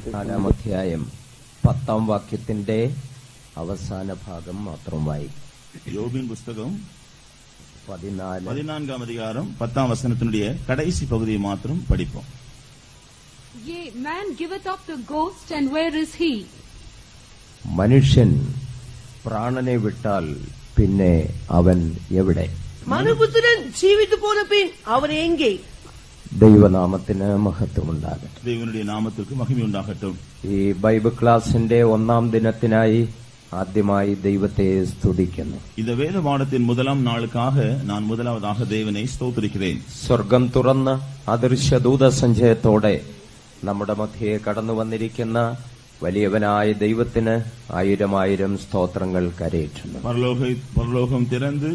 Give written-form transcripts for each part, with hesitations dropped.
4-ാം അധ്യായം 10-ാം വാക്യത്തിന്റെ അവസാന ഭാഗം മാത്രം വായിക്കും. யோபின் புஸ்தகம் 14-ാം அதிகாரம் 10-ாம் வசனத்தினுடைய கடைசி பகுதியை மாத்திரம் படிப்போம். Yea, man giveth up the ghost, and where is he? മനുഷ്യൻ പ്രാണനെ വിട്ടാൽ പിന്നെ അവൻ എവിടെ? മനുപുത്രൻ ജീവിച്ചു പോന പിൻ അവൻ എங்கே? ദൈവനാമത്തിന് മഹത്വമുണ്ടാകട്ടെ. ദൈവനുடைய നാമത്തിற்கு മഹിമ ഉണ്ടാകട്ടെ. ഈ ബൈബിൾ ക്ലാസിന്റെ 1-ാം ദിനത്തിനായി ആദ്യമായി ദൈവത്തെ സ്തുതിക്കുന്നു. இந்த வேத பாடத்தின் 1-ாம் நாளுக்காக நான் முதலாவதாக தேவனை ஸ்தோத்திரிக்கிறேன். സ്വർഗം തുറന്ന് അദൃശ്യ ദൂതസഞ്ചയത്തോടെ നമ്മുടെ മധ്യയെ കടന്നു വന്നിരിക്കുന്ന വലിയവനായ ദൈവത്തിന് 1000 സ്തോത്രങ്ങൾ കരയേറ്റുന്നു. பரலோகம் திறந்து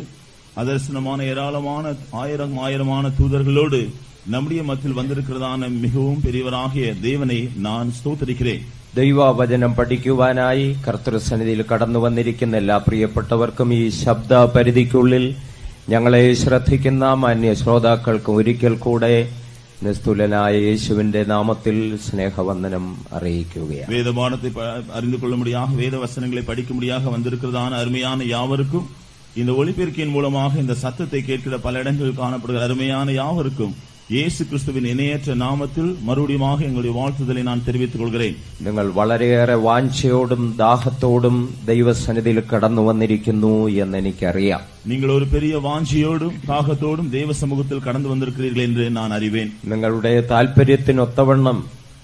அதர்சனமான ஏராளமான 1000 தூதர்களோடு நம்முடைய மத்தியில் வந்திருக்கிறதான மிகவும் பெரியவராகிய தேவனை நான் ஸ்தோத்திரிக்கிறேன். ദൈവവചനം പഠിക്കുവാനായി കർത്തൃസന്നിധിയിൽ കടന്നു വന്നിരിക്കുന്ന എല്ലാ പ്രിയപ്പെട്ടവർക്കും ഈ ശബ്ദ പരിധിക്കുള്ളിൽ ഞങ്ങളെ ശ്രദ്ധിക്കുന്ന മാന്യ ശ്രോതാക്കൾക്കും ഒരിക്കൽ കൂടെ നിസ്തുലനായ യേശുവിന്റെ നാമത്തിൽ സ്നേഹവന്ദനം അറിയിക്കുകയാണ്. வேதபாடத்தை அறிந்து கொள்ளும்படியாக வேத வசனங்களை படிக்கும்படியாக வந்திருக்கிறதான அருமையான யாவருக்கும் இந்த ஒளிபெருக்கின் மூலமாக இந்த சத்தத்தை கேட்கிற பல இடங்களில் காணப்படுகிற அருமையான யாவருக்கும் യേശു ക്രിസ്തുവിൻ ഇണയറ്റ നാമത്തിൽ മറുപടിയുமாக എങ്ങളുടെ വാഴ്ത്തുതலை ഞാൻ தெரிவித்துக் கொள்கிறேன். നിങ്ങൾ വളരെയേറെ വാഞ്ചയോടും ദാഹത്തോടും ദൈവസന്നിധിയിൽ കടന്നു വന്നിരിക്കുന്നു എന്ന് എനിക്കറിയാം. നിങ്ങൾ ഒരു പെരിയ വാഞ്ചയോടും ദാഹത്തോടും ദൈവസമൂഹത്തിൽ കടന്നു വന്നിരിக்கிறீர்கள் என்று நான் அறிவேன். നിങ്ങളുടെ താൽപര്യത്തിനൊത്തവണ്ണം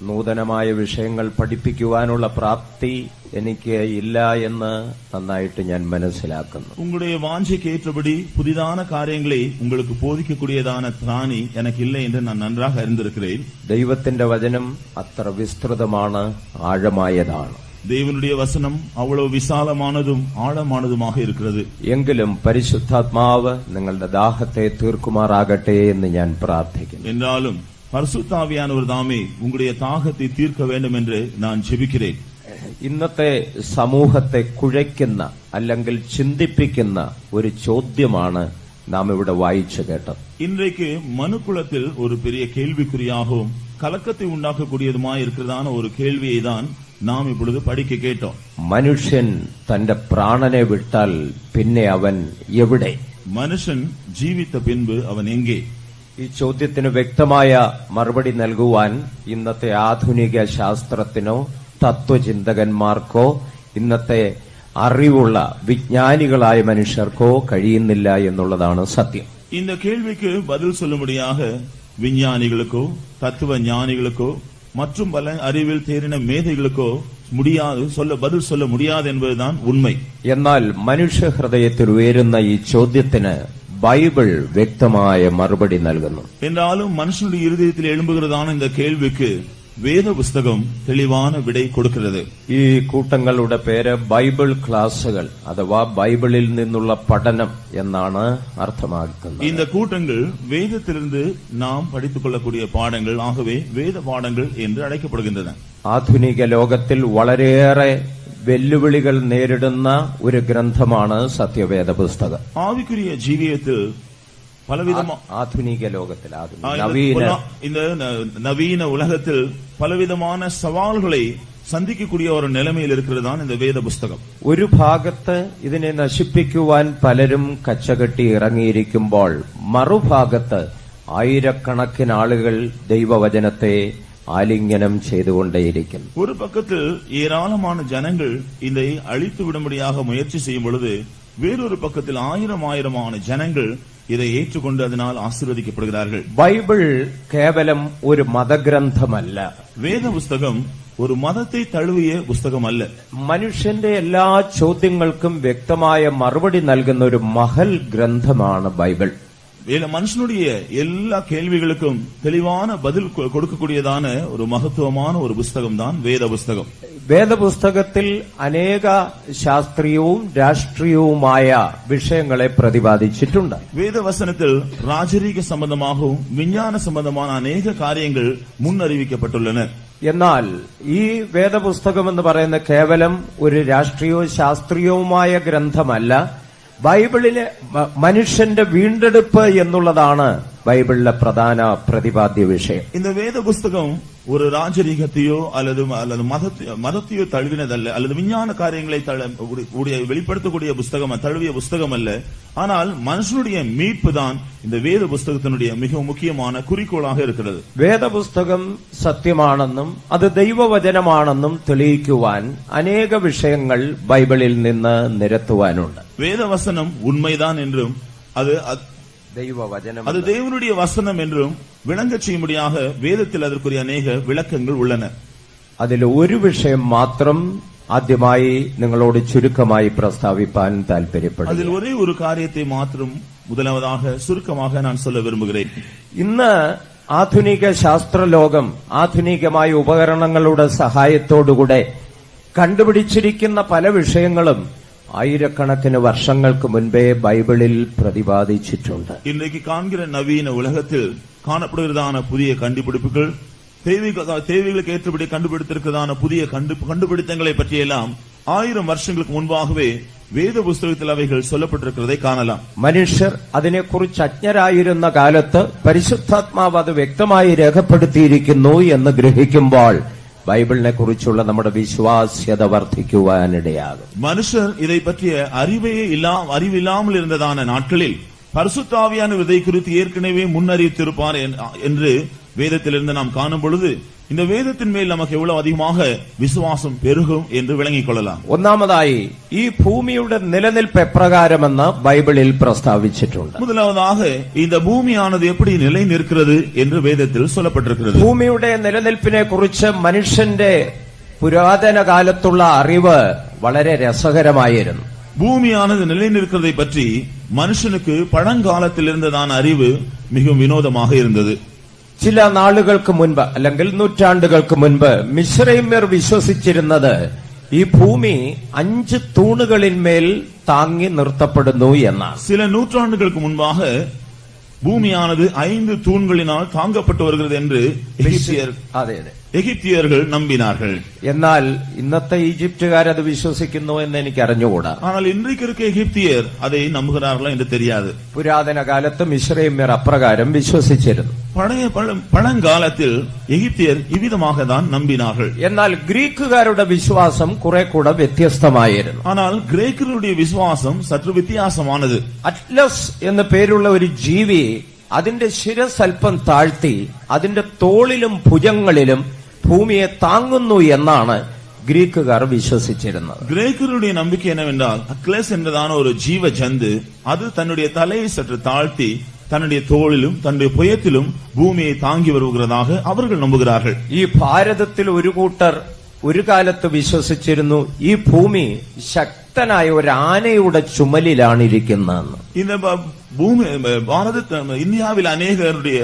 നൂതനമായ വിഷയങ്ങൾ പഠിപ്പിക്കുവാനുള്ള പ്രാപ്തി എനിക്ക് ഇല്ല എന്ന് നന്നായിട്ട് ഞാൻ മനസ്സിലാക്കുന്നു. உங்களுடைய வாஞ்சைக்கு ஏற்றபடி புதிதான காரியங்களை உங்களுக்கு போதிக்கக்கூடியதான திராணி எனக்கு இல்லை என்று நான் நன்றாக அறிந்திருக்கிறேன். ദൈവത്തിന്റെ വചനം അത്ര വിസ്തൃതമാണ്, ആഴമായതാണ്. தேவனுடைய வசனம் அவ்வளவு விசாலமானதும் ஆழமானதுமாக இருக்கிறது. എങ്കിലും പരിശുദ്ധാത്മാവ് നിങ്ങളുടെ ദാഹത്തെ തീർക്കുമാറാകട്ടെ എന്ന് ഞാൻ പ്രാർത്ഥിക്കുന്നു. என்றாலும் பரிசுத்தாவியானவர் தாமே உங்களுடைய தாகத்தை தீர்க்க வேண்டும் என்று நான் ஜெபிக்கிறேன். ഇന്നത്തെ സമൂഹത്തെ കുഴയ്ക്കുന്ന അല്ലെങ്കിൽ ചിന്തിപ്പിക്കുന്ന ഒരു ചോദ്യമാണ് നാം ഇവിടെ വായിച്ചു കേട്ടത്. இன்றைக்கு மனுக்குலத்தில் ஒரு பெரிய கேள்விக்குறியாகவும் கலக்கத்தை உண்டாக்கக்கூடியதுமாய் இருக்கிறதான ஒரு கேள்வியை தான் നാം இப்பொழுது പഠിക്ക കേട്ടோம். മനുഷ്യൻ തന്റെ പ്രാണനെ വിട്ടാൽ പിന്നെ അവൻ എവിടെ? മനുഷ്യൻ ജീവിച്ച പിൻപ് അവൻ എங்கே? ഈ ചോദ്യത്തിന് വ്യക്തമായ മറുപടി നൽകുവാൻ ഇന്നത്തെ ആധുനിക ശാസ്ത്രത്തിനോ തത്വചിന്തകന്മാർക്കോ ഇന്നത്തെ അറിവുള്ള വിജ്ഞാനികളായ മനുഷ്യർക്കോ കഴിയുന്നില്ല എന്നുള്ളതാണ് സത്യം. இந்த கேள்விக்கு பதில் சொல்லும்படியாக விஞ்ஞானிகளுக்கோ தத்துவ ஞானிகளுக்கோ மற்றும் பல அறிவில் தேறின மேதைகளுக்கோ பதில் சொல்ல முடியாது என்பதுதான் உண்மை. എന്നാൽ മനുഷ്യ ഹൃദയത്തിൽ ഉയരുന്ന ഈ ചോദ്യത്തിന് ബൈബിൾ വ്യക്തമായ മറുപടി നൽകുന്നു. என்றாலும் மனுஷனுடைய இருதயத்தில் எழும்புகிறதான இந்த கேள்விக்கு വേദ പുസ്തകം തെളിവാன വിട കൊടുക്കുന്നത്. ഈ കൂട്ടങ്ങളുടെ പേര് ബൈബിൾ ക്ലാസുകൾ അഥവാ ബൈബിളിൽ നിന്നുള്ള പഠനം എന്നാണ് അർത്ഥമാക്കുന്നത്. இந்த கூட்டங்கள் வேதத்திலிருந்து நாம் படித்துக் கொள்ளக்கூடிய பாடங்கள், ஆகவே வேத பாடங்கள் என்று அழைக்கப்படுகின்றன. ആധുനിക ലോകത്തിൽ വളരെയേറെ വെല്ലുവിളികൾ നേരിടുന്ന ഒരു ഗ്രന്ഥമാണ് സത്യവേദ പുസ്തകം. ആവിക്കുரிய ജീവിതത്തിൽ ആധുനിക ലോകത്തിൽ இந்த நவீன உலகத்தில் பலவிதமான சவால்களை സന്ധിക്കக்கூடிய ഒരു നിലമയിൽ இருக்கிறതാണ് இந்த വേദ പുസ്തകം. ഒരു ഭാഗത്ത് ഇതിനെ നശിപ്പിക്കുവാൻ പലരും കച്ചകെട്ടി ഇറങ്ങിയിരിക്കുമ്പോൾ മറുഭാഗത്ത് ആയിരക്കണക്കിന് ആളുകൾ ദൈവവചനത്തെ ആലിംഗനം ചെയ്തുകൊണ്ടേയിരിക്കുന്നു. ഒരു പക്കത്തിൽ ഏരാളமான ജനങ്ങൾ ഇதை അழித்து விடும்படியாக முயற்சி செய்யும் பொழுது வேறொரு பக்கத்தில் ஆயிரமான ஜனங்கள் இதை ஏற்றுக்கொண்டு அதனால் ஆசீர்வதிக்கப்படுகிறார்கள். ബൈബിൾ കേവലം ഒരു മതഗ്രന്ഥമല്ല. വേദ പുസ്തകം ഒരു മതത്തെ തഴുവിയ പുസ്തകമല്ല. മനുഷ്യന്റെ എല്ലാ ചോദ്യങ്ങൾക്കും വ്യക്തമായ മറുപടി നൽകുന്ന ഒരു മഹൽ ഗ്രന്ഥമാണ് ബൈബിൾ. மனுஷனுடைய எல்லா கேள்விகளுக்கும் தெளிவான பதில் கொடுக்கக்கூடியதான ஒரு மகத்துவமான ஒரு புஸ்தகம் தான் வேத புஸ்தகம். വേദപുസ്തകത്തിൽ അനേക ശാസ്ത്രീയവും രാഷ്ട്രീയവുമായ വിഷയങ്ങളെ പ്രതിപാദിച്ചിട്ടുണ്ട്. വേദവസനത്തിൽ രാജരീക സംബന്ധമാகவும் വിജ്ഞാന സംബന്ധமான അനേക കാര്യങ്ങൾ മുന്നറിയിക്കപ്പെട്ടുള്ളன. എന്നാൽ ഈ വേദപുസ്തകം എന്ന് പറയുന്ന കേവലം ഒരു രാഷ്ട്രീയവും ശാസ്ത്രീയവുമായ ഗ്രന്ഥമല്ല. ബൈബിളിലെ മനുഷ്യന്റെ വീണ്ടെടുപ്പ് എന്നുള്ളതാണ് ബൈബിളിലെ പ്രധാന പ്രതിപാദ്യ വിഷയം. இந்த வேத புஸ்தகம் ஒரு ராஜரீகத்தையோ அல்லது மதத்தையோ தழுவினதல்ல, அல்லது விஞ்ஞான காரியங்களை வெளிப்படுத்தக்கூடிய புஸ்தகம் தழுவிய புஸ்தகம் அல்ல. ஆனால் மனுஷனுடைய மீட்பு தான் இந்த வேத புஸ்தகத்தினுடைய மிக முக்கியமான குறிக்கோளாக இருக்கிறது. വേദ പുസ്തകം സത്യമാണെന്നും അത് ദൈവവചനമാണെന്നും തെളിയിക്കുവാൻ അനേക വിഷയങ്ങൾ ബൈബിളിൽ നിന്ന് നിരത്തുവാനുണ്ട്. வேதவசனம் உண்மைதான் என்றும் அது தேவனுடைய வசனம் என்றும் விளங்க செய்யும்படியாக வேதத்தில் அதற்குரிய அநேக விளக்கங்கள் உள்ளன. അതിൽ ഒരു വിഷയം മാത്രം ആദ്യമായി നിങ്ങളോട് ചുരുക്കമായി പ്രസ്താവിപ്പാൻ താല്പര്യപ്പെടുന്നു. അതിൽ ഒരേ ഒരു കാര്യത്തെ മാത്രം முதலாவதாக சுருக்கமாக நான் சொல்ல விரும்புகிறேன். ഇന്ന് ആധുനിക ശാസ്ത്രലോകം ആധുനികമായ ഉപകരണങ്ങളുടെ സഹായത്തോടുകൂടെ കണ്ടുപിടിച്ചിരിക്കുന്ന പല വിഷയങ്ങളും ആയിരക്കണക്കിന് വർഷങ്ങൾക്ക് മുൻപേ ബൈബിളിൽ പ്രതിപാദിച്ചിട്ടുണ്ട്. இன்றைக்கு காண்கிற நவீன உலகத்தில் காணப்படுகிறதான புதிய கண்டுபிடிப்புகள், தேவைகளுக்கு ஏற்றபடி கண்டுபிடித்திருக்கிறதான புதிய கண்டுபிடித்தங்களை பற்றியெல்லாம் 1000 வருஷங்களுக்கு முன்பாகவே വേദ പുസ്തകത്തിൽ അവകൾ சொல்லப்பட்டிருக்கிறதை കാണலாம். മനുഷ്യർ അതിനെക്കുറിച്ച് അജ്ഞരായിരുന്ന കാലത്ത് പരിശുദ്ധാത്മാവ് അത് വ്യക്തമായി രേഖപ്പെടുത്തിയിരിക്കുന്നു എന്ന് ഗ്രഹിക്കുമ്പോൾ ബൈബിളിനെ കുറിച്ചുള്ള നമ്മുടെ വിശ്വാസ്യത വർദ്ധിക്കുവാനിടയാകും. മനുഷ്യർ இதை பற்றிய அறிவில்லாமல் இருந்ததான நாட்களில் பரிசுத்தாவியானவர் இதை குறித்து ஏற்கனவே முன்னறிவித்திருப்பார் என்று வேதத்திலிருந்து நாம் காணும் பொழுது இந்த வேதத்தின் மேல் நமக்கு எவ்வளவு அதிகமாக விசுவாசம் பெருகும் என்று விளங்கிக் கொள்ளலாம். ഒന്നാമതായി ഈ ഭൂമിയുടെ നിലനിൽപ്പ് എപ്രകാരമെന്ന് ബൈബിളിൽ പ്രസ്താവിച്ചിട്ടുണ്ട്. முதலாவதாக இந்த பூமியானது எப்படி நிலை நிற்கிறது என்று வேதத்தில் சொல்லப்பட்டிருக்கிறது. ഭൂമിയുടെ നിലനിൽപ്പിനെ കുറിച്ച് മനുഷ്യന്റെ പുരാതന കാലത്തുള്ള അറിവ് വളരെ രസകരമായിരുന്നു. பூமியானது நிலை நிற்கிறதை பற்றி மனுஷனுக்கு பழங்காலத்தில் இருந்ததான அறிவு மிகவும் வினோதமாக இருந்தது. ചില നാളുകൾക്ക് മുൻപ് അല്ലെങ്കിൽ നൂറ്റാണ്ടുകൾക്ക് മുൻപ് മിശ്രൈമ്യർ വിശ്വസിച്ചിരുന്നത് ഈ ഭൂമി 5 തൂണുകളിന്മേൽ താങ്ങി നിർത്തപ്പെടുന്നു എന്നാണ്. சில நூற்றாண்டுகளுக்கு முன்பாக பூமியானது 5 தூண்களினால் தாங்கப்பட்டு வருகிறது என்று எகிப்தியர்கள் நம்பினார்கள். എന്നാൽ ഇന്നത്തെ ഈജിപ്തുകാരത് വിശ്വസിക്കുന്നു എന്ന് എനിക്ക് അറിഞ്ഞുകൂടാ. ஆனால் இன்றைக்கு இருக்க எகிப்தியர் அதை நம்புகிறார்களா என்று தெரியாது. പുരാതന കാലത്ത് മിശ്രൈമ്യർ അപ്രകാരം വിശ്വസിച്ചിരുന്നു. பழங்காலத்தில் எகிப்தியர் இவ்விதமாக தான் நம்பினார்கள். എന്നാൽ ഗ്രീക്കുകാരുടെ വിശ്വാസം കുറെ കൂടെ വ്യത്യസ്തമായിരുന്നു. ஆனால் கிரேக்கருடைய விசுவாசம் சற்று வித்தியாசமானது. അറ്റ്ലസ് എന്ന പേരുള്ള ഒരു ജീവി അതിന്റെ ശിരസ് അല്പം താഴ്ത്തി അതിന്റെ തോളിലും ഭുജങ്ങളിലും ഭൂമിയെ താങ്ങുന്നു എന്നാണ് ഗ്രീക്കുകാർ വിശ്വസിച്ചിരുന്നത്. கிரேக்கருடைய நம்பிக்கை என்னவென்றால் அக்லஸ் என்றதான ஒரு ஜீவ ஜந்து அது தன்னுடைய தலையை சற்று தாழ்த்தி தன்னுடைய தோளிலும் தன்னுடைய புயத்திலும் பூமியை தாங்கி வருகிறதாக அவர்கள் நம்புகிறார்கள். ഈ ഭാരതത്തിൽ ഒരു കൂട്ടർ ഒരു കാലത്ത് വിശ്വസിച്ചിരുന്നു ഈ ഭൂമി ശക്തനായ ഒരു ആനയുടെ ചുമലിലാണ് ഇരിക്കുന്നതെന്ന്. இந்த பூமி இந்தியாவில் அநேகருடைய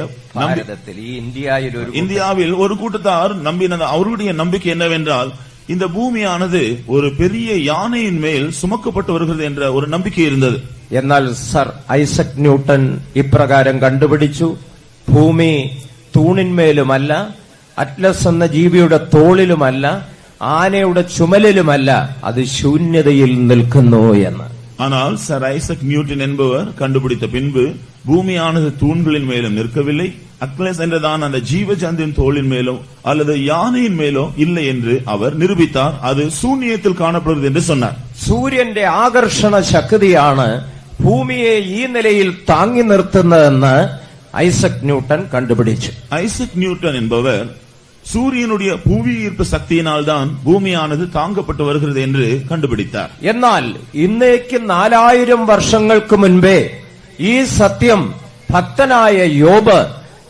இந்தியாவில் ஒரு கூட்டத்தார் நம்பினது. அவருடைய நம்பிக்கை என்னவென்றால் இந்த பூமியானது ஒரு பெரிய யானையின் மேல் சுமக்கப்பட்டு வருகிறது என்ற ஒரு நம்பிக்கை இருந்தது. എന്നാൽ സർ ഐസക് ന്യൂട്ടൻ ഇപ്രകാരം കണ്ടുപിടിച്ചു, ഭൂമി തൂണിന്മേലുമല്ല, അറ്റ്ലസ് എന്ന ജീവിയുടെ തോളിലുമല്ല, ആനയുടെ ചുമലിലുമല്ല, അത് ശൂന്യതയിൽ നിൽക്കുന്നു എന്ന്. ஆனால் சர் ஐசக் நியூட்டன் என்பவர் கண்டுபிடித்த பின்பு பூமியானது தூண்களின் மேலும் நிற்கவில்லை, அக்லஸ் என்றதான் அந்த ஜீவ ஜந்தின் தோளின் மேலோ அல்லது யானையின் மேலோ இல்லை என்று அவர் நிரூபித்தார். அது சூன்யத்தில் காணப்படுகிறது என்று சொன்னார். സൂര്യന്റെ ആകർഷണ ശക്തിയാണ് ഭൂമിയെ ഈ നിലയിൽ താങ്ങി നിർത്തുന്നതെന്ന് ഐസക് ന്യൂട്ടൻ കണ്ടുപിടിച്ചു. ஐசக் நியூட்டன் என்பவர் சூரியனுடைய புவி ஈர்ப்பு சக்தியினால் தான் பூமியானது தாங்கப்பட்டு வருகிறது என்று கண்டுபிடித்தார். എന്നാൽ ഇന്നേക്ക് 4000 വർഷങ്ങൾക്ക് മുൻപേ ഈ സത്യം ഭക്തനായ യോബ്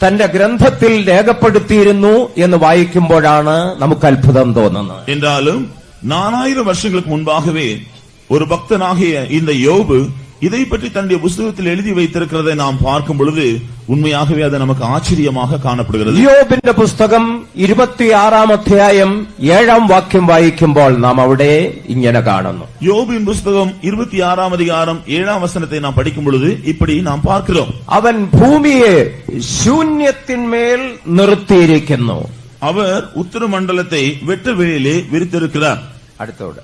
തന്റെ ഗ്രന്ഥത്തിൽ രേഖപ്പെടുത്തിയിരുന്നു എന്ന് വായിക്കുമ്പോഴാണ് നമുക്ക് അത്ഭുതം തോന്നുന്നത്. என்றாலும் 4000 வருஷங்களுக்கு முன்பாகவே ஒரு பக்தனாகிய இந்த யோபு இதை பற்றி தன்னுடைய புத்தகத்தில் எழுதி வைத்திருக்கிறதை நாம் பார்க்கும் பொழுது உண்மையாகவே அது நமக்கு ஆச்சரியமாக காணப்படுகிறது. യോബിന്റെ പുസ്തകം 26-ാം അധ്യായം 7-ാം വാക്യം വായിക്കുമ്പോൾ നാം അവിടെ ഇങ്ങനെ കാണുന്നു. யோபின் புத்தகம் 26-ാം அதிகாரம் 7-ാം വചനത്തെ നാം പഠിക്കും பொழுது இப்படி நாம் பார்க்கிறோம். അവൻ ഭൂമിയെ ശൂന്യത്തിന്മേൽ നിർത്തിയിരിക്കുന്നു. அவர் உத்தரமண்டலத்தை வெட்டவெளியிலே விரித்திருக்கிறார். അടുത്തോട്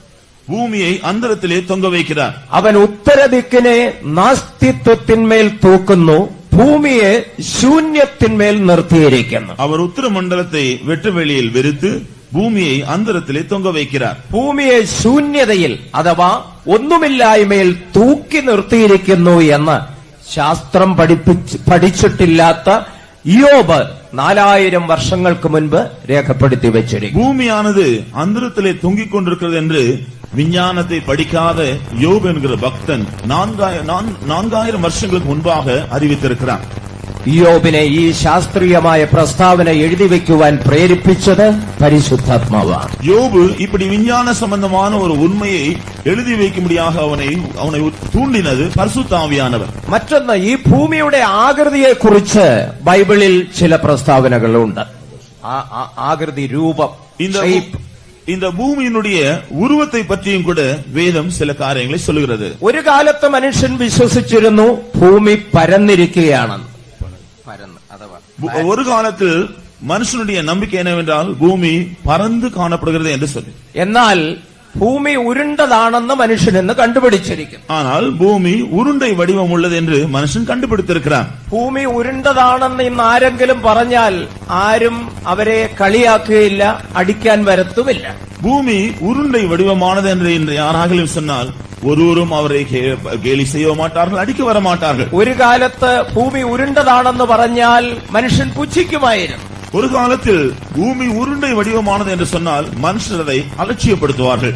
பூமியை அந்தரத்திலே தொங்க வைக்கிறார். അവൻ ഉത്തരദിക്കിനെ നാസ്തിത്വത്തിന്മേൽ തൂക്കുന്നു, ഭൂമിയെ ശൂന്യത്തിന്മേൽ നിർത്തിയിരിക്കുന്നു. அவர் உத்தரமண்டலத்தை வெட்டுவெளியில் விரித்து பூமியை அந்தரத்திலே தொங்க வைக்கிறார். ഭൂമിയെ ശൂന്യതയിൽ അഥവാ ഒന്നുമില്ലായ്മയിൽ തൂക്കി നിർത്തിയിരിക്കുന്നു എന്ന് ശാസ്ത്രം പഠിച്ചിട്ടില്ലാത്ത ഇയ്യോബ് 4000 വർഷങ്ങൾക്ക് മുൻപ് രേഖപ്പെടുത്തി വെച്ചിരിക്കുന്നു. பூமியானது அந்தரத்திலே தொங்கிக் கொண்டிருக்கிறது என்று விஞ்ஞானத்தை படிக்காத யோபு என்கிற பக்தன் 4000 வருஷங்களுக்கு முன்பாக அறிவித்திருக்கிறார். ഇയ്യോബിനെ ഈ ശാസ്ത്രീയമായ പ്രസ്താവന എഴുതി വെക്കുവാൻ പ്രേരിപ്പിച്ചത് പരിശുദ്ധാത്മാവാണ്. யோபு இப்படி விஞ்ஞான சம்பந்தமான ஒரு உண்மையை எழுதி வைக்கும்படியாக அவனை தூண்டினது பரிசுத்த ஆவியானவர். മറ്റൊന്ന്, ഈ ഭൂമിയുടെ ആകൃതിയെക്കുറിച്ച് ബൈബിളിൽ ചില പ്രസ്താവനകളുണ്ട്. ആകൃതി, രൂപം, இந்த பூமியினுடைய உருவத்தை பற்றியும் கூட வேதம் சில காரியங்களை சொல்லுகிறது. ഒരു കാലത്ത് മനുഷ്യൻ വിശ്വസിച്ചിരുന്നു ഭൂമി പരന്നിരിക്കുകയാണെന്ന്. ஒரு காலத்தில் மனுஷனுடைய நம்பிக்கை என்னவென்றால் பூமி பறந்து காணப்படுகிறது என்று சொல்லி. എന്നാൽ ഭൂമി ഉരുണ്ടതാണെന്ന് മനുഷ്യൻ ഇന്ന് കണ്ടുപിടിച്ചിരിക്കുന്നു. ஆனால் பூமி உருண்டை வடிவம் உள்ளது என்று மனுஷன் கண்டுபிடித்திருக்கிறான். ഭൂമി ഉരുണ്ടതാണെന്ന് ഇന്ന് ആരെങ്കിലും പറഞ്ഞാൽ ആരും അവരെ കളിയാക്കുകയില്ല, അടിക്കാൻ വരത്തുമില്ല. பூமி உருண்டை வடிவமானது என்று இன்று யாராகிலும் சொன்னால் ஒருவரும் அவரை கேலி செய்ய மாட்டார்கள், அடிக்க வர மாட்டார்கள். ഒരു കാലത്ത് ഭൂമി ഉരുണ്ടതാണെന്ന് പറഞ്ഞാൽ മനുഷ്യൻ പുച്ഛിക്കുമായിരുന്നു. ஒரு காலத்தில் பூமி உருண்டை வடிவமானது என்று சொன்னால் மனுஷர் அதை அலட்சியப்படுத்துவார்கள்.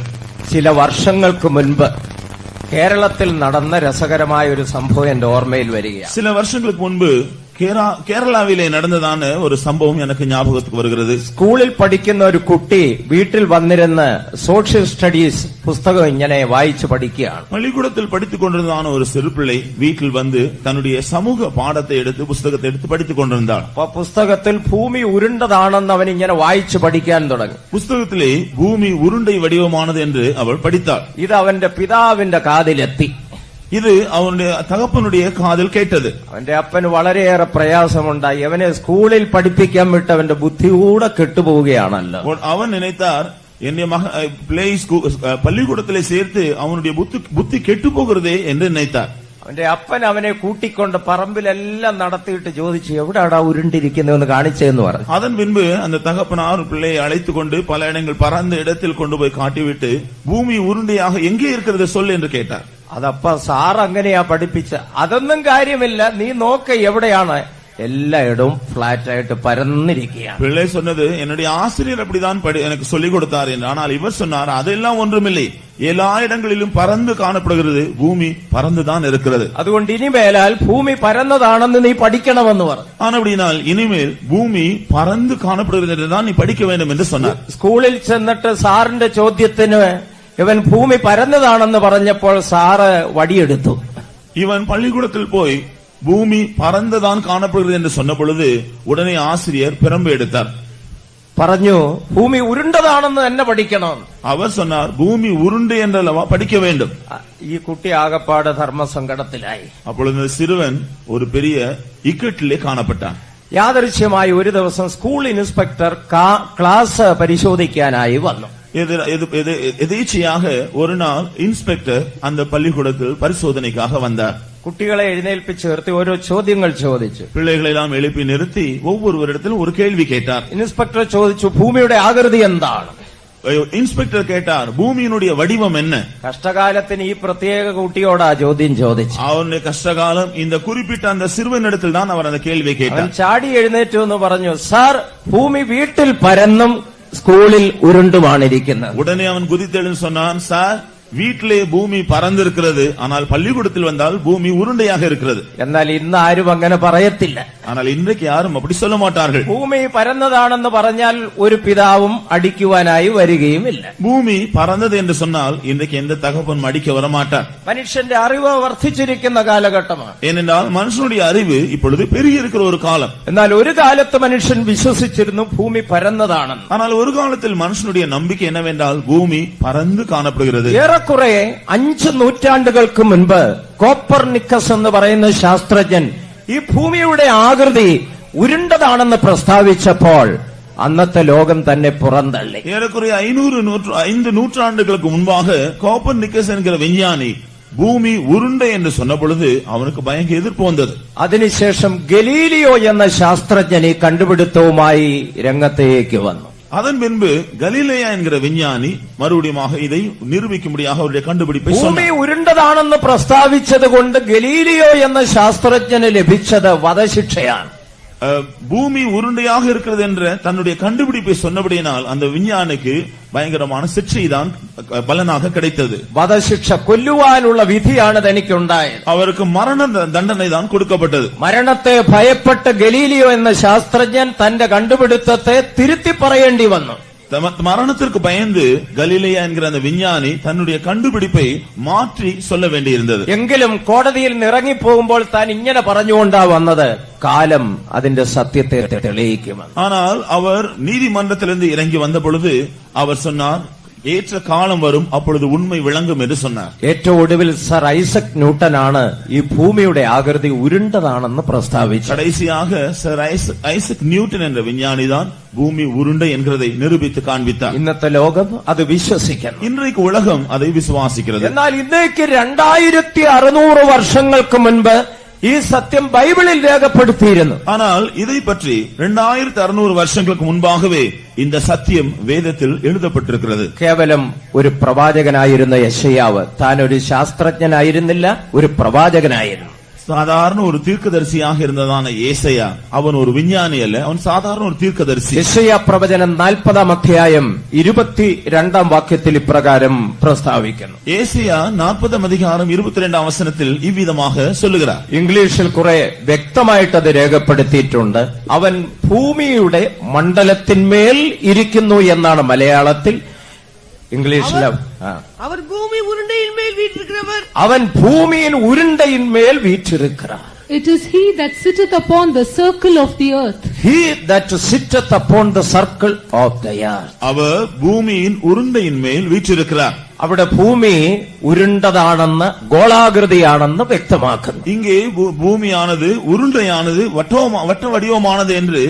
ചില വർഷങ്ങൾക്ക് മുൻപ് കേരളത്തിൽ നടന്ന രസകരമായ ഒരു സംഭവം എന്റെ ഓർമ്മയിൽ വരികയാണ്. சில வருஷங்களுக்கு முன்பு കേരളാവിലെ നടന്നതാണ് ഒരു സംഭവം എനിക്ക് ஞாபகத்துக்கு வருகிறது. സ്കൂളിൽ പഠിക്കുന്ന ഒരു കുട്ടി വീട്ടിൽ വന്നിരുന്ന് സോഷ്യൽ സ്റ്റഡീസ് പുസ്തകം ഇങ്ങനെ വായിച്ചു പഠിക്കുകയാണ്. பள்ளிக்கூடத்தில் படித்துக் கொண்டிருந்தான ஒரு சிறு பிள்ளை வீட்டில் வந்து தன்னுடைய சமூக பாடத்தை எடுத்து புஸ்தகத்தை எடுத்து படித்துக் கொண்டிருந்தாள். അപ്പൊ പുസ്തകത്തിൽ ഭൂമി ഉരുണ്ടതാണെന്ന് അവൻ ഇങ്ങനെ വായിച്ചു പഠിക്കാൻ തുടങ്ങി. புஸ்தகத்திலே பூமி உருண்டை வடிவமானது என்று அவள் படித்தாள். ഇത് അവന്റെ പിതാവിന്റെ കാതിലെത്തി. ഇത് അവന്റെ തകപ്പനുடைய കാതിൽ കേട്ടത്. അവന്റെ അപ്പന് വളരെയേറെ പ്രയാസമുണ്ടായി. അവനെ സ്കൂളിൽ പഠിപ്പിക്കാൻ വിട്ട് അവന്റെ ബുദ്ധി കൂടെ കെട്ടുപോവുകയാണല്ലോ. அவன் நினைத்தார், என்னுடைய பள்ளிக்கூடத்திலே சேர்த்து அவனுடைய புத்தி கெட்டு போகிறதே என்று நினைத்தார். അവന്റെ അപ്പൻ അവനെ കൂട്ടിക്കൊണ്ട് പറമ്പിലെല്ലാം നടത്തിയിട്ട് ചോദിച്ചു, എവിടാടാ ഉരുണ്ടിരിക്കുന്നതെന്ന് കാണിച്ചതെന്ന് പറഞ്ഞു. அதன் பின்பு அந்த தகப்பனார் பிள்ளையை அழைத்துக் கொண்டு பல இடங்கள் பறந்த இடத்தில் கொண்டு போய் காட்டிவிட்டு பூமி உருண்டையாக எங்கே இருக்கிறது சொல் என்று கேட்டார். അതപ്പ സാർ അങ്ങനെയാ പഠിപ്പിച്ച. അതൊന്നും കാര്യമില്ല, നീ നോക്ക എവിടെയാണ്, എല്ലായിടവും ഫ്ലാറ്റ് ആയിട്ട് പരന്നിരിക്കുകയാണ്. பிள்ளை சொன்னது, என்னுடைய ஆசிரியர் அப்படிதான் எனக்கு சொல்லிக் கொடுத்தார் என்று. ஆனால் இவர் சொன்னார், அதெல்லாம் ஒன்றுமில்லை, எல்லா இடங்களிலும் பறந்து காணப்படுகிறது, பூமி பறந்துதான் இருக்கிறது. അതുകൊണ്ട് ഇനിമേലാൽ ഭൂമി പരന്നതാണെന്ന് നീ പഠിക്കണമെന്ന് പറഞ്ഞു. ஆனபடினால் இனிமேல் பூமி பறந்து காணப்படுகிறது என்றுதான் நீ படிக்க வேண்டும் என்று சொன்னார். സ്കൂളിൽ ചെന്നിട്ട് സാറിന്റെ ചോദ്യത്തിന് ഇവൻ ഭൂമി പരന്നതാണെന്ന് പറഞ്ഞപ്പോൾ സാറ് വടിയെടുത്തു. இவன் பள்ளிக்கூடத்தில் போய் பூமி பறந்துதான் காணப்படுகிறது என்று சொன்ன பொழுது உடனே ஆசிரியர் பிரம்பு எடுத்தார். പറഞ്ഞു, ഭൂമി ഉരുണ്ടതാണെന്ന് തന്നെ പഠിക്കണം. அவர் சொன்னார், பூமி உருண்டை என்றல்லவா படிக்க வேண்டும். ഈ കുട്ടി ആകപ്പാട് ധർമ്മസങ്കടത്തിലായി. அப்பொழுது சிறுவன் ஒரு பெரிய இக்கட்டிலே காணப்பட்டான். യാദൃശ്യമായി ഒരു ദിവസം സ്കൂൾ ഇൻസ്പെക്ടർ ക്ലാസ് പരിശോധിക്കാനായി വന്നു. எதேச்சையாக ஒரு நாள் இன்ஸ்பெக்டர் அந்த பள்ளிக்கூடத்தில் பரிசோதனைக்காக வந்தார். കുട്ടികളെ എഴുന്നേൽപ്പിച്ച് നിർത്തി ഓരോ ചോദ്യങ്ങൾ ചോദിച്ചു. பிள்ளைகளை எல்லாம் எழுப்பி நிறுத்தி ஒவ்வொருவரிடத்திலும் ஒரு கேள்வி கேட்டார். ഇൻസ്പെക്ടർ ചോദിച്ചു, ഭൂമിയുടെ ആകൃതി എന്താണ്? இன்ஸ்பெக்டர் கேட்டார், பூமியினுடைய வடிவம் என்ன? കഷ്ടകാലത്തിന് ഈ പ്രത്യേക കുട്ടിയോടാ ചോദ്യം ചോദിച്ചു. அவனுடைய கஷ்டகாலம் இந்த குறிப்பிட்ட அந்த சிறுவனிடத்தில் தான் அவர் அந்த கேள்வியை கேட்டார். ചാടി എഴുന്നേറ്റു എന്ന് പറഞ്ഞു, സാർ, ഭൂമി വീട്ടിൽ പരന്നും സ്കൂളിൽ ഉരുണ്ടുമാണിരിക്കുന്നത്. உடனே அவன் குதித்தெழுந்து சொன்னான், சார், வீட்டிலே பூமி பறந்திருக்கிறது, ஆனால் பள்ளிக்கூடத்தில் வந்தால் பூமி உருண்டையாக இருக்கிறது. എന്നാൽ ഇന്ന് ആരും അങ്ങനെ പറയത്തില്ല. ஆனால் இன்றைக்கு யாரும் அப்படி சொல்ல மாட்டார்கள். ഭൂമി പരന്നതാണെന്ന് പറഞ്ഞാൽ ഒരു പിതാവും അടിക്കുവാനായി വരികയുമില്ല. பூமி பறந்தது என்று சொன்னால் இன்றைக்கு எந்த தகப்பனும் அடிக்க வர மாட்டார். മനുഷ്യന്റെ അറിവ് വർദ്ധിച്ചിരിക്കുന്ന കാലഘട്ടമാണ്. ஏனென்றால் மனுஷனுடைய அறிவு இப்பொழுது பெருகி இருக்கிற ஒரு காலம். എന്നാൽ ഒരു കാലത്ത് മനുഷ്യൻ വിശ്വസിച്ചിരുന്നു ഭൂമി പരന്നതാണെന്ന്. ஆனால் ஒரு காலத்தில் மனுஷனுடைய நம்பிக்கை என்னவென்றால் பூமி பறந்து காணப்படுகிறது. ഏറെക്കുറെ 5 നൂറ്റാണ്ടുകൾക്ക് മുൻപ് കോപ്പർനിക്കസ് എന്ന് പറയുന്ന ശാസ്ത്രജ്ഞൻ ഈ ഭൂമിയുടെ ആകൃതി ഉരുണ്ടതാണെന്ന് പ്രസ്താവിച്ചപ്പോൾ അന്നത്തെ ലോകം തന്നെ പുറന്തള്ളി. ஏறக்குறைய 5 நூற்றாண்டுகளுக்கு முன்பாக கோப்பர்னிக்கஸ் என்கிற விஞ்ஞானி பூமி உருண்டை என்று சொன்ன பொழுது அவனுக்கு பயங்கர எதிர்ப்பு வந்தது. അതിനുശേഷം ഗലീലിയോ എന്ന ശാസ്ത്രജ്ഞൻ ഈ കണ്ടുപിടുത്തവുമായി രംഗത്തേക്ക് വന്നു. அதன் பின்பு கலிலேயா என்கிற விஞ்ஞானி மறுபடியும் இதை நிரூபிக்கும்படியாக அவருடைய கண்டுபிடிப்பை ഭൂമി சொன்னார். ഉരുണ്ടതാണെന്ന് പ്രസ്താവിച്ചത് കൊണ്ട് ഗലീലിയോ എന്ന ശാസ്ത്രജ്ഞന് ലഭിച്ചത് വധശിക്ഷയാണ്. பூமி உருண்டையாக இருக்கிறது என்ற தன்னுடைய கண்டுபிடிப்பை சொன்னபடியினால் அந்த விஞ்ஞானிக்கு பயங்கரமான சிக்ஷை தான் பலனாக கிடைத்தது. വധശിക്ഷ, കൊല്ലുവാനുള്ള വിധിയാണ് തനിക്കുണ്ടായത്. அவருக்கு மரண தண்டனை தான் கொடுக்கப்பட்டது. മരണത്തെ ഭയപ്പെട്ട് ഗലീലിയോ എന്ന ശാസ്ത്രജ്ഞൻ തന്റെ കണ്ടുപിടുത്തത്തെ തിരുത്തി പറയേണ്ടി വന്നു. மரணத்திற்கு பயந்து கலிலேயா என்கிற அந்த விஞ்ஞானி தன்னுடைய கண்டுபிடிப்பை மாற்றி சொல்ல வேண்டியிருந்தது. എങ്കിലും കോടതിയിൽ നിറങ്ങിപ്പോകുമ്പോൾ താൻ ഇങ്ങനെ പറഞ്ഞുകൊണ്ടാ വന്നത്, കാലം അതിന്റെ സത്യത്തെ തെളിയിക്കുമെന്ന്. ஆனால் அவர் நீதிமன்றத்திலிருந்து இறங்கி வந்த பொழுது அவர் சொன்னார், ஏற்ற காலம் வரும், அப்பொழுது உண்மை விளங்கும் என்று சொன்னார். ഏറ്റവും ഒടുവിൽ സർ ഐസക് ന്യൂട്ടനാണ് ഈ ഭൂമിയുടെ ആകൃതി ഉരുണ്ടതാണെന്ന് പ്രസ്താവിച്ചത്. கடைசியாக சர் ஐசக் நியூட்டன் என்ற விஞ்ஞானி தான் பூமி உருண்டை என்கிறதை நிரூபித்து காண்பித்தார். ഇന്നത്തെ ലോകം അത് വിശ്വസിക്കണം. இன்றைக்கு உலகம் அதை விசுவாசிக்கிறது. എന്നാൽ ഇന്നേക്ക് 2600 വർഷങ്ങൾക്ക് മുൻപ് ഈ സത്യം ബൈബിളിൽ രേഖപ്പെടുത്തിയിരുന്നു. ஆனால் இதை பற்றி 2600 வருஷங்களுக்கு முன்பாகவே இந்த சத்தியம் வேதத்தில் எழுதப்பட்டிருக்கிறது. കേവലം ഒരു പ്രവാചകനായിരുന്ന യെശയ്യാവ് താൻ ഒരു ശാസ്ത്രജ്ഞനായിരുന്നില്ല, ഒരു പ്രവാചകനായിരുന്നു. சாதாரண ஒரு தீர்க்கதரிசியாக இருந்ததான ஏசாயா அவன் ஒரு விஞ்ஞானி அல்ல, அவன் சாதாரண ஒரு தீர்க்கதரிசி. യെശയ്യാ പ്രവചനം 40-ാം അധ്യായം 22-ാം വാക്യത്തിൽ ഇപ്രകാരം പ്രസ്താവിക്കുന്നു. ஏசாயா 40-ാം அதிகாரம் 22-ാം വചനത്തിൽ ഇவ்விதமாக சொல்லுகிறார். ഇംഗ്ലീഷിൽ കുറെ വ്യക്തമായിട്ട് അത് രേഖപ്പെടുത്തിയിട്ടുണ്ട്. അവൻ ഭൂമിയുടെ മണ്ഡലത്തിന്മേൽ ഇരിക്കുന്നു എന്നാണ് മലയാളത്തിൽ. ഇംഗ്ലീഷിൽ அவர் பூமி உருண்டையின் மேல் வீற்றிருக்கிறவர். അവൻ ഭൂമിയിൽ ഉരുണ്ടയിന്മേൽ വീற்றிருக்கிறார். It is he that sitteth upon the circle of the earth. He that sitteth upon the circle of the earth. அவர் பூமியின் உருண்டையின் மேல் வீற்றிருக்கிறார். അവിടെ ഭൂമി ഉരുണ്ടതാണെന്ന്, ഗോളാകൃതിയാണെന്ന് വ്യക്തമാക്കുന്നു. இங்கே பூமியானது உருண்டையானது வட்ட வடிவமானது என்று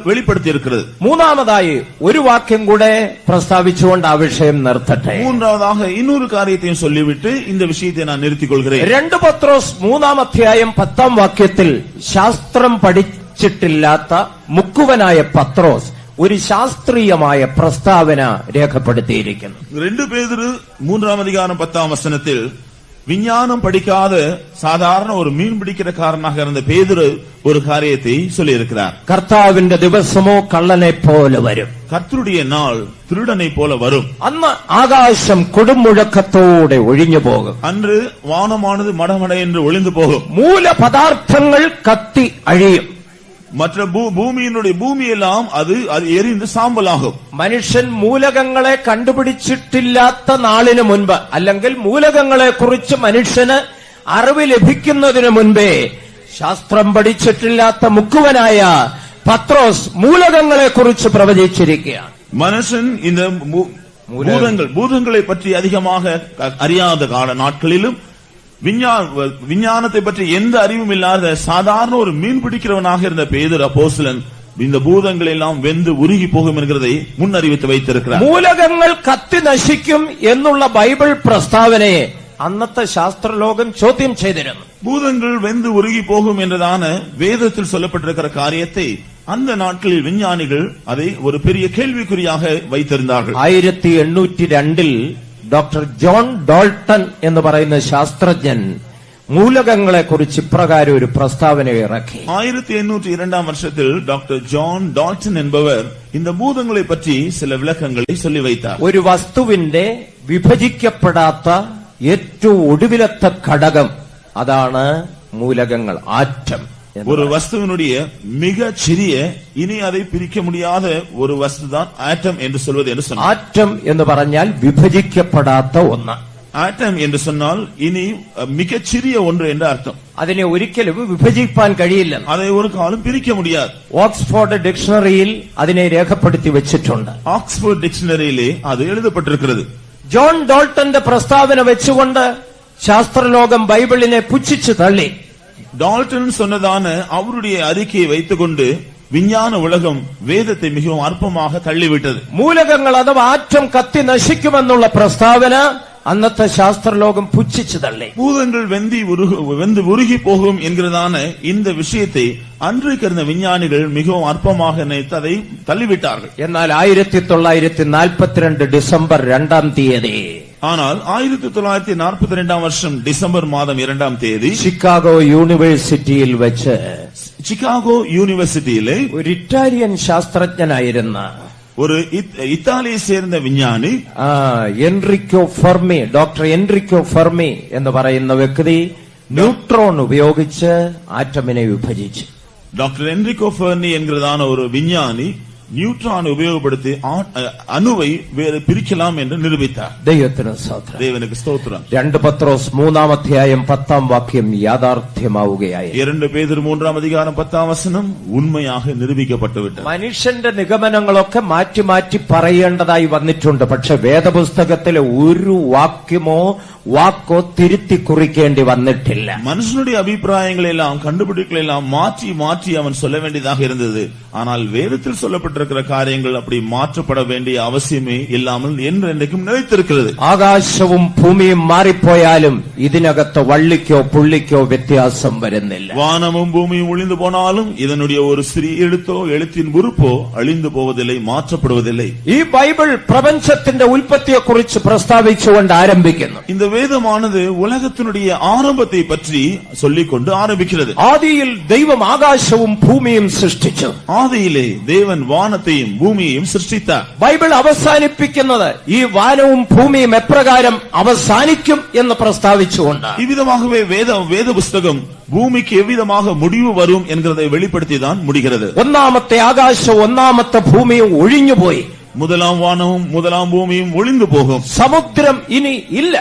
வெளிப்படுத்தி இருக்கிறது. മൂന്നാമതായി ഒരു വാക്യം കൂടെ പ്രസ്താവിച്ചുകൊണ്ട് ആ വിഷയം നിർത്തട്ടെ. மூன்றாவதாக இன்னொரு காரியத்தையும் சொல்லிவிட்டு இந்த விஷயத்தை நான் நிறுத்திக் கொள்கிறேன். 2 പത്രോസ് 3-ാം അധ്യായം 10-ാം വാക്യത്തിൽ ശാസ്ത്രം പഠിച്ചിട്ടില്ലാത്ത മുക്കുവനായ പത്രോസ് ഒരു ശാസ്ത്രീയമായ പ്രസ്താവന രേഖപ്പെടുത്തിയിരിക്കുന്നു. 2 பேதுரு 3-ാം அதிகாரம் 10-ാം வசனத்தில் விஞ்ஞானம் படிக்காத சாதாரண ஒரு மீன் பிடிக்கிறக்காரனாக இருந்த பேதுரு ஒரு காரியத்தை சொல்லி இருக்கிறார். കർത്താവിന്റെ ദിവസമോ കള്ളനെ പോലെ വരും. கர்த்தருடைய நாள் திருடனை போல வரும். അന്ന് ആകാശം കൊടുമുഴക്കത്തോടെ ഒഴിഞ്ഞു പോകും. அன்று வானமானது மடமட என்று ஒளிந்து போகும். മൂലപദാർത്ഥങ്ങൾ കത്തി അഴിയും. மற்ற பூமியெல்லாம் அது எரிந்து சாம்பலாகும். മനുഷ്യൻ മൂലകങ്ങളെ കണ്ടുപിടിച്ചിട്ടില്ലാത്ത നാളിന് മുൻപ്, അല്ലെങ്കിൽ മൂലകങ്ങളെ കുറിച്ച് മനുഷ്യന് അറിവ് ലഭിക്കുന്നതിന് മുൻപേ ശാസ്ത്രം പഠിച്ചിട്ടില്ലാത്ത മുക്കുവനായ പത്രോസ് മൂലകങ്ങളെ കുറിച്ച് പ്രവചിച്ചിരിക്കുകയാണ്. மனுஷன் இந்த பூதங்களை பற்றி அதிகமாக அறியாத நாட்களிலும் விஞ்ஞானத்தை பற்றி எந்த அறிவும் இல்லாத சாதாரண ஒரு மீன் பிடிக்கிறவனாக இருந்த பேதுரு அப்போஸ்தலன் இந்த பூதங்கள் எல்லாம் வெந்து உருகி போகும் என்கிறதை முன்னறிவித்து வைத்திருக்கிறார். മൂലകങ്ങൾ കത്തി നശിക്കും എന്നുള്ള ബൈബിൾ പ്രസ്താവനയെ അന്നത്തെ ശാസ്ത്രലോകം ചോദ്യം ചെയ്തിരുന്നു. பூதங்கள் வெந்து உருகி போகும் என்றதான வேதத்தில் சொல்லப்பட்டிருக்கிற காரியத்தை அந்த நாட்களில் விஞ்ஞானிகள் அதை ஒரு பெரிய கேள்விக்குறியாக வைத்திருந்தார்கள். 1802-ൽ ഡോക്ടർ ജോൺ ഡോൾട്ടൺ എന്ന് പറയുന്ന ശാസ്ത്രജ്ഞൻ മൂലകങ്ങളെ കുറിച്ച് ഇപ്രകാരം ഒരു പ്രസ്താവന ഇറക്കി. 1802-ാം വർഷത്തിൽ ഡോക്ടർ ജോൺ ഡോൾട്ടൺ என்பவர் இந்த பூதங்களை பற்றி சில விளக்கங்களை சொல்லி வைத்தார். ഒരു വസ്തുവിന്റെ വിഭജിക്കപ്പെടാത്ത ഏറ്റവും ഒടുവിലത്തെ ഘടകം അതാണ് മൂലകങ്ങൾ, ആറ്റം. ஒரு வஸ்துவினுடைய மிக சிறிய, இனி அதை பிரிக்க முடியாத ஒரு வஸ்துதான் ஆட்டம் என்று சொல்வது என்று சொன்னார். ആറ്റം എന്ന് പറഞ്ഞാൽ വിഭജിക്കപ്പെടാത്ത ഒന്ന്. ஆட்டம் என்று சொன்னால் இனி மிகச் சிறிய ஒன்று என்று அர்த்தம். അതിനെ ഒരിക്കലും വിഭജിക്കാൻ കഴിയില്ല. அதை ഒരു കാലം பிரிக்க முடியாது. ഓക്സ്ഫോർഡ് ഡിക്ഷണറിയിൽ അതിനെ രേഖപ്പെടുത്തി വെച്ചിട്ടുണ്ട്. ஆக்ஸ்போர்ட் டிக்ஷனரியிலே அது எழுதப்பட்டிருக்கிறது. ജോൺ ഡോൾട്ടന്റെ പ്രസ്താവന വെച്ചുകൊണ്ട് ശാസ്ത്രലോകം ബൈബിളിനെ പുച്ഛിച്ചു തള്ളി. டால்டன் சொன்னதான அவருடைய அறிக்கையை வைத்துக்கொண்டு விஞ்ஞான உலகம் வேதத்தை மிகவும் அற்பமாக தள்ளிவிட்டது. മൂലകങ്ങൾ അഥവാ ആറ്റം കത്തി നശിക്കുമെന്നുള്ള പ്രസ്താവന അന്നത്തെ ശാസ്ത്രലോകം പുച്ഛിച്ചു തള്ളി. பூதங்கள் வெந்து உருகி போகும் என்கிறதான இந்த விஷயத்தை அன்றைக்கு இருந்த விஞ்ஞானிகள் மிகவும் அற்பமாக நினைத்து அதை தள்ளிவிட்டார்கள். എന്നാൽ 1942 ഡിസംബർ 2-ാം തീയതി, ஆனால் 1942 வருஷம் டிசம்பர் மாதம் 2ஆம் தேதி ചിക്കാഗോ യൂണിവേഴ്സിറ്റിയിൽ വെച്ച് சிகாகோ யூனிவர்சிட்டியிலே ഒരു ഇറ്റാലിയൻ ശാസ്ത്രജ്ഞനായിരുന്ന ஒரு இத்தாலியை சேர்ந்த விஞ்ஞானி ഡോക്ടർ എൻറിക്കോ ഫെർമി എന്ന് പറയുന്ന വ്യക്തി ന്യൂട്രോൺ ഉപയോഗിച്ച് ആറ്റമിനെ വിഭജിച്ചു. டாக்டர் என்ரிகோ ஃபெர்னி என்கிறதான ஒரு விஞ்ஞானி நியூட்ரான் உபயோகப்படுத்தி அணுவை வேறு பிரிக்கலாம் என்று நிரூபித்தார். ദൈവത്തിന് സ്തോത്രം. தேவனுக்கு ஸ்தோத்திரம். 2 പത്രോസ് 3-ാം അധ്യായം 10-ാം വാക്യം യാഥാർത്ഥ്യമാവുകയായി. 2 പേതുരു 3-ാം அதிகாரம் 10-ാം വചനം ഉണ്മയാக നിരൂപിക്കപ്പെട്ടുവിട്ടു. മനുഷ്യന്റെ നിഗമനങ്ങളൊക്കെ മാറ്റി മാറ്റി പറയേണ്ടതായി വന്നിട്ടുണ്ട്. പക്ഷെ വേദപുസ്തകത്തിലെ ഒരു വാക്കോ തിരുത്തി കുറിക്കേണ്ടി വന്നിട്ടില്ല. மனுஷனுடைய அபிப்பிராயங்களை எல்லாம் கண்டுபிடிப்புகளை எல்லாம் மாற்றி மாற்றி அவன் சொல்ல வேண்டியதாக இருந்தது. ஆனால் வேதத்தில் சொல்லப்பட்டிருக்கிற காரியங்கள் அப்படி மாற்றப்பட வேண்டிய அவசியமே இல்லாமல் என்றென்றைக்கும் நிலைத்திருக்கிறது. ആകാശവും ഭൂമിയും മാറിപ്പോയാലും ഇതിനകത്ത് വള്ളിക്കോ പുള്ളിക്കോ വ്യത്യാസം വരുന്നില്ല. வானமும் பூமியும் ஒளிந்து போனாலும் இதனுடைய ஒரு சிறிய எழுத்தோ எழுத்தின் உறுப்போ அழிந்து போவதில்லை, மாற்றப்படுவதில்லை. ഈ ബൈബിൾ പ്രപഞ്ചത്തിന്റെ ഉൽപ്പത്തിയെ കുറിച്ച് പ്രസ്താവിച്ചുകൊണ്ട് ആരംഭിക്കുന്നു. இந்த வேதமானது உலகத்தினுடைய ஆரம்பத்தை பற்றி சொல்லிக்கொண்டு ஆரம்பிக்கிறது. ആദിയിൽ ദൈവം ആകാശവും ഭൂമിയും സൃഷ്ടിച്ചു. ஆதியிலே தேவன் வானத்தையும் பூமியையும் சிருஷ்டித்தார். ബൈബിൾ അവസാനിപ്പിക്കുന്നത് ഈ വാനവും ഭൂമിയും എപ്രകാരം അവസാനിക്കും എന്ന് പ്രസ്താവിച്ചുകൊണ്ട്. இவ்விதமாகவே வேத புஸ்தகம் பூமிக்கு எவ்விதமாக முடிவு வரும் என்கிறதை வெளிப்படுத்திதான் முடிகிறது. ഒന്നാമത്തെ ആകാശവും ഒന്നാമത്തെ ഭൂമിയും ഒഴിഞ്ഞുപോയി. முதலாம் வானமும் முதலாம் பூமியும் ஒளிந்து போகும். സമുദ്രം ഇനി ഇല്ല,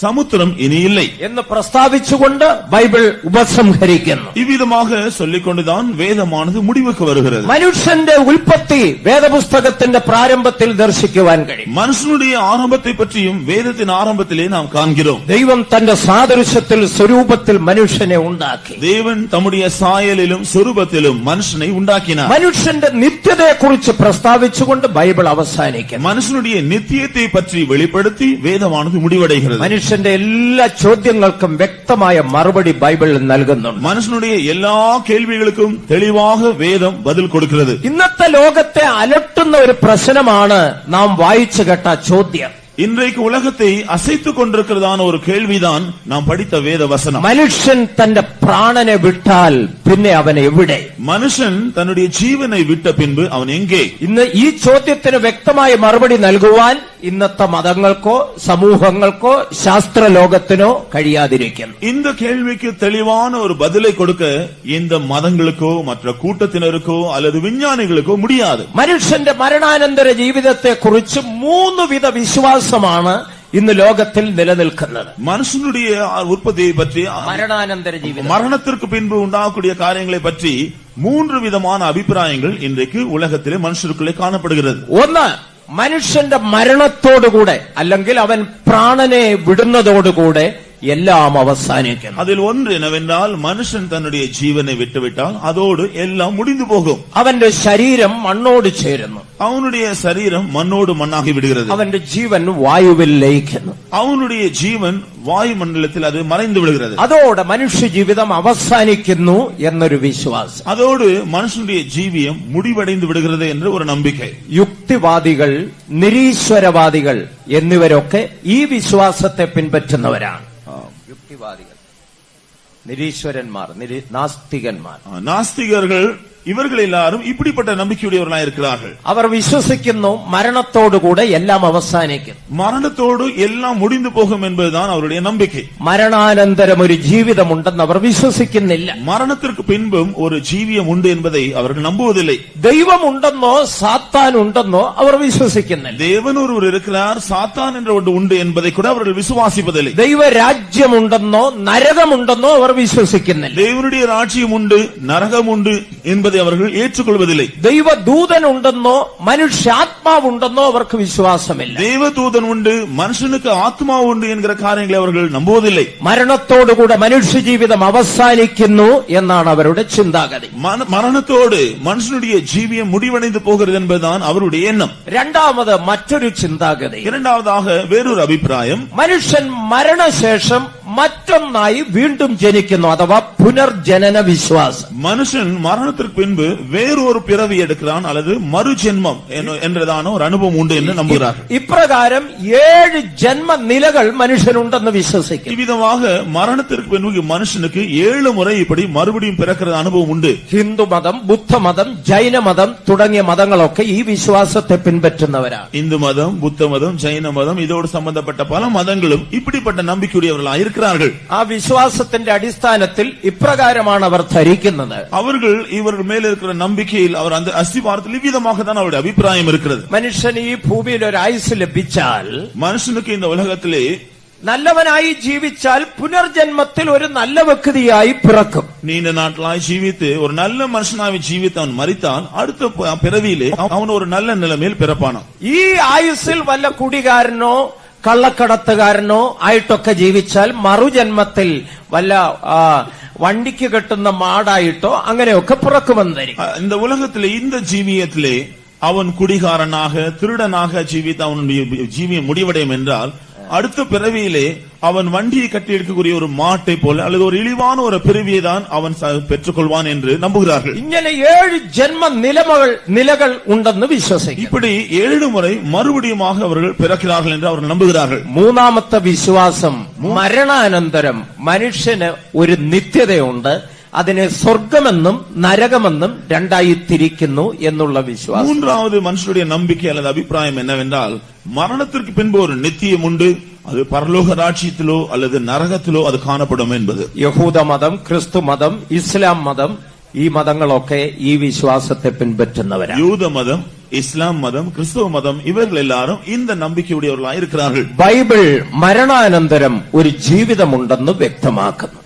சமுத்திரம் இனி இல்லை എന്ന് പ്രസ്താവിച്ചുകൊണ്ട് ബൈബിൾ ഉപസംഹരിക്കുന്നു. இவ்விதமாக சொல்லிக்கொண்டுதான் வேதமானது முடிவுக்கு வருகிறது. മനുഷ്യന്റെ ഉൽപ്പത്തി വേദപുസ്തകത്തിന്റെ പ്രാരംഭത്തിൽ ദർശിക്കുവാൻ കഴിയും. மனுஷனுடைய ஆரம்பத்தை பற்றியும் வேதத்தின் ஆரம்பத்திலே நாம் காண்கிறோம். ദൈവം തന്റെ സാദൃശ്യത്തിൽ സ്വരൂപത്തിൽ മനുഷ്യനെ ഉണ്ടാക്കി. தேவன் தம்முடைய சாயலிலும் சொரூபத்திலும் மனுஷனை உண்டாக்கினார். മനുഷ്യന്റെ നിത്യതയെക്കുറിച്ച് പ്രസ്താവിച്ചുകൊണ്ട് ബൈബിൾ അവസാനിക്കും. மனுஷனுடைய நித்தியத்தை பற்றி வெளிப்படுத்தி வேதமானது முடிவடைகிறது. മനുഷ്യന്റെ എല്ലാ ചോദ്യങ്ങൾക്കും വ്യക്തമായ മറുപടി ബൈബിൾ നൽകുന്നുണ്ട്. மனுஷனுடைய எல்லா கேள்விகளுக்கும் தெளிவாக வேதம் பதில் கொடுக்கிறது. ഇന്നത്തെ ലോകത്തെ അലട്ടുന്ന ഒരു പ്രശ്നമാണ് നാം വായിച്ചു കേട്ട ചോദ്യം. இன்றைக்கு உலகத்தை அசைத்துக் கொண்டிருக்கிறதான ஒரு கேள்விதான் நாம் படித்த வேத வசனம். മനുഷ്യൻ തന്റെ പ്രാണനെ വിട്ടാൽ പിന്നെ അവൻ എവിടെ? மனுஷன் தன்னுடைய ஜீவனை விட்ட பின்பு அவன் எங்கே? ഇന്ന് ഈ ചോദ്യത്തിന് വ്യക്തമായ മറുപടി നൽകുവാൻ ഇന്നത്തെ മതങ്ങൾക്കോ സമൂഹങ്ങൾക്കോ ശാസ്ത്രലോകത്തിനോ കഴിയാതിരിക്കുന്നു. இந்த கேள்விக்கு தெளிவான ஒரு பதிலை கொடுக்க இந்த மதங்களுக்கோ மற்ற கூட்டத்தினருக்கோ அல்லது விஞ்ஞானிகளுக்கோ முடியாது. മനുഷ്യന്റെ മരണാനന്തര ജീവിതത്തെ കുറിച്ച് 3 വിധ വിശ്വാസമാണ് ഇന്ന് ലോകത്തിൽ നിലനിൽക്കുന്നത്. மனுஷனுடைய உற்பத்தியை பற்றி, മരണാനന്തര ജീവിതം, மரணத்திற்கு பின்பு உண்டாகக்கூடிய காரியங்களை பற்றி 3 விதமான அபிப்பிராயங்கள் இன்றைக்கு உலகத்திலே மனுஷருக்குள்ளே காணப்படுகிறது. ഒന്ന്, മനുഷ്യന്റെ മരണത്തോടുകൂടെ അല്ലെങ്കിൽ അവൻ പ്രാണനെ വിടുന്നതോടുകൂടെ എല്ലാം അവസാനിക്കുന്നു. அதில் ஒன்று என்னவென்றால் மனுஷன் தன்னுடைய ஜீவனை விட்டுவிட்டால் அதோடு எல்லாம் முடிந்து போகும். അവന്റെ ശരീരം മണ്ണോട് ചേരുന്നു. அவனுடைய சரீரம் மண்ணோடு மண்ணாகி விடுகிறது. അവന്റെ ജീവൻ വായുവിൽ ലയിക്കുന്നു. அவனுடைய ஜீவன் வாயுமண்டலத்தில் அது மறைந்து விடுகிறது. അതോടെ മനുഷ്യ ജീവിതം അവസാനിക്കുന്നു എന്നൊരു വിശ്വാസം. அதோடு மனுஷனுடைய ஜீவியம் முடிவடைந்து விடுகிறது என்று ஒரு நம்பிக்கை. യുക്തിവാദികൾ, നിരീശ്വരവാദികൾ എന്നിവരൊക്കെ ഈ വിശ്വാസത്തെ പിൻപറ്റുന്നവരാണ്. യുക്തിവാദികൾ, നിരീശ്വരന്മാർ, നാസ്തികന്മാർ. நாஸ்திகர்கள் இவர்கள் எல்லாரும் இப்படிப்பட்ட நம்பிக்கையுடையவர்களாக இருக்கிறார்கள். അവർ വിശ്വസിക്കുന്നു മരണത്തോടുകൂടെ എല്ലാം അവസാനിക്കും, மரணத்தோடு எல்லாம் முடிந்து போகும் என்பதுதான் அவருடைய நம்பிக்கை. മരണാനന്തരം ഒരു ജീവിതമുണ്ടെന്ന് അവർ വിശ്വസിക്കുന്നില്ല. மரணத்திற்கு பின்பும் ஒரு ஜீவியம் உண்டு என்பதை அவர்கள் நம்புவதில்லை. ദൈവമുണ്ടെന്നോ സാത്താൻ ഉണ്ടെന്നോ അവർ വിശ്വസിക്കുന്നില്ല. தேவன் ஒருவர் இருக்கிறார், சாத்தான் என்ற ஒன்று உண்டு என்பதை கூட அவர்கள் விசுவாசிப்பதில்லை. ദൈവരാജ്യമുണ്ടെന്നോ നരകമുണ്ടെന്നോ അവർ വിശ്വസിക്കുന്നില്ല. தேவனுடைய ராஜ்யம் உண்டு, நரகம் உண்டு என்பதை அதை அவர்கள் ஏற்றுக்கொள்வதில்லை. ദൈവ ദൂതൻ ഉണ്ടെന്നോ മനുഷ്യാത്മാവുണ്ടെന്നോ അവർക്ക് വിശ്വാസമില്ല. தேவதூதன் உண்டு, மனுஷனுக்கு ஆத்மா உண்டு என்கிற காரியங்களை அவர்கள் நம்புவதில்லை. മരണത്തോടുകൂടെ മനുഷ്യജീവിതം അവസാനിക്കുന്നു എന്നാണ് അവരുടെ ചിന്താഗതി. மரணத்தோடு மனுஷனுடைய ஜீவியம் முடிவடைந்து போகிறது என்பதுதான் அவருடைய எண்ணம். രണ്ടാമത് മറ്റൊരു ചിന്താഗതി, இரண்டாவதாக வேறொரு அபிப்பிராயம், മനുഷ്യൻ മരണശേഷം മറ്റൊന്നായി വീണ്ടും ജനിക്കുന്നു, അഥവാ പുനർജനന വിശ്വാസം. மனுஷன் மரணத்திற்கு பின்பு வேறொரு பிறவி எடுக்கிறான் அல்லது மறுஜென்மம் என்றதான ஒரு அனுபவம் உண்டு என்று நம்புகிறார்கள். ഇപ്രകാരം 7 ജന്മനിലകൾ മനുഷ്യനുണ്ടെന്ന് വിശ്വസിക്കുന്നു. இவ்விதமாக மரணத்திற்கு பின்பு மனுஷனுக்கு 7 முறை இப்படி மறுபடியும் பிறக்கிற அனுபவம் உண்டு. ഹിന്ദുമതം, ബുദ്ധമതം, ജൈനമതം തുടങ്ങിയ മതങ്ങളൊക്കെ ഈ വിശ്വാസത്തെ പിൻപറ്റുന്നവരാണ്. இந்து மதம், புத்த மதம், ஜைன மதம் இதோடு சம்பந்தப்பட்ட பல மதங்களும் இப்படிப்பட்ட நம்பிக்கையுடையவர்களாக இருக்கிறார்கள். ആ വിശ്വാസത്തിന്റെ അടിസ്ഥാനത്തിൽ ഇപ്രകാരമാണ് അവർ ധരിക്കുന്നത്. அவர்கள் இவர்கள் மேல் இருக்கிற நம்பிக்கையில் அவர் அந்த அஸ்திபாரத்தில் இவ்விதமாக தான் அவருடைய அபிப்பிராயம் இருக்கிறது. മനുഷ്യന് ഈ ഭൂമിയിൽ ഒരു ആയുസ് ലഭിച്ചാൽ, மனுஷனுக்கு இந்த உலகத்திலே നല്ലവനായി ജീവിച്ചാൽ പുനർജന്മത്തിൽ ഒരു നല്ല വ്യക്തിയായി പിറക്കും. நீண்ட நாட்களாய் ஜீவித்து ஒரு நல்ல மனுஷனாய் ஜீவித்து அவன் மரித்தான், அடுத்த பிறவியிலே அவன் ஒரு நல்ல நிலைமையில் பிறப்பானான். ഈ ആയുസ്സിൽ വല്ല കുടികാരനോ കള്ളക്കടത്തുകാരനോ ആയിട്ടൊക്കെ ജീവിച്ചാൽ മറുജന്മത്തിൽ വല്ല വണ്ടിക്ക് കെട്ടുന്ന മാടായിട്ടോ അങ്ങനെയൊക്കെ പിറക്കുമെന്നായിരിക്കും. இந்த உலகத்திலே இந்த ஜீவியத்திலே அவன் குடிகாரனாக திருடனாக ஜீவித்து அவனுடைய ஜீவியம் முடிவடையும் என்றால், அடுத்த பிறவியிலே அவன் வண்டியை கட்டி எடுக்கக்கூடிய ஒரு மாட்டை போல அல்லது ஒரு இழிவான ஒரு பிறவியை தான் அவன் பெற்றுக்கொள்வான் என்று நம்புகிறார்கள். ഇങ്ങനെ 7 ജന്മ നിലകൾ ഉണ്ടെന്ന് വിശ്വസിക്കുന്നു. இப்படி 7 முறை மறுபடியுமாக அவர்கள் பிறக்கிறார்கள் என்று அவர்கள் நம்புகிறார்கள். മൂന്നാമത്തെ വിശ്വാസം, മരണാനന്തരം മനുഷ്യന് ഒരു നിത്യതയുണ്ട്, അതിനെ സ്വർഗമെന്നും നരകമെന്നും രണ്ടായി തിരിക്കുന്നു എന്നുള്ള വിശ്വാസം. மூன்றாவது மனுஷனுடைய நம்பிக்கை அல்லது அபிப்பிராயம் என்னவென்றால், மரணத்திற்கு பின்பு ஒரு நித்தியம் உண்டு, அது பரலோக ராஜ்யத்திலோ அல்லது நரகத்திலோ அது காணப்படும் என்பது. യഹൂദ മതം, ക്രിസ്തു മതം, ഇസ്ലാം മതം, ഈ മതങ്ങളൊക്കെ ഈ വിശ്വാസത്തെ പിൻപറ്റുന്നവരാണ്. யூத மதம், இஸ்லாம் மதம், கிறிஸ்தவ மதம் இவர்கள் எல்லாரும் இந்த நம்பிக்கையுடையவர்களாக இருக்கிறார்கள். ബൈബിൾ മരണാനന്തരം ഒരു ജീവിതമുണ്ടെന്ന് വ്യക്തമാക്കുന്നു.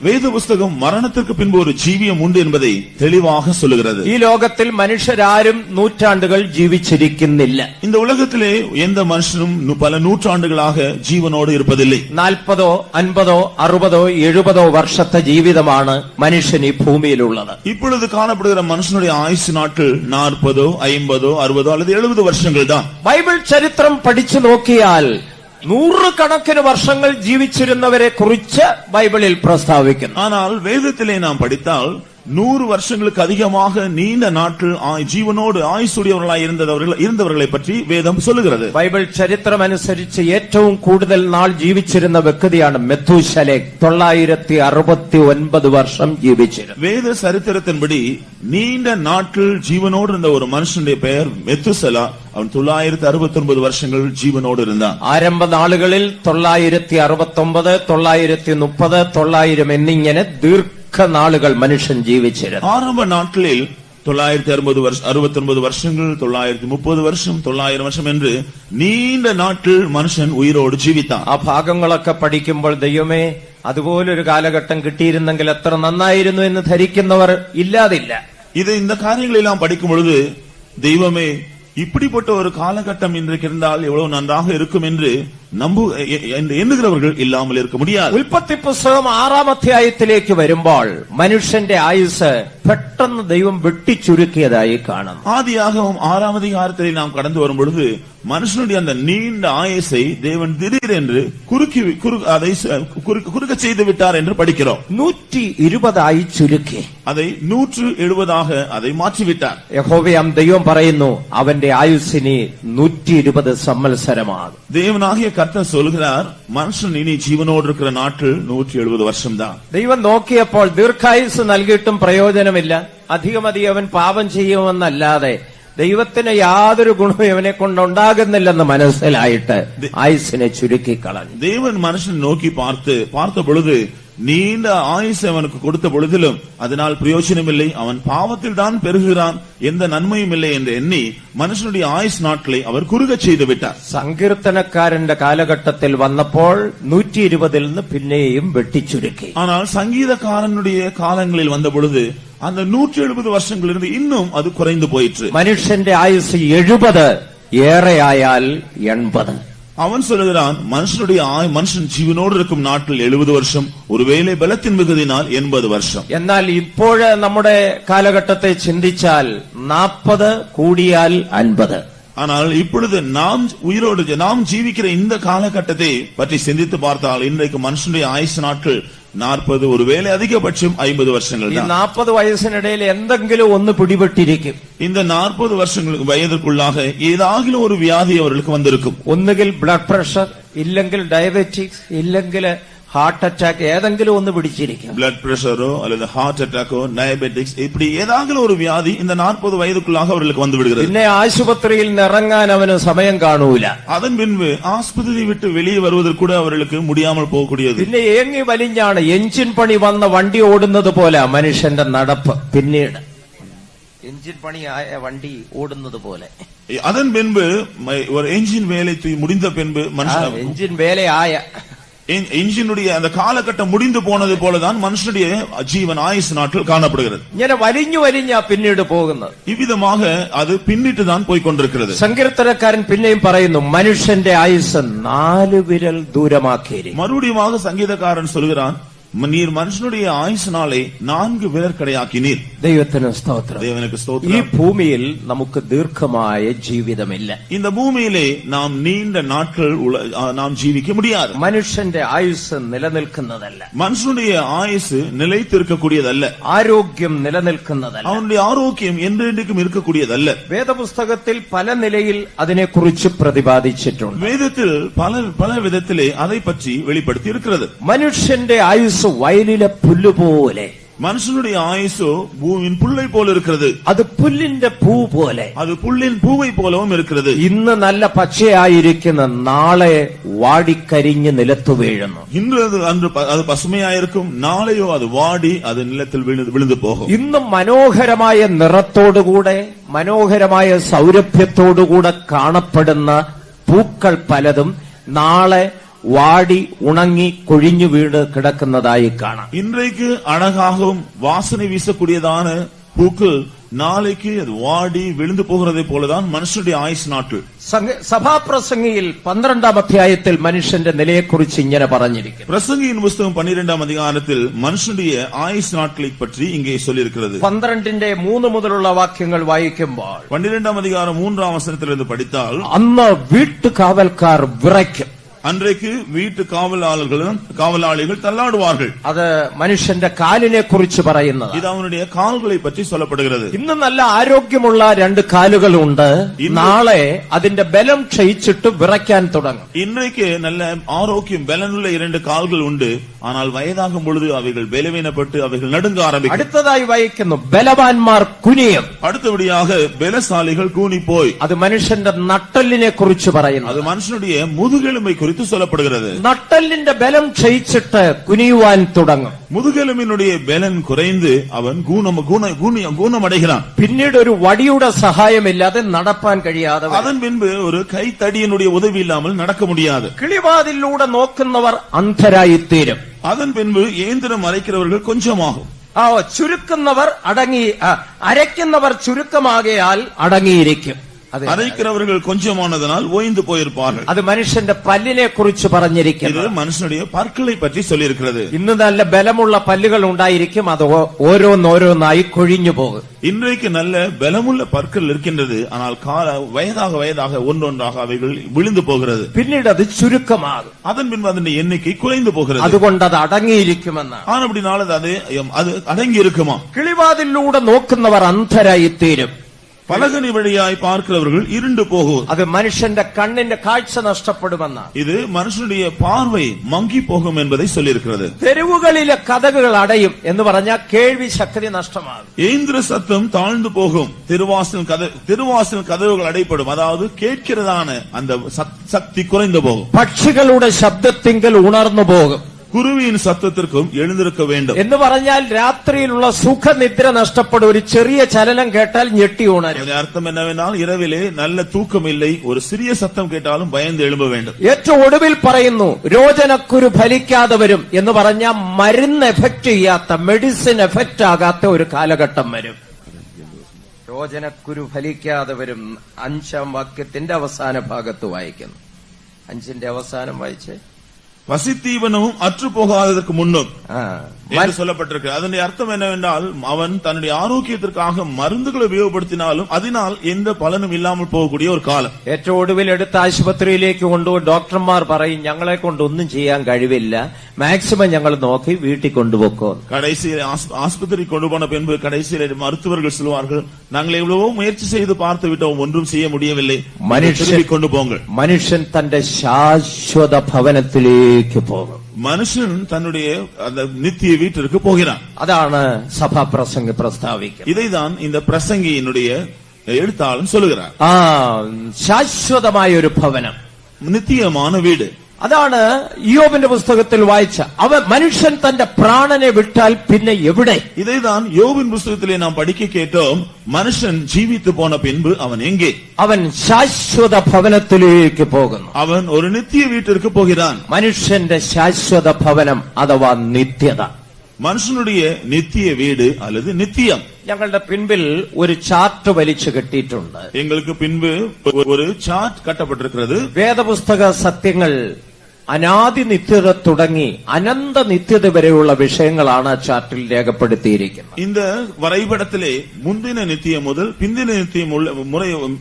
வேத புஸ்தகம் மரணத்திற்கு பின்பு ஒரு ஜீவியம் உண்டு என்பதை தெளிவாக சொல்லுகிறது. ഈ ലോകത്തിൽ മനുഷ്യരാരും നൂറ്റാണ്ടുകൾ ജീവിച്ചിരിക്കുന്നില്ല. இந்த உலகத்திலே எந்த மனுஷனும் பல நூற்றாண்டுகளாக ஜீவனோடு இருப்பதில்லை. 40, 50, 60, 70 വർഷത്തെ ജീവിതമാണ് മനുഷ്യൻ ഈ ഭൂമിയിലുള്ളത്. இப்பொழுது காணப்படுகிற மனுஷனுடைய ஆயுசு நாட்கள் 40, 50, 60 அல்லது 70 வருஷங்கள் தான். ബൈബിൾ ചരിത്രം പഠിച്ചു നോക്കിയാൽ നൂറുകണക്കിന് വർഷങ്ങൾ ജീവിച്ചിരുന്നവരെ കുറിച്ച് ബൈബിളിൽ പ്രസ്താവിക്കുന്നു. ஆனால் வேதத்திலே நாம் படித்தால் 100 வருஷங்களுக்கு அதிகமாக நீண்ட நாட்கள் ஜீவனோடு ஆயுசுடையவர்களாய் இருந்தவர்களை பற்றி வேதம் சொல்லுகிறது. ബൈബിൾ ചരിത്രം അനുസരിച്ച് ഏറ്റവും കൂടുതൽ നാൾ ജീവിച്ചിരുന്ന വ്യക്തിയാണ് മെത്തൂശലേഖ്. 969 വർഷം ജീവിച്ചിരുന്നു. வேத சரித்திரத்தின்படி நீண்ட நாட்கள் ஜீவனோடு இருந்த ஒரு மனுஷனுடைய பெயர் மெத்துசலா. அவன் 969 வருஷங்கள் ஜீவனோடு இருந்தான். ആരംഭ നാളുകളിൽ 969, 930, 900 എന്നിങ്ങനെ നാളുകൾ മനുഷ്യൻ ജീവിച്ചിരുന്നു. ஆரம்ப நாட்களில் 969 வருஷங்கள், 930 வருஷம், 900 வருஷம் என்று நீண்ட நாட்கள் மனுஷன் உயிரோடு ஜீவித்தான். ആ ഭാഗങ്ങളൊക്കെ പഠിക്കുമ്പോൾ ദൈവമേ അതുപോലൊരു കാലഘട്ടം കിട്ടിയിരുന്നെങ്കിൽ എത്ര നന്നായിരുന്നു എന്ന് ധരിക്കുന്നവർ ഇല്ലാതില്ല. இந்த காரியங்களை எல்லாம் படிக்கும் பொழுது தெய்வமே இப்படிப்பட்ட ஒரு காலகட்டம் இன்றைக்கு இருந்தால் எவ்வளவு நன்றாக இருக்கும் என்று എണ്ണുகிறவர்கள் ഇല്ലാமல் இருக்க முடியாது. ഉൽപ്പത്തി പുസ്തകം 6-ാം അധ്യായത്തിലേക്ക് വരുമ്പോൾ മനുഷ്യന്റെ ആയുസ് പെട്ടെന്ന് ദൈവം വെട്ടിച്ചുരുക്കിയതായി കാണുന്നു. ஆதியாகமம் 6-ாம் அதிகாரத்தில் நாம் கடந்து வரும் பொழுது மனுஷனுடைய அந்த நீண்ட ஆயுசை தேவன் திடீரென்று குறுக்க செய்து விட்டார் என்று படிக்கிறோம். 120 ചുരുക്കി, அதை 170 அதை மாற்றிவிட்டார். യഹോവയാം ദൈവം പറയുന്നു അവന്റെ ആയുസ്സിനി 120 സംവത്സരമാകും. தேவனாகிய கர்த்தர் சொல்கிறார், மனுஷன் இனி ஜீவனோடு இருக்கிற நாட்கள் 170 வருஷம் தான். ദൈവം നോക്കിയപ്പോൾ ദീർഘായുസ് നൽകിയിട്ടും പ്രയോജനമില്ല, അധികമധികം അവൻ പാപം ചെയ്യുമെന്നല്ലാതെ ദൈവത്തിന് യാതൊരു ഗുണവും ഇവനെ കൊണ്ടുണ്ടാകുന്നില്ലെന്ന് മനസ്സിലായിട്ട് ആയുസ്സിനെ ചുരുക്കിക്കളഞ്ഞു. தேவன் மனுஷன் நோக்கி பார்த்த பொழுது நீண்ட ஆயுசை அவனுக்கு கொடுத்த பொழுதிலும் அதனால் பிரயோஜனம் இல்லை, அவன் பாவத்தில் தான் பெருகிறான், எந்த நன்மையும் இல்லை என்று எண்ணி மனுஷனுடைய ஆயுஸ் நாட்களை அவர் குறுக செய்து விட்டார். സങ്കീർത്തനക്കാരന്റെ കാലഘട്ടത്തിൽ വന്നപ്പോൾ 120 നിന്ന് പിന്നെയും വെട്ടിച്ചുരുക്കി. ஆனால் சங்கீதக்காரனுடைய காலங்களில் வந்த பொழுது அந்த 170 வருஷங்களிலிருந்து இன்னும் அது குறைந்து போயிற்று. മനുഷ്യന്റെ ആയുസ് 70, ഏറെയായാൽ 80. அவன் சொல்லுகிறான், மனுஷன் ஜீவனோடு இருக்கும் நாட்கள் 70 வருஷம், ஒருவேளை பலத்தின் மிகுதினால் 80 வருஷம். എന്നാൽ ഇപ്പോഴ് നമ്മുടെ കാലഘട്ടത്തെ ചിന്തിച്ചാൽ 40 കൂടിയാൽ 50. ஆனால் இப்பொழுது நாம் ஜீவிக்கிற இந்த காலகட்டத்தை பற்றி சிந்தித்து பார்த்தால் இன்றைக்கு மனுஷனுடைய ஆயுசு நாட்கள் 40, ஒருவேளை அதிகபட்சம் 50 வருஷங்கள். ഈ 40 വയസ്സിനിടയിൽ എന്തെങ്കിലും ഒന്ന് പിടിപെട്ടിരിക്കും. இந்த 40 வருஷங்களுக்கு வயதிற்குள்ளாக ஏதாவது ஒரு வியாதி அவர்களுக்கு வந்திருக்கும். ഒന്നുകിൽ ബ്ലഡ് പ്രഷർ, ഇല്ലെങ്കിൽ ഡയബറ്റിക്സ്, ഇല്ലെങ്കിൽ ഹാർട്ട് അറ്റാക്ക്, ഏതെങ്കിലും ഒന്ന് പിടിച്ചിരിക്കും. பிளட் பிரஷரோ அல்லது ஹார்ட் அட்டாக்கோ டயபெட்டிக்ஸ் இப்படி ஏதாவது ஒரு வியாதி இந்த 40 வயதுக்குள்ளாக அவர்களுக்கு வந்து விடுகிறது. പിന്നെ ആശുപത്രിയിൽ നിറങ്ങാൻ അവന് സമയം കാണൂല. அதன் பின்பு ஆஸ்பத்திரி விட்டு வெளியே வருவதற்கு கூட அவர்களுக்கு முடியாமல் போகக்கூடியது. പിന്നെ ഏങ്ങി വലിഞ്ഞാണ് എഞ്ചിൻ പണി വന്ന വണ്ടി ഓടുന്നത് പോലെ മനുഷ്യന്റെ നടപ്പ്. പിന്നീട് എഞ്ചിൻ പണി ആയ വണ്ടി ഓടുന്നത് പോലെ. அதன் பின்பு ஒரு என்ஜின் வேலை முடிந்த பின்பு மனுஷன் എഞ്ചിൻ വേലയായ என்ஜினுடைய அந்த காலகட்டம் முடிந்து போனது போலதான் மனுஷனுடைய ஜீவன் ஆயுசு நாட்கள் காணப்படுகிறது. ഇങ്ങനെ വലിഞ്ഞു വലിഞ്ഞാ പിന്നീട് പോകുന്നത്. இவ்விதமாக அது பின்னிட்டு தான் போய் கொண்டிருக்கிறது. സങ്കീർത്തനക്കാരൻ പിന്നെയും പറയുന്നു, മനുഷ്യന്റെ ആയുസ് 4 വിരൽ ദൂരമാക്കിയിരിക്കും. மறுபடியும் சங்கீதக்காரன் சொல்கிறான், நீர் மனுஷனுடைய ஆயுசு நாளை 4 விரற்கடையாக்கினீர். ദൈവത്തിന് സ്തോത്രം. தேவனுக்கு ഈ ஸ்தோத்திரம். ഭൂമിയിൽ നമുക്ക് ദീർഘമായ ജീവിതമില്ല. இந்த பூமியிலே நாம் நீண்ட நாட்கள் நாம் ஜீவிக்க முடியாது. മനുഷ്യന്റെ ആയുസ് നിലനിൽക്കുന്നതല്ല. மனுஷனுடைய ஆயுசு நிலைத்திருக்கக்கூடியதல்ல. ആരോഗ്യം നിലനിൽക്കുന്നതല്ല. அவனுடைய ஆரோக்கியம் என்றென்றைக்கும் இருக்கக்கூடியதல்ல. വേദപുസ്തകത്തിൽ പല നിലയിൽ അതിനെക്കുറിച്ച് പ്രതിപാദിച്ചിട്ടുണ്ട്. வேதத்தில் பல விதத்திலே அதை பற்றி வெளிப்படுத்தி இருக்கிறது. മനുഷ്യന്റെ ആയുസ് വയലിലെ പുല്ലുപോലെ. மனுஷனுடைய ஆயுசோ பூவின் புல்லை போல இருக்கிறது. അത് പുല്ലിന്റെ പൂ പോലെ. அது புல்லின் பூவை போலவும் இருக்கிறது. ഇന്ന് നല്ല പച്ചയായിരിക്കുന്ന നാളെ വാടിക്കരിഞ്ഞ് നിലത്തു വീഴുന്നു. இன்று அது பசுமையாயிருக்கும், நாளையோ அது வாடி அது நிலத்தில் விழுந்து போகும். ഇന്ന് മനോഹരമായ നിറത്തോടുകൂടെ മനോഹരമായ സൗരഭ്യത്തോടുകൂടെ കാണപ്പെടുന്ന പൂക്കൾ പലതും നാളെ വാടി ഉണങ്ങി കൊഴിഞ്ഞു വീട് കിടക്കുന്നതായി കാണാം. இன்றைக்கு அழகாகவும் வாசனை வீசக்கூடியதான பூக்கள் நாளைக்கு அது வாடி விழுந்து போகிறதை போலதான் மனுஷனுடைய ஆயுசு நாட்கள். സഭാപ്രസംഗിയിൽ 12-ാം അധ്യായത്തിൽ മനുഷ്യന്റെ നിലയെക്കുറിച്ച് ഇങ്ങനെ പറഞ്ഞിരിക്കുന്നു. பிரசங்கியின் புஸ்தகம் 12-ாம் அதிகாரத்தில் மனுஷனுடைய ஆயுசு நாட்களை பற்றி இங்கே சொல்லியிருக்கிறது. 12-ന്റെ 3 മുതലുള്ള വാക്യങ്ങൾ വായിക്കുമ്പോൾ 12-ാം அதிகாரம் 3-ാം വചനത്തിലിருந்து പഠിത്താൽ, അന്ന് വീട്ടുകാവൽക്കാർ വിറയ്ക്കും. அன்றைக்கு வீட்டு காவலாளிகள் தள்ளாடுவார்கள். അത് മനുഷ്യന്റെ കാലിനെ കുറിച്ച് പറയുന്നത്. இது அவனுடைய கால்களை பற்றி சொல்லப்படுகிறது. ഇന്ന് നല്ല ആരോഗ്യമുള്ള 2 കാലുകളുണ്ട്. നാളെ അതിന്റെ ബലം ക്ഷയിച്ചിട്ട് വിറയ്ക്കാൻ തുടങ്ങും. இன்றைக்கு நல்ல ஆரோக்கியம் பலனுள்ள 2 கால்கள் உண்டு. ஆனால் வயதாகும் பொழுது அவைகள் பலவீனப்பட்டு அவைகள் நடுங்க ஆரம்பிக்கும். അടുത്തതായി വായിക്കുന്നു, ബലവാന്മാർ കുനിയും. அடுத்தபடியாக பலசாலிகள் கூனி போய். അത് മനുഷ്യന്റെ നട്ടെല്ലിനെ കുറിച്ച് പറയുന്നു. அது மனுஷனுடைய முதுகெலும்பை குறித்து சொல்லப்படுகிறது. നട്ടെല്ലിന്റെ ബലം ക്ഷയിച്ചിട്ട് കുനിയുവാൻ തുടങ്ങും. முதுகெலும்பினுடைய பலன் குறைந்து அவன் கூனமடைகிறான். പിന്നീട് ഒരു വടിയുടെ സഹായമില്ലാതെ നടപ്പാൻ കഴിയാതെ വരും. அதன் பின்பு ஒரு கைத்தடியினுடைய உதவி இல்லாமல் நடக்க முடியாது. കിളിവാതിലൂടെ നോക്കുന്നവർ അന്ധരായിത്തീരും. அதன் பின்பு இயந்திரம் அரைக்கிறவர்கள் கொஞ்சமாகும். ചുരുക്കുന്നവർ അരയ്ക്കുന്നവർ ചുരുക്കമാകയാൽ അടങ്ങിയിരിക്കും. அரைக்கிறவர்கள் கொஞ்சமானதனால் ஓய்ந்து போயிருப்பார்கள். അത് മനുഷ്യന്റെ പല്ലിനെ കുറിച്ച് പറഞ്ഞിരിക്കുന്നു. இது மனுஷனுடைய பற்களை பற்றி சொல்லியிருக்கிறது. ഇന്ന് നല്ല ബലമുള്ള പല്ലുകൾ ഉണ്ടായിരിക്കും, അത് ഓരോന്നോരോന്നായി കൊഴിഞ്ഞു പോകും. இன்றைக்கு நல்ல பலமுள்ள பற்கள் இருக்கின்றது, ஆனால் வயதாக ஒன்றொன்றாக அவைகள் விழுந்து போகிறது. പിന്നീട് അത് ചുരുക്കമാകും. அதன் பின்பு அதன் எண்ணிக்கை குறைந்து போகிறது. അതുകൊണ്ട് അത് അടങ്ങിയിരിക്കുമെന്നാണ്. அப்படினால அது அடங்கி இருக்குமா? കിളിവാതിലൂടെ നോക്കുന്നവർ അന്ധരായിത്തീരും. பலகனி வழியாய் பார்க்கிறவர்கள் இருண்டு போகும். അത് മനുഷ്യന്റെ കണ്ണിന്റെ കാഴ്ച നഷ്ടപ്പെടുമെന്നാണ്. இது மனுஷனுடைய பார்வை மங்கி போகும் என்பதை சொல்லியிருக்கிறது. തെരുവുകളിലെ കതകുകൾ അടയും എന്ന് പറഞ്ഞാൽ കേൾവി ശക്തി നഷ്ടമാകും. இந்திர சத்தம் தாழ்ந்து போகும், திருவாசல் கதவுகள் அடைப்படும், அதாவது கேட்கிறதான அந்த சக்தி குறைந்து போகும். പക്ഷികളുടെ ശബ്ദത്തിങ്കൽ ഉണർന്നു പോകും. குருவியின் சத்தத்திற்கும் எழுந்திருக்க வேண்டும். എന്ന് പറഞ്ഞാൽ രാത്രിയിലുള്ള സുഖനിദ്ര നഷ്ടപ്പെടും. ഒരു ചെറിയ ചലനം കേട്ടാൽ ഞെട്ടി ഉണരും. இதன் அர்த்தம் என்னவென்றால் இரவிலே நல்ல தூக்கம் இல்லை, ஒரு சிறிய சத்தம் கேட்டாலும் பயந்து எழும்ப வேண்டும். ഏറ്റവും ഒടുവിൽ പറയുന്നു രോചനക്കുരു ഫലിക്കാതെ വരും എന്ന് പറഞ്ഞാൽ മരുന്ന് എഫക്ട് ചെയ്യാത്ത, മെഡിസിൻ എഫക്ട് ആകാത്ത ഒരു കാലഘട്ടം വരും. രോചനക്കുരു ഫലിക്കാതെ വരും. 5-ാം വാക്യത്തിന്റെ അവസാന ഭാഗത്ത് വായിക്കുന്നു. 5ന്റെ അവസാനം വായിച്ചേ. பசித்தீவனமும் அற்று போகாததற்கு முன்னும் ആ, என்று சொல்லப்பட்டிருக்கு. அதனுடைய அர்த்தம் என்னவென்றால் அவன் தன்னுடைய ஆரோக்கியத்திற்காக மருந்துகளை உபயோகப்படுத்தினாலும் அதனால் எந்த பலனும் இல்லாமல் போகக்கூடிய ஒரு காலம். ഏറ്റവും ഒടുവിൽ എടുത്ത് ആശുപത്രിയിലേക്ക് കൊണ്ടുപോയി ഡോക്ടർമാർ പറയും ഞങ്ങളെ കൊണ്ടൊന്നും ചെയ്യാൻ കഴിവില്ല, മാക്സിമം ഞങ്ങൾ നോക്കി വീട്ടിൽ കൊണ്ടുപോക്കോ. கடைசியில் ஆஸ்பத்திரி கொண்டு போன பின்பு கடைசியில் மருத்துவர்கள் சொல்வார்கள் நாங்கள் எவ்வளவோ முயற்சி செய்து பார்த்து விட்டோம், ஒன்றும் செய்ய முடியவில்லை, திரும்பி கொண்டு போங்கள். മനുഷ്യൻ തന്റെ ശാശ്വത ഭവനത്തിലേക്ക് പോകും. மனுஷன் தன்னுடைய அந்த நித்திய வீட்டிற்கு போகிறான். അതാണ് സഭാപ്രസംഗി പ്രസ്താവിക്കുന്നത്. இதைதான் இந்த பிரசங்கியினுடைய எழுத்தாளன் சொல்லுகிறார். ആ ശാശ്വതമായ ഒരു ഭവനം, நித்தியமான வீடு. അതാണ് യോബിന്റെ പുസ്തകത്തിൽ വായിച്ച മനുഷ്യൻ തന്റെ പ്രാണനെ വിട്ടാൽ പിന്നെ എവിടെ. இதைதான் யோபின் புஸ்தகத்திலே நாம் படிக்க கேட்டோம். மனுஷன் ஜீவித்து போன பின்பு அவன் எங்கே? അവൻ ശാശ്വത ഭവനത്തിലേക്ക് പോകുന്നു. அவன் ஒரு நித்திய வீட்டிற்கு போகிறான். മനുഷ്യന്റെ ശാശ്വത ഭവനം അഥവാ നിത്യത. மனுஷனுடைய நித்திய வீடு அல்லது நித்தியம். ഞങ്ങളുടെ പിൻപിൽ ഒരു ചാർട്ട് വലിച്ചു കെട്ടിയിട്ടുണ്ട്. எங்களுக்கு பின்பு ஒரு சார்ட் கட்டப்பட்டிருக்கிறது. വേദപുസ്തക സത്യങ്ങൾ അനാദി നിത്യത തുടങ്ങി അനന്ത നിത്യത വരെയുള്ള വിഷയങ്ങളാണ് ചാർട്ടിൽ രേഖപ്പെടുത്തിയിരിക്കുന്നത്. இந்த வரைபடத்திலே முந்தின நித்தியம் முதல் பிந்தின நித்தியம்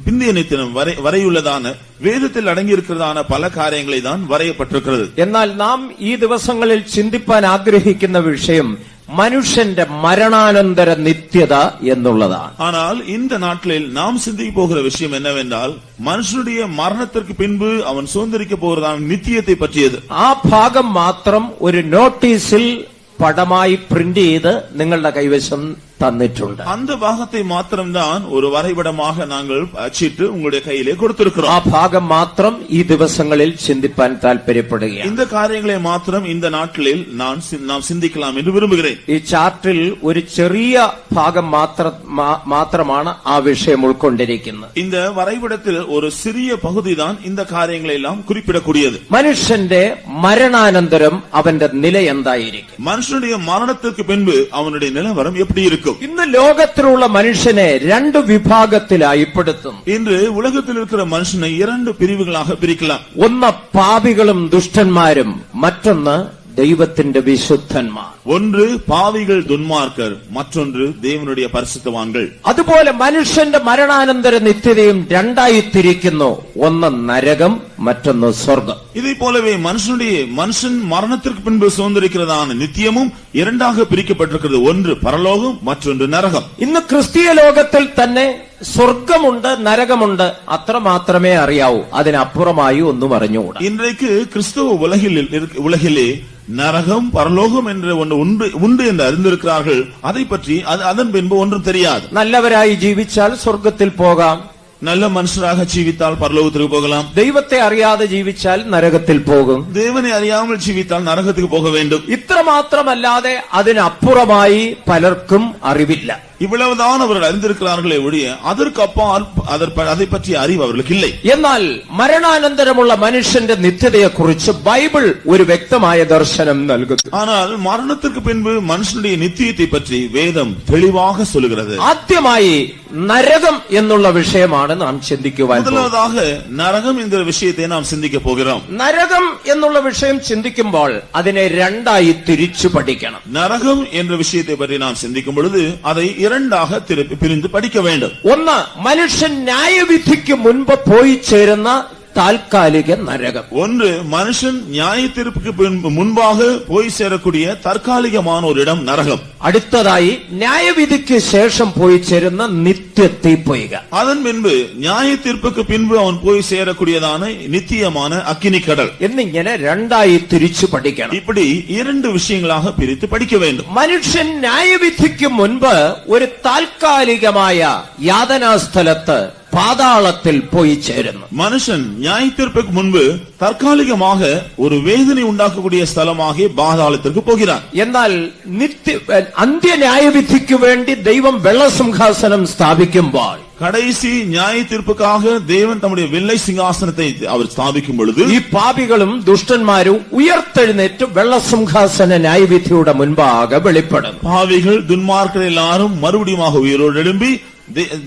பிந்திய நித்தியம் வரையுள்ளதான வேதத்தில் அடங்கியிருக்கிறதான பல காரியங்களை தான் வரையப்பட்டிருக்கிறது. എന്നാൽ നാം ഈ ദിവസങ്ങളിൽ ചിന്തിപ്പാൻ ആഗ്രഹിക്കുന്ന വിഷയം മനുഷ്യന്റെ മരണാനന്തര നിത്യത എന്നുള്ളതാണ്. ஆனால் இந்த நாட்களில் நாம் சிந்திக்க போகிற விஷயம் என்னவென்றால் மனுஷனுடைய மரணத்திற்கு பின்பு அவன் சுதந்திரிக்க போகிறதான நித்தியத்தை பற்றியது. ആ ഭാഗം മാത്രം ഒരു നോട്ടീസിൽ പടമായി പ്രിന്റ് ചെയ്ത് നിങ്ങളുടെ കൈവശം തന്നിട്ടുണ്ട്. அந்த பாகத்தை மாத்திரம்தான் ஒரு வரைபடமாக நாங்கள் அச்சிட்டு உங்களுடைய கையிலே கொடுத்திருக்கிறோம். ആ ഭാഗം മാത്രം ഈ ദിവസങ്ങളിൽ ചിന്തിപ്പാൻ താല്പര്യപ്പെടുകയാണ്. இந்த காரியங்களை மாத்திரம் இந்த நாட்களில் நாம் சிந்திக்கலாம் என்று விரும்புகிறேன். ഈ ചാർട്ടിൽ ഒരു ചെറിയ ഭാഗം മാത്രമാണ് ആ വിഷയം ഉൾക്കൊണ്ടിരിക്കുന്നത്. இந்த வரைபடத்தில் ஒரு சிறிய பகுதி தான் இந்த காரியங்களை எல்லாம் குறிப்பிடக்கூடியது. മനുഷ്യന്റെ മരണാനന്തരം അവന്റെ നില എന്തായിരിക്കും? மனுஷனுடைய மரணத்திற்கு பின்பு அவனுடைய நிலவரம் எப்படி இருக்கும்? ഇന്ന് ലോകത്തിലുള്ള മനുഷ്യനെ 2 വിഭാഗത്തിലായി പെടുത്തും. இன்று உலகத்தில் இருக்கிற மனுஷனை 2 பிரிவுகளாக பிரிக்கலாம். ഒന്ന് പാപികളും ദുഷ്ടന്മാരും, മറ്റൊന്ന് ദൈവത്തിന്റെ വിശുദ്ധന്മാർ. ஒன்று பாவிகள் துன்மார்க்கர், மற்றொன்று தேவனுடைய பரிசுத்தவான்கள். അതുപോലെ മനുഷ്യന്റെ മരണാനന്തര നിത്യതയും രണ്ടായി തിരിക്കുന്നു. ഒന്ന് നരകം, മറ്റൊന്ന് സ്വർഗം. இதை போலவே மனுஷன் மரணத்திற்கு பின்பு சுதந்திரிக்கிறதான நித்தியமும் 2ஆக பிரிக்கப்பட்டிருக்கிறது. ஒன்று பரலோகம், மற்றொன்று நரகம். ഇന്ന് ക്രിസ്തീയ ലോകത്തിൽ തന്നെ സ്വർഗമുണ്ട്, നരകമുണ്ട്, അത്ര മാത്രമേ അറിയാവൂ. അതിനപ്പുറമായി ഒന്നും അറിഞ്ഞുകൂടാ. இன்றைக்கு கிறிஸ்தவ உலகிலே நரகம் பரலோகம் என்ற ஒன்று உண்டு என்று அறிந்திருக்கிறார்கள். அதை பற்றி அதன் பின்பு ஒன்றும் தெரியாது. നല്ലവരായി ജീവിച്ചാൽ സ്വർഗത്തിൽ പോകാം, நல்ல மனுஷராக ஜீவித்தால் பரலோகத்திற்கு போகலாம். ദൈവത്തെ അറിയാതെ ജീവിച്ചാൽ നരകത്തിൽ പോകും. தேவனை அறியாமல் ஜீவித்தால் நரகத்துக்கு போக வேண்டும். ഇത്ര മാത്രമല്ലാതെ അതിനപ്പുറമായി പലർക്കും അറിവില്ല. இவ்வளவுதான் அவர்கள் அறிந்திருக்கிறார்களே ஒழிய அதற்கு அப்பால் அதை பற்றிய அறிவு அவர்களுக்கு இல்லை. എന്നാൽ മരണാനന്തരമുള്ള മനുഷ്യന്റെ നിത്യതയെക്കുറിച്ച് ബൈബിൾ ഒരു വ്യക്തമായ ദർശനം നൽകുന്നു. ஆனால் மரணத்திற்கு பின்பு மனுஷனுடைய நித்தியத்தை பற்றி வேதம் தெளிவாக சொல்லுகிறது. ആദ്യമായി നരകം എന്നുള്ള വിഷയമാണ് നാം ചിന്തിക്കുവാൻ. முதலாவதாக நரகம் என்ற விஷயத்தை நாம் சிந்திக்க போகிறோம். നരകം എന്നുള്ള വിഷയം ചിന്തിക്കുമ്പോൾ അതിനെ രണ്ടായി തിരിച്ചു പഠിക്കണം. நரகம் என்ற விஷயத்தை பற்றி நாம் சிந்திக்கும் பொழுது அதை 2ஆக பிரிந்து படிக்க வேண்டும். ഒന്ന്, മനുഷ്യൻ ന്യായവിധിക്ക് മുൻപ് പോയി ചേരുന്ന താൽക്കാലിക നരകം. ஒன்று, மனுஷன் நியாய தீர்ப்புக்கு முன்பாக போய் சேரக்கூடிய தற்காலிகமான ஒரு இடம் நரகம். അടുത്തതായി ന്യായവിധിക്ക് ശേഷം പോയി ചേരുന്ന നിത്യതീപ്പൊയ്ക. அதன் பின்பு நியாய தீர்ப்புக்கு பின்பு அவன் போய் சேரக்கூடியதான நித்தியமான அக்கினி கடல். എന്നിങ്ങനെ രണ്ടായി തിരിച്ചു പഠിക്കണം. இப்படி 2 விஷயங்களாக பிரித்து படிக்க வேண்டும். മനുഷ്യൻ ന്യായവിധിക്ക് മുൻപ് ഒരു താൽക്കാലികമായ യാതനാസ്ഥലത്ത് പാതാളത്തിൽ പോയി ചേരുന്നു. மனுஷன் நியாய தீர்ப்புக்கு முன்பு தற்காலிகமாக ஒரு வேதனை உண்டாக்கக்கூடிய ஸ்தலமாகிய பாதாளத்திற்கு போகிறான். എന്നാൽ അന്ത്യ ന്യായവിധിക്ക് വേണ്ടി ദൈവം വെള്ളസിംഹാസനം സ്ഥാപിക്കുമ്പോൾ கடைசி நியாய தீர்ப்புக்காக தேவன் தம்முடைய வெள்ளை சிங்காசனத்தை அவர் ஸ்தாபிக்கும் பொழுது ഈ പാപികളും ദുഷ്ടന്മാരും ഉയർത്തെഴുന്നേറ്റ് വെള്ളസിംഹാസന ന്യായവിധിയുടെ മുൻപാകെ വെളിപ്പെടുന്നു. பாவிகள் துன்மார்க்கர் எல்லாரும் மறுபடியும் உயிரோடு எழும்பி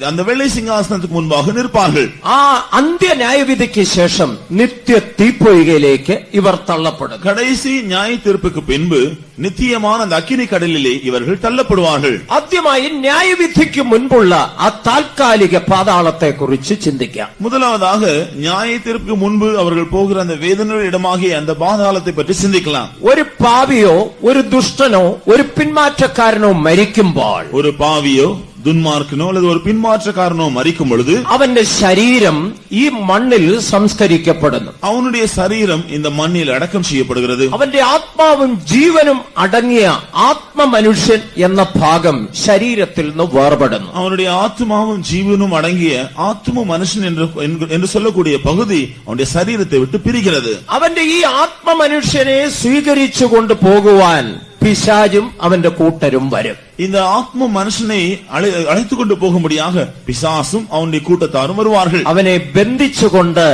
அந்த வெள்ளை சிங்காசனத்துக்கு முன்பாக நிற்பார்கள். ആ അന്ത്യ ന്യായവിധിക്ക് ശേഷം നിത്യ തീപ്പൊയ്കയിലേക്ക് ഇവർ തള്ളപ്പെടും. கடைசி நியாய தீர்ப்புக்கு பின்பு நித்தியமான அந்த அக்கினி கடலிலே இவர்கள் தள்ளப்படுவார்கள். ആദ്യമായി ന്യായവിധിക്ക് മുൻപുള്ള ആ താൽക്കാലിക പാതാളത്തെ കുറിച്ച് ചിന്തിക്കാം. முதலாவதாக நியாய தீர்ப்புக்கு முன்பு அவர்கள் போகிற அந்த வேதனைയുടെ இடமாகிய அந்த பாதாளத்தை பற்றி சிந்திக்கலாம். ഒരു പാപിയോ ഒരു ദുഷ്ടനോ ഒരു പിന്മാറ്റക്കാരനോ മരിക്കുമ്പോൾ ஒரு பாவியோ துன்மார்க்கனோ அல்லது ஒரு பின்மாற்றக்காரனோ மரிக்கும் பொழுது അവന്റെ ശരീരം ഈ മണ്ണിൽ സംസ്കരിക്കപ്പെടുന്നു. அவனுடைய சரீரம் இந்த மண்ணில் அடக்கம் செய்யப்படுகிறது. അവന്റെ ആത്മാവും ജീവനും അടങ്ങിയ ആത്മമനുഷ്യൻ എന്ന ഭാഗം ശരീരത്തിൽ നിന്ന് വേർപെടുന്നു. அவனுடைய ஆத்மாவும் ஜீவனும் அடங்கிய ஆத்ம மனுஷன் என்று சொல்லக்கூடிய பகுதி அவனுடைய சரீரத்தை விட்டு பிரிகிறது. അവന്റെ ഈ ആത്മമനുഷ്യനെ സ്വീകരിച്ചു കൊണ്ടുപോകുവാൻ പിശാചും അവന്റെ കൂട്ടരും വരും. இந்த ஆத்ம மனுஷனை அழைத்துக் கொண்டு போகும்படியாக பிசாசும் அவனுடைய கூட்டத்தாரும் வருவார்கள். അവനെ ബന്ധിച്ചുകൊണ്ട്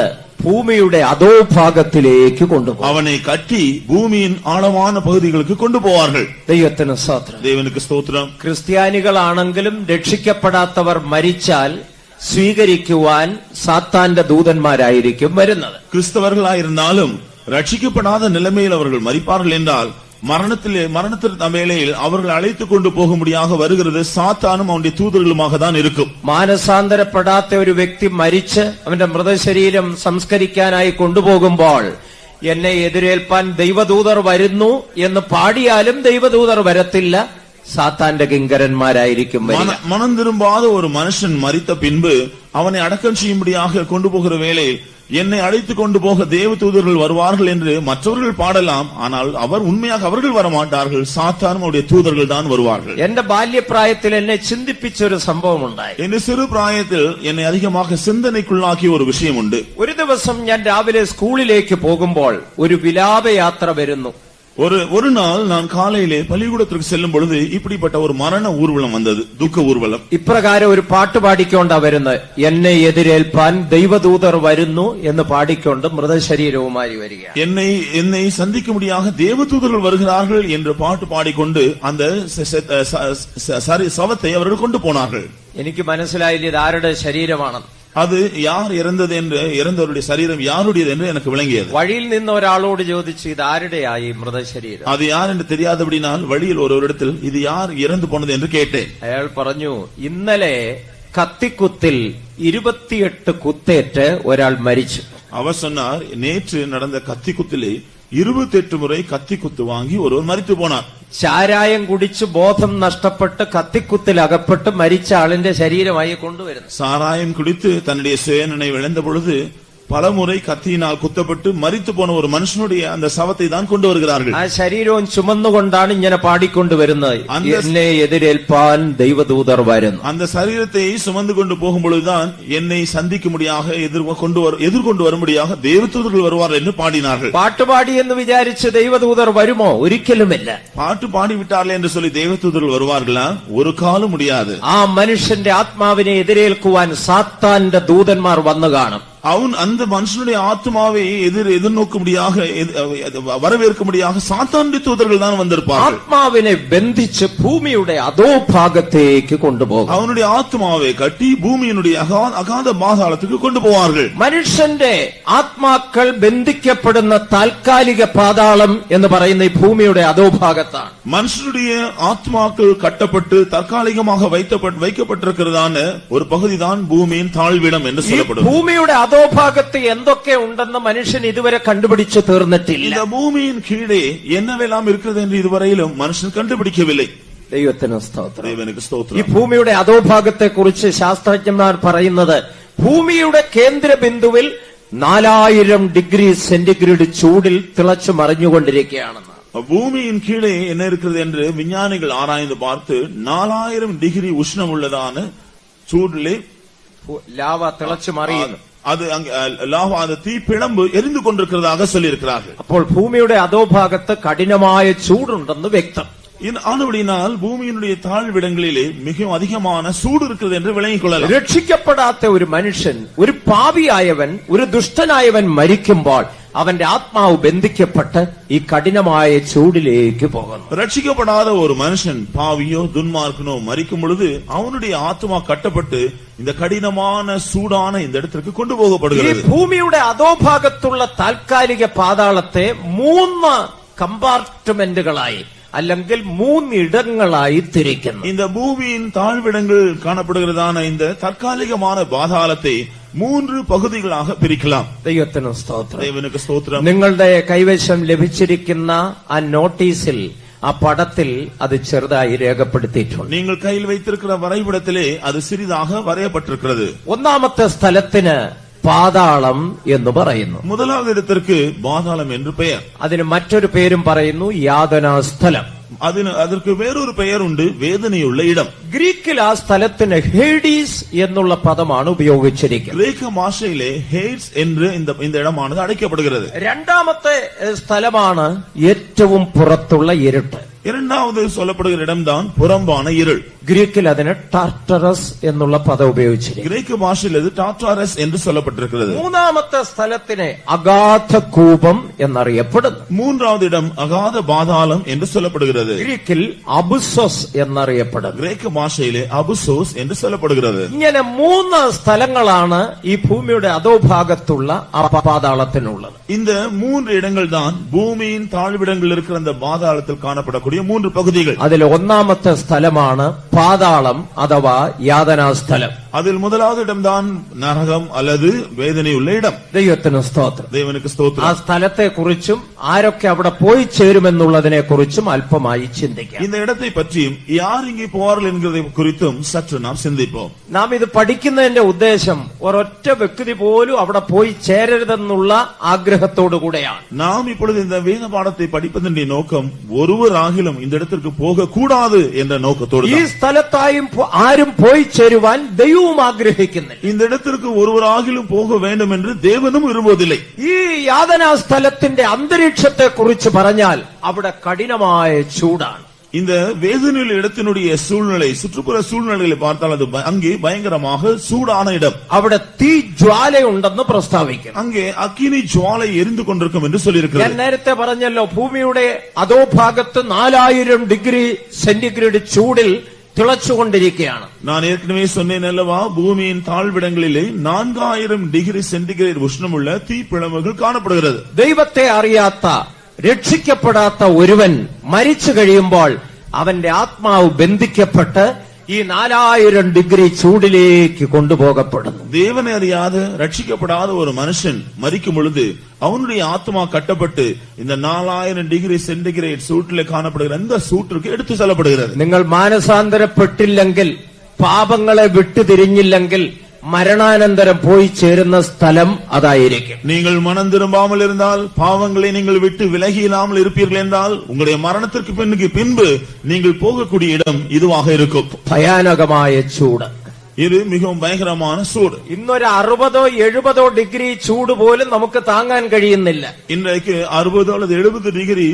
ഭൂമിയുടെ അധോഭാഗത്തിലേക്ക് കൊണ്ടുപോകും. அவனை கட்டி பூமியின் ஆழமான பகுதிகளுக்கு கொண்டு போவார்கள். ദൈവത്തിന് സ്തോത്രം. தேவனுக்கு ஸ்தோத்திரம். ക്രിസ്ത്യാനികളാണെങ്കിലും രക്ഷിക്കപ്പെടാത്തവർ മരിച്ചാൽ സ്വീകരിക്കുവാൻ സാത്താന്റെ ദൂതന്മാരായിരിക്കും വരുന്നത്. கிறிஸ்தவர்களாயிருந்தாலும் ரட்சிக்கப்படாத நிலைமையில் அவர்கள் மரிப்பார்கள் என்றால் மரணத்திற்கு வேளையில் அவர்கள் அழைத்துக் கொண்டு போகும்படியாக வருகிறது சாத்தானும் அவனுடைய தூதர்களுமாக தான் இருக்கும். മാനസാന്തരപ്പെടാത്ത ഒരു വ്യക്തി മരിച്ച് അവന്റെ മൃതശരീരം സംസ്കരിക്കാനായി കൊണ്ടുപോകുമ്പോൾ എന്നെ എതിരേൽപ്പാൻ ദൈവദൂതർ വരുന്നു എന്ന് പാടിയാലും ദൈവദൂതർ വരത്തില്ല, സാത്താന്റെ കിങ്കരന്മാരായിരിക്കും വരിക. மனம் திரும்பாத ஒரு மனுஷன் மரித்த பின்பு அவனை அடக்கம் செய்யும்படியாக கொண்டு போகிற வேளையில் என்னை அழைத்துக் கொண்டு போக தேவ தூதர்கள் வருவார்கள் என்று மற்றவர்கள் பாடலாம். ஆனால் உண்மையாக அவர்கள் வரமாட்டார்கள். சாத்தானும் அவருடைய தூதர்கள் தான் வருவார்கள். എന്റെ ബാല്യപ്രായത്തിൽ എന്നെ ചിന്തിപ്പിച്ച ഒരു സംഭവം ഉണ്ടായി. എന്റെ சிறு പ്രായത്തിൽ என்னை அதிகமாக சிந்தனைக்குள்ளாக்கிய ഒരു விஷயம் ഉണ്ട്. ഒരു ദിവസം ഞാൻ രാവിലെ സ്കൂളിലേക്ക് പോകുമ്പോൾ ഒരു വിലാപയാത്ര വരുന്നു. ஒரு நாள் நான் காலையிலே பள்ளிக்கூடத்திற்கு செல்லும் பொழுது இப்படிப்பட்ட ஒரு மரண ஊர்வலம் வந்தது, துக்க ஊர்வலம். ഇപ്രകാരം ഒരു പാട്ട് പാടിക്കൊണ്ടാ വരുന്നത്. എന്നെ എതിരേൽപ്പാൻ ദൈവദൂതർ വരുന്നു എന്ന് പാടിക്കൊണ്ട് മൃതശരീരവുമായി വരിക. என்னை சந்திக்கும்படியாக தேவதூதர்கள் வருகிறார்கள் என்று பாட்டு பாடிக்கொண்டு அந்த சவத்தை அவர்கள் கொண்டு போனார்கள். എനിക്ക് മനസ്സിലായില്ല ഇത് ആരുടെ ശരീരമാണ്. அது யார் இறந்தது என்று, இறந்தவருடைய சரீரம் யாருடையது என்று எனக்கு விளங்கியது. വഴിയിൽ നിന്ന് ഒരാളോട് ചോദിച്ചു ഇത് ആരുടെയായി മൃതശരീരം. அது யார் என்று தெரியாதபடினால் வழியில் ஒருவரிடத்தில் இது யார் இறந்து போனது என்று கேட்டேன். അയാൾ പറഞ്ഞു ഇന്നലെ കത്തിക്കുത്തിൽ 28 കുത്തേറ്റ് ഒരാൾ മരിച്ചു. அவர் சொன்னார் நேற்று நடந்த கத்தி குத்திலே 28 முறை கத்தி குத்து வாங்கி ஒருவர் மரித்து போனார். ചാരായം കുടിച്ച് ബോധം നഷ്ടപ്പെട്ട് കത്തിക്കുത്തിൽ അകപ്പെട്ട് മരിച്ച ആളിന്റെ ശരീരമായി കൊണ്ടുവരുന്നു. சாராயம் குடித்து தன்னுடைய சுயநினைவு இழந்த பொழுது பலமுறை கத்தியினால் குத்தப்பட்டு மரித்து போன ஒரு மனுஷனுடைய அந்த சவத்தை தான் கொண்டு வருகிறார்கள். ആ ശരീരവും ചുമന്നുകൊണ്ടാണ് ഇങ്ങനെ പാടിക്കൊണ്ടുവരുന്നത്. എന്നെ എതിരേൽപ്പാൻ ദൈവദൂതർ വരുന്നു. அந்த சரீரத்தை சுமந்து கொண்டு போகும் பொழுதுதான் என்னை சந்திக்கும்படியாக எதிர்கொண்டு வரும்படியாக தேவதூதர்கள் வருவார் என்று பாடினார்கள். പാട്ടുപാടി എന്ന് വിചാരിച്ച് ദൈവദൂതർ വരുമോ? ഒരിക്കലുമില്ല. பாட்டு பாடிவிட்டார்கள் என்று சொல்லி தேவதூதர்கள் வருவார்களா? ஒரு காலம் முடியாது. ആ മനുഷ്യന്റെ ആത്മാവിനെ എതിരേൽക്കുവാൻ സാത്താന്റെ ദൂതന്മാർ വന്നു കാണും. அவன் அந்த மனுஷனுடைய ஆத்மாவை எதிர்நோக்கும்படியாக வரவேற்கும்படியாக சாத்தானுடைய தூதர்கள் தான் வந்திருப்பார்கள். ആത്മാവിനെ ബന്ധിച്ച് ഭൂമിയുടെ അധോഭാഗത്തേക്ക് കൊണ്ടുപോകും. அவனுடைய ஆத்மாவை கட்டி பூமியினுடைய அகாத பாதாளத்துக்கு கொண்டு போவார்கள். മനുഷ്യന്റെ ആത്മാക്കൾ ബന്ധിക്കപ്പെടുന്ന താൽക്കാലിക പാതാളം എന്ന് പറയുന്ന ഈ ഭൂമിയുടെ അധോഭാഗത്താണ്. மனுஷனுடைய ஆத்மாக்கள் கட்டப்பட்டு தற்காலிகமாக வைக்கப்பட்டிருக்கிறதான ஒரு பகுதிதான் பூமியின் தாழ்விடம் என்று சொல்லப்படும். ഭൂമിയുടെ അധോഭാഗത്ത് എന്തൊക്കെ ഉണ്ടെന്ന് മനുഷ്യൻ ഇതുവരെ കണ്ടുപിടിച്ചു തീർന്നിട്ടില്ല. இந்த பூமியின் கீழே என்னவெல்லாம் இருக்கிறது என்று இதுவரையிலும் மனுஷன் கண்டுபிடிக்கவில்லை. ദൈവത്തിന് സ്തോത്രം. தேவனுக்கு ഈ ஸ்தோத்திரம். ഭൂമിയുടെ അധോഭാഗത്തെ കുറിച്ച് ശാസ്ത്രജ്ഞന്മാർ പറയുന്നത് ഭൂമിയുടെ കേന്ദ്ര ബിന്ദുവിൽ 4000 ഡിഗ്രി സെന്റിഗ്രേഡ് ചൂടിൽ തിളച്ചു മറിഞ്ഞുകൊണ്ടിരിക്കുകയാണെന്ന്. பூமியின் கீழே என்ன இருக்கிறது என்று விஞ்ஞானிகள் ஆராய்ந்து பார்த்து 4000 டிகிரி உஷ்ணம் உள்ளதான சூடிலே ലാവ തിളച്ചു മറിയുന്നു. அது அங்க லாவா, அந்த தீ பிளம்பு எரிந்து கொண்டிருக்கிறதாக சொல்லி இருக்கிறார்கள். അപ്പോൾ ഭൂമിയുടെ അധോഭാഗത്ത് കഠിനമായ ചൂടുണ്ടെന്ന് വ്യക്തം. ஆனபடினால் பூமியினுடைய தாழ்விடங்களிலே மிகவும் அதிகமான சூடு இருக்கிறது என்று விளங்கிக் கொள்ளலாம். രക്ഷിക്കപ്പെടാത്ത ഒരു മനുഷ്യൻ, ഒരു പാപിയായവൻ, ഒരു ദുഷ്ടനായവൻ മരിക്കുമ്പോൾ അവന്റെ ആത്മാവ് ബന്ധിക്കപ്പെട്ട് ഈ കഠിനമായ ചൂടിലേക്ക് പോകുന്നു. ரட்சிக்கப்படாத ஒரு மனுஷன், பாவியோ துன்மார்க்கனோ மரிக்கும் பொழுது அவனுடைய ஆத்மா கட்டப்பட்டு இந்த கடினமான சூடான இந்த இடத்திற்கு கொண்டு ഈ போகப்படுகிறது. ഭൂമിയുടെ അധോഭാഗത്തുള്ള താൽക്കാലിക പാതാളത്തെ 3 കമ്പാർട്ട്മെന്റുകളായി അല്ലെങ്കിൽ 3 ഇടങ്ങളായി തിരിക്കുന്നു. இந்த பூமியின் தாழ்விடங்கள் காணப்படுகிறதான இந்த தற்காலிகமான பாதாளத்தை 3 பகுதிகளாக பிரிக்கலாம். ദൈവത്തിന് സ്തോത്രം. தேவனுக்கு ஸ்தோத்திரம். നിങ്ങളുടെ കൈവശം ലഭിച്ചിരിക്കുന്ന ആ നോട്ടീസിൽ, ആ പടത്തിൽ അത് ചെറുതായി രേഖപ്പെടുത്തിയിട്ടുണ്ട്. நீங்கள் கையில் வைத்திருக்கிற வரைபடத்திலே அது சிறிதாக வரையப்பட்டிருக்கிறது. ഒന്നാമത്തെ സ്ഥലത്തിന് പാതാളം എന്ന് പറയുന്നു. முதலாவது இடத்திற்கு பாதாளம் என்று பெயர். അതിന് മറ്റൊരു പേരും പറയുന്നു, യാതനാസ്ഥലം. அதற்கு வேறொரு பெயர் உண்டு, வேதனையுள்ள இடம். ഗ്രീക്കിൽ ആ സ്ഥലത്തിന് ഹേഡീസ് എന്നുള്ള പദമാണ് ഉപയോഗിച്ചിരിക്കുന്നത്. கிரேக்க பாஷையிலே ஹேட்ஸ் என்று இந்த இடமானது அழைக்கப்படுகிறது. രണ്ടാമത്തെ സ്ഥലമാണ് ഏറ്റവും പുറത്തുള്ള ഇരുട്ട്. இரண்டாவது சொல்லப்படுகிற இடம்தான் புறம்பான இருள். ഗ്രീക്കിൽ അതിന് ടാർട്ടറസ് എന്നുള്ള പദം ഉപയോഗിച്ചിരിക്കുന്നു. கிரேக்க பாஷையில் அது டார்டாரஸ் என்று சொல்லப்பட்டிருக்கிறது. മൂന്നാമത്തെ സ്ഥലത്തിനെ അഗാധ കൂപം എന്നറിയപ്പെടുന്നു. மூன்றாவது இடம் அகாத பாதாளம் என்று சொல்லப்படுகிறது. ഗ്രീക്കിൽ അബുസോസ് എന്നറിയപ്പെടുന്നു. கிரேக்க பாஷையிலே அபுசோஸ் என்று சொல்லப்படுகிறது. ഇങ്ങനെ 3 സ്ഥലങ്ങളാണ് ഈ ഭൂമിയുടെ അധോഭാഗത്തുള്ള ആ പാതാളത്തിനുള്ളത്. இந்த 3 இடங்கள் தான் பூமியின் தாழ்விடங்கள் இருக்கிற அந்த பாதாளத்தில் காணப்படக்கூடிய 3 பகுதிகள். അതിൽ ഒന്നാമത്തെ സ്ഥലമാണ് പാതാളം അഥവാ യാതനാസ്ഥലം. அதில் முதலாவது இடம்தான் நரகம் அல்லது வேதனையுள்ள இடம். ദൈവത്തിന് സ്തോത്രം. தேவனுக்கு ആ ஸ்தோத்திரம். സ്ഥലത്തെ കുറിച്ചും ആരൊക്കെ അവിടെ പോയി ചേരുമെന്നുള്ളതിനെ കുറിച്ചും അല്പമായി ചിന്തിക്കാം. இந்த இடத்தை பற்றியும் யார் இங்கே போவார்கள் என்கிறதை குறித்தும் சற்று நாம் சிந்திப்போம். നാം ഇത് പഠിക്കുന്നതിന്റെ ഉദ്ദേശം ഒരൊറ്റ വ്യക്തി പോലും അവിടെ പോയി ചേരരുതെന്നുള്ള ആഗ്രഹത്തോടു കൂടെയാണ്. நாம் இப்பொழுது இந்த வேத பாடத்தை படிப்பதன் நோக்கம் ஒருவராகிலும் இந்த இடத்திற்கு போக கூடாது என்ற நோக்கத்தோடு ഈ സ്ഥലത്തായും ആരും പോയി ചേരുവാൻ ദൈവവും ആഗ്രഹിക്കുന്നില്ല. இந்த இடத்திற்கு ஒருவராகிலும் போக வேண்டும் என்று தேவனும் விரும்புவதில்லை. ഈ യാതനാ സ്ഥലത്തിന്റെ അന്തരീക്ഷത്തെ കുറിച്ച് പറഞ്ഞാൽ അവിടെ കഠിനമായ ചൂടാണ്. இந்த வேதனையுள்ள இடத்தினுடைய சூழ்நிலை, சுற்றுப்புற சூழ்நிலைகளை பார்த்தால் அது அங்கே பயங்கரமாக சூடான இடம். അവിടെ തീ ജ്വാലയുണ്ടെന്ന് പ്രസ്താവിക്കുന്നു. அங்கே அக்கினி ஜுவாலை எரிந்து கொண்டிருக்கும் என்று ഞാൻ சொல்லியிருக்கிறது. നേരത്തെ പറഞ്ഞല്ലോ, ഭൂമിയുടെ അധോഭാഗത്ത് 4000 ഡിഗ്രി സെന്റിഗ്രേഡ് ചൂടിൽ തിളച്ചുകൊണ്ടിരിക്കുകയാണ്. நான் ஏற்கனவே சொன்னேன் அல்லவா, பூமியின் தாழ்விடங்களிலே 4000 டிகிரி சென்டிகிரேட் உஷ்ணமுள்ள தீப்பிழம்புகள் காணப்படுகிறது. ദൈവത്തെ അറിയാത്ത, രക്ഷിക്കപ്പെടാത്ത ഒരുവൻ മരിച്ചു കഴിയുമ്പോൾ അവന്റെ ആത്മാവ് ബന്ധിക്കപ്പെട്ട് ഈ 4000 ഡിഗ്രി ചൂടിലേക്ക് കൊണ്ടുപോകപ്പെടുന്നു. தேவனை அறியாத ரட்சிக்கப்படாத ஒரு மனுஷன் மரிக்கும் பொழுது அவனுடைய ஆத்மா கட்டப்பட்டு இந்த 4000 டிகிரி சென்டிகிரேட் சூட்டிலே காணப்படுகிற அந்த சூட்டிற்கு எடுத்து செல்லப்படுகிறது. നിങ്ങൾ മാനസാന്തരപ്പെട്ടില്ലെങ്കിൽ, പാപങ്ങളെ വിട്ടുതിരിഞ്ഞില്ലെങ്കിൽ മരണാനന്തരം പോയി ചേരുന്ന സ്ഥലം അതായിരിക്കും. நீங்கள் மனம் திரும்பாமல் இருந்தால், பாவங்களை நீங்கள் விட்டு விலகி இல்லாமல் இருப்பீர்கள் என்றால், உங்களுடைய மரணத்திற்கு பின்பு நீங்கள் போகக்கூடிய இடம் இதுவாக இருக்கும். ഭയാനകമായ ചൂട്. இது மிகவும் பயங்கரமான சூடு. ഇന്നൊരു 60-70 ഡിഗ്രി ചൂട് പോലും നമുക്ക് താങ്ങാൻ കഴിയുന്നില്ല. இன்றைக்கு 60 அல்லது 70 டிகிரி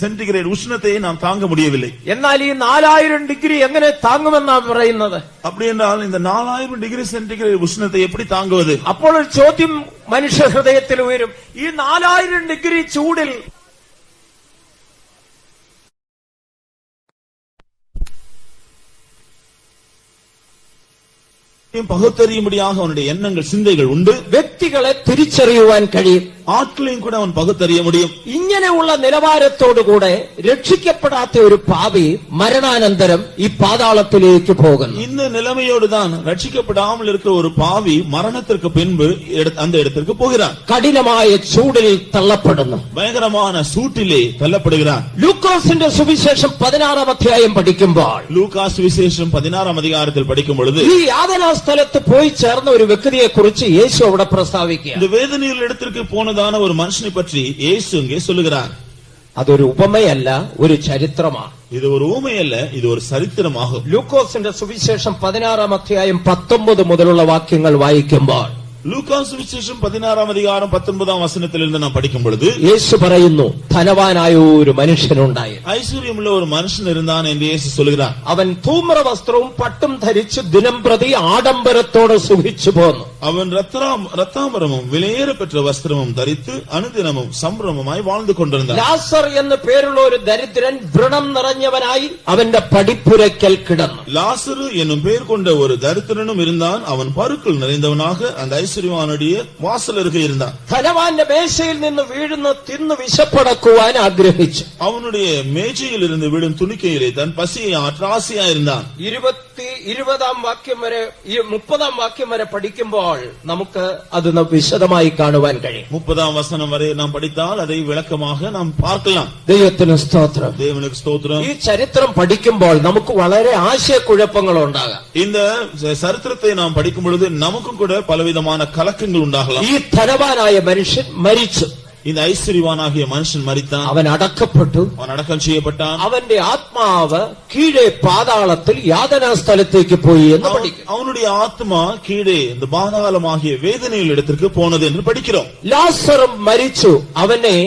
சென்டிகிரேட் உஷ்ணத்தை நாம் தாங்க முடியவில்லை. എന്നാൽ ഈ 4000 ഡിഗ്രി എങ്ങനെ താങ്ങുമെന്നാണ് പറയുന്നത്? அப்படி என்றால் இந்த 4000 டிகிரி சென்டிகிரேட் உஷ்ணத்தை எப்படி தாங்குவது? അപ്പോൾ ഒരു ചോദ്യം മനുഷ്യ ഹൃദയത്തിൽ ഉയരും. ഈ 4000 ഡിഗ്രി ചൂടിൽ பகுத்தறியும்படியாக அவனுடைய எண்ணங்கள், சிந்தைகள் உண்டு. വ്യക്തികളെ തിരിച്ചറിയുവാൻ കഴിയും. ஆட்களையும் கூட அவன் பகுத்தறிய முடியும். ഇങ്ങനെയുള്ള നിലവാരത്തോടുകൂടെ രക്ഷിക്കപ്പെടാത്ത ഒരു പാപി മരണാനന്തരം ഈ പാതാളത്തിലേക്ക് പോകുന്നു. இந்த நிலைமையோடு தான் ரட்சிக்கப்படாமல் இருக்கிற ஒரு பாவி மரணத்திற்கு பின்பு அந்த இடத்திற்கு போகிறான். കഠിനമായ ചൂടിൽ തള്ളപ്പെടുന്നു. பயங்கரமான சூட்டிலே தள்ளப்படுகிறான். ലൂക്കോസിന്റെ സുവിശേഷം 16-ാം അധ്യായം പഠിക്കുമ്പോൾ, லூகாஸ் விசேஷம் 16-ாம் அதிகாரத்தில் படிக்கும் பொழுது ഈ യാതനാ സ്ഥലത്ത് പോയി ചേർന്ന ഒരു വ്യക്തിയെ കുറിച്ച് യേശു അവിടെ പ്രസ്താവിക്കുക. இந்த வேதனையுள்ள இடத்திற்கு போனதான ஒரு மனுஷனை பற்றி இயேசு இங்கே சொல்லுகிறார். അതൊരു ഉപമയല്ല, ഒരു ചരിത്രമാണ്. இது ஒரு ஊமை அல்ல, இது ஒரு சரித்திரமாகும். ലൂക്കോസിന്റെ സുവിശേഷം 16-ാം അധ്യായം 19 മുതലുള്ള വാക്യങ്ങൾ വായിക്കുമ്പോൾ ലൂക്കാസ് സുവിശേഷം 16-ാം അധികാരം 19-ാം വചനത്തിലിരുന്ന് നാം പഠിക്കും പൊழுது യേശു പറയുന്നു, ധനവാനായ ഒരു മനുഷ്യനുണ്ടായിരുന്നു. ഐശ്വര്യമുള്ള ഒരു മനുഷ്യൻ இருந்தான் என்று യേശു சொல்கிறார். അവൻ ധൂമ്ര വസ്ത്രവും പട്ടും ധരിച്ച് ദിനംപ്രതി ആഡംബരത്തോടെ സുഖിച്ചു പോന്നു. அவன் ரத்தாம்பரமும் விலையேற பெற்ற வஸ்திரமும் தரித்து அனுதினமும் சம்பிரமமாய் வாழ்ந்து கொண்டிருந்தான். ലാസർ എന്ന് പേരുള്ള ഒരു ദരിദ്രൻ വ്രണം നിറഞ്ഞവനായി അവന്റെ പടിപ്പുരയ്ക്കൽ കിടന്നു. லாசரு என்னும் பெயர் கொண்ட ஒரு தரித்திரனும் இருந்தான். அவன் பருக்கள் நிறைந்தவனாக அந்த ஐஸ்வர்யவானுடைய வாசல் அருகே இருந்தான். ധനവാന്റെ മേശയിൽ നിന്ന് വീഴുന്ന തിന്നു വിശപ്പടക്കുവാൻ ആഗ്രഹിച്ചു. அவனுடைய மேஜையில் இருந்து விடும் துணிக்கையிலே தன் பசியை ஆற்ற ஆசையாயிருந்தான். 20-ാം വാക്യം വരെ 30-ാം വാക്യം വരെ പഠിക്കുമ്പോൾ നമുക്ക് അത് വിശദമായി കാണുവാൻ കഴിയും. 30-ാം വചനം വരെ നാം പഠിத்தால் அதை விளக்கமாக நாம் பார்க்கலாம். ദൈവത്തിന് സ്തോത്രം. தேவனுக்கு ஸ்தோத்திரம். ഈ ചരിത്രം പഠിക്കുമ്പോൾ നമുക്ക് വളരെ ആശയക്കുഴപ്പങ്ങൾ ഉണ്ടാകാം. இந்த சரித்திரத்தை நாம் படிக்கும் பொழுது நமக்கும் கூட பலவிதமான கலக்கங்கள் உண்டாகலாம். ഈ ധനവാനായ മനുഷ്യൻ മരിച്ചു. இந்த ஐஸ்வர்யவானாகிய மனுஷன் மரித்தான். അവൻ അടക്കപ്പെട്ടു. அவன் அடக்கம் செய்யப்பட்டான். അവന്റെ ആത്മാവ് കീഴെ പാതാളത്തിൽ യാതനാ സ്ഥലത്തേക്ക് പോയി എന്ന് പഠിക്കും. அவனுடைய ஆத்மா கீழே இந்த பாதாளமாகிய வேதனையில் இடத்திற்கு போனது என்று படிக்கிறோம். ലാസറും മരിച്ചു. അവനെ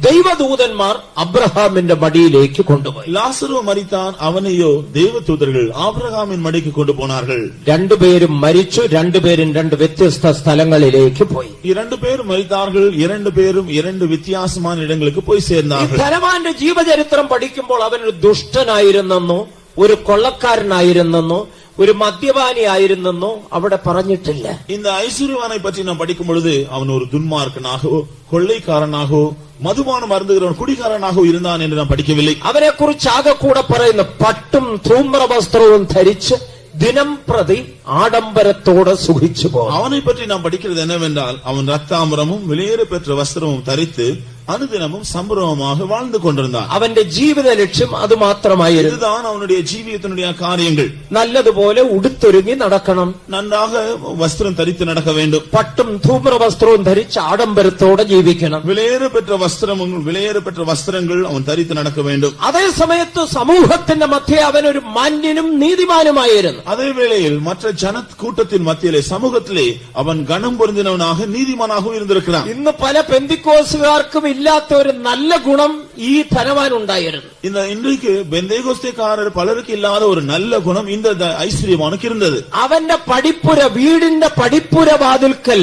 ദൈവദൂതന്മാർ അബ്രഹാമിന്റെ മടിയിലേക്ക് കൊണ്ടുപോയി. லாசரு மரித்தான். அவனையோ தேவதூதர்கள் ஆபிரகாமின் மடிக்கு கொண்டு போனார்கள். രണ്ടുപേരും മരിച്ചു. രണ്ടുപേരും രണ്ട് വ്യത്യസ്ത സ്ഥലങ്ങളിലേക്ക് പോയി. இரண்டு பேரும் மரித்தார்கள். இரண்டு பேரும் இரண்டு வித்தியாசமான இடங்களுக்கு போய் சேர்ந்தார்கள். ധനവാന്റെ ജീവചരിത്രം പഠിക്കുമ്പോൾ അവനൊരു ദുഷ്ടനായിരുന്നെന്നോ ഒരു കൊള്ളക്കാരനായിരുന്നെന്നോ ഒരു മദ്യപാനിയായിരുന്നെന്നോ അവിടെ പറഞ്ഞിട്ടില്ല. இந்த ஐஸ்வர்யவானை பற்றி நாம் படிக்கும் பொழுது அவன் ஒரு துன்மார்க்கனாகவோ கொள்ளைக்காரனாகவோ மதுபானம் அருந்துகிறவன் குடிகாரனாகவோ இருந்தான் என்று நாம் படிக்கவில்லை. അവനെ കുറിച്ച് ആകെ കൂടെ പറയുന്ന പട്ടും ധൂമ്ര വസ്ത്രവും ധരിച്ച് ദിനം പ്രതി ആഡംബരത്തോടെ സുഖിച്ചു പോകും. அவனை பற்றி நாம் படிக்கிறது என்னவென்றால் அவன் ரத்தாம்பரமும் விலையேற பெற்ற வஸ்திரமும் தரித்து அனுதினமும் சம்பிரமமாக வாழ்ந்து கொண்டிருந்தான். അവന്റെ ജീവിത ലക്ഷ്യം അത് മാത്രമായിരുന്നു. இதுதான் அவனுடைய ஜீவியத்தினுடைய காரியங்கள். നല്ലതുപോലെ ഉടുത്തൊരുങ്ങി നടക്കണം. நன்றாக வஸ்திரம் தரித்து நடக்க வேண்டும். പട്ടും ധൂമ്ര വസ്ത്രവും ധരിച്ച് ആഡംബരത്തോടെ ജീവിക്കണം. விலையேற பெற்ற வஸ்திரமும் விலையேற பெற்ற வஸ்திரங்கள் அவன் தரித்து நடக்க வேண்டும். അതേ സമയത്ത് സമൂഹത്തിന്റെ മധ്യേ അവനൊരു മാന്യനും നീതിമാനുമായിരുന്നു. அதே வேளையில் மற்ற ஜன கூட்டத்தின் மத்தியிலே சமூகத்திலே அவன் கனம் பொருந்தினவனாக நீதிமானாகவும் இருந்திருக்கிறான். ഇന്ന് പല പെന്തിക്കോസുകാർക്കും ഇല്ലാത്ത ഒരു നല്ല ഗുണം ഈ ധനവാൻ ഉണ്ടായിരുന്നു. இந்த இன்றைக்கு பெந்தேகோஸ்தேக்காரர் பலருக்கு இல்லாத ஒரு நல்ல குணம் இந்த ஐஸ்வர்யவானுக்கு இருந்தது. അവന്റെ പടിപ്പുര, വീടിന്റെ പടിപ്പുര വാതിൽക്കൽ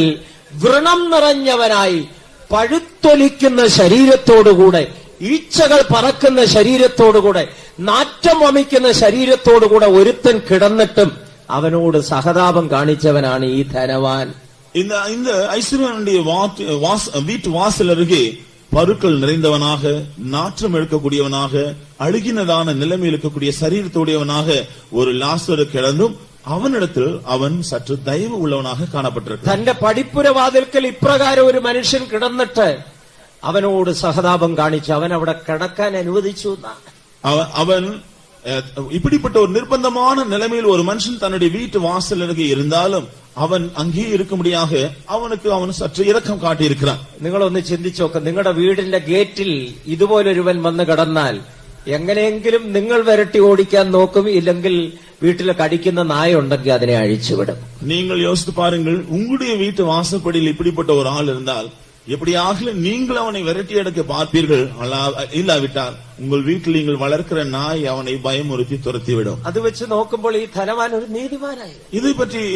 വ്രണം നിറഞ്ഞവനായി പഴുത്തൊലിക്കുന്ന ശരീരത്തോടുകൂടെ, ഈച്ചകൾ പറക്കുന്ന ശരീരത്തോടുകൂടെ, നാറ്റം വമിക്കുന്ന ശരീരത്തോടുകൂടെ ഒരുത്തൻ കിടന്നിട്ടും അവനോട് സഹതാപം കാണിച്ചവനാണ് ഈ ധനവാൻ. இந்த ஐஸ்வர்யனுடைய வீட்டு வாசல் அருகே பருக்கள் நிறைந்தவனாக, நாற்றம் எடுக்கக்கூடியவனாக, அழுகினதான நிலைமையில் இருக்கக்கூடிய சரீரத்தோடையவனாக ஒரு லாசரு கிடந்தும் അവനിടത്തിൽ അവൻ സற்று ദയവ് ഉള്ളവനാக കാണപ്പെട്ടിരിക്കുന്നു. തന്റെ പടിപ്പുര വാതിൽക്കൽ ഇപ്രകാരം ഒരു മനുഷ്യൻ കിടന്നിട്ട് അവനോട് സഹതാപം കാണിച്ച് അവൻ അവിടെ കിടക്കാൻ അനുവദിച്ചു. அவன் இப்படிப்பட்ட ஒரு நிர்பந்தமான நிலைமையில் ஒரு மனுஷன் தன்னுடைய வீட்டு வாசல் அருகே இருந்தாலும் அவன் அங்கே இருக்கும்படியாக அவன் சற்று இரக்கம் காட்டியிருக்கிறான். നിങ്ങളൊന്ന് ചിന്തിച്ചു നോക്ക. നിങ്ങളുടെ വീടിന്റെ ഗേറ്റിൽ ഇതുപോലൊരുവൻ വന്ന് കിടന്നാൽ എങ്ങനെയെങ്കിലും നിങ്ങൾ വിരട്ടി ഓടിക്കാൻ നോക്കും. ഇല്ലെങ്കിൽ വീട്ടിൽ കടിക്കുന്ന നായ ഉണ്ടെങ്കിൽ അതിനെ അഴിച്ചുവിടും. நீங்கள் யோசித்து பாருங்கள், உங்களுடைய வீட்டு வாசற்படியில் இப்படிப்பட்ட ஒரு ஆள் இருந்தால் எப்படியாக நீங்கள் அவனை விரட்டி அடக்க பார்ப்பீர்கள். இல்லாவிட்டால் உங்கள் வீட்டில் நீங்கள் வளர்க்கிற நாய் அவனை பயமுறுத்தி துரத்திவிடும். അത് വെച്ച് നോക്കുമ്പോൾ ഈ ധനവാൻ ഒരു നീതിമാനായി.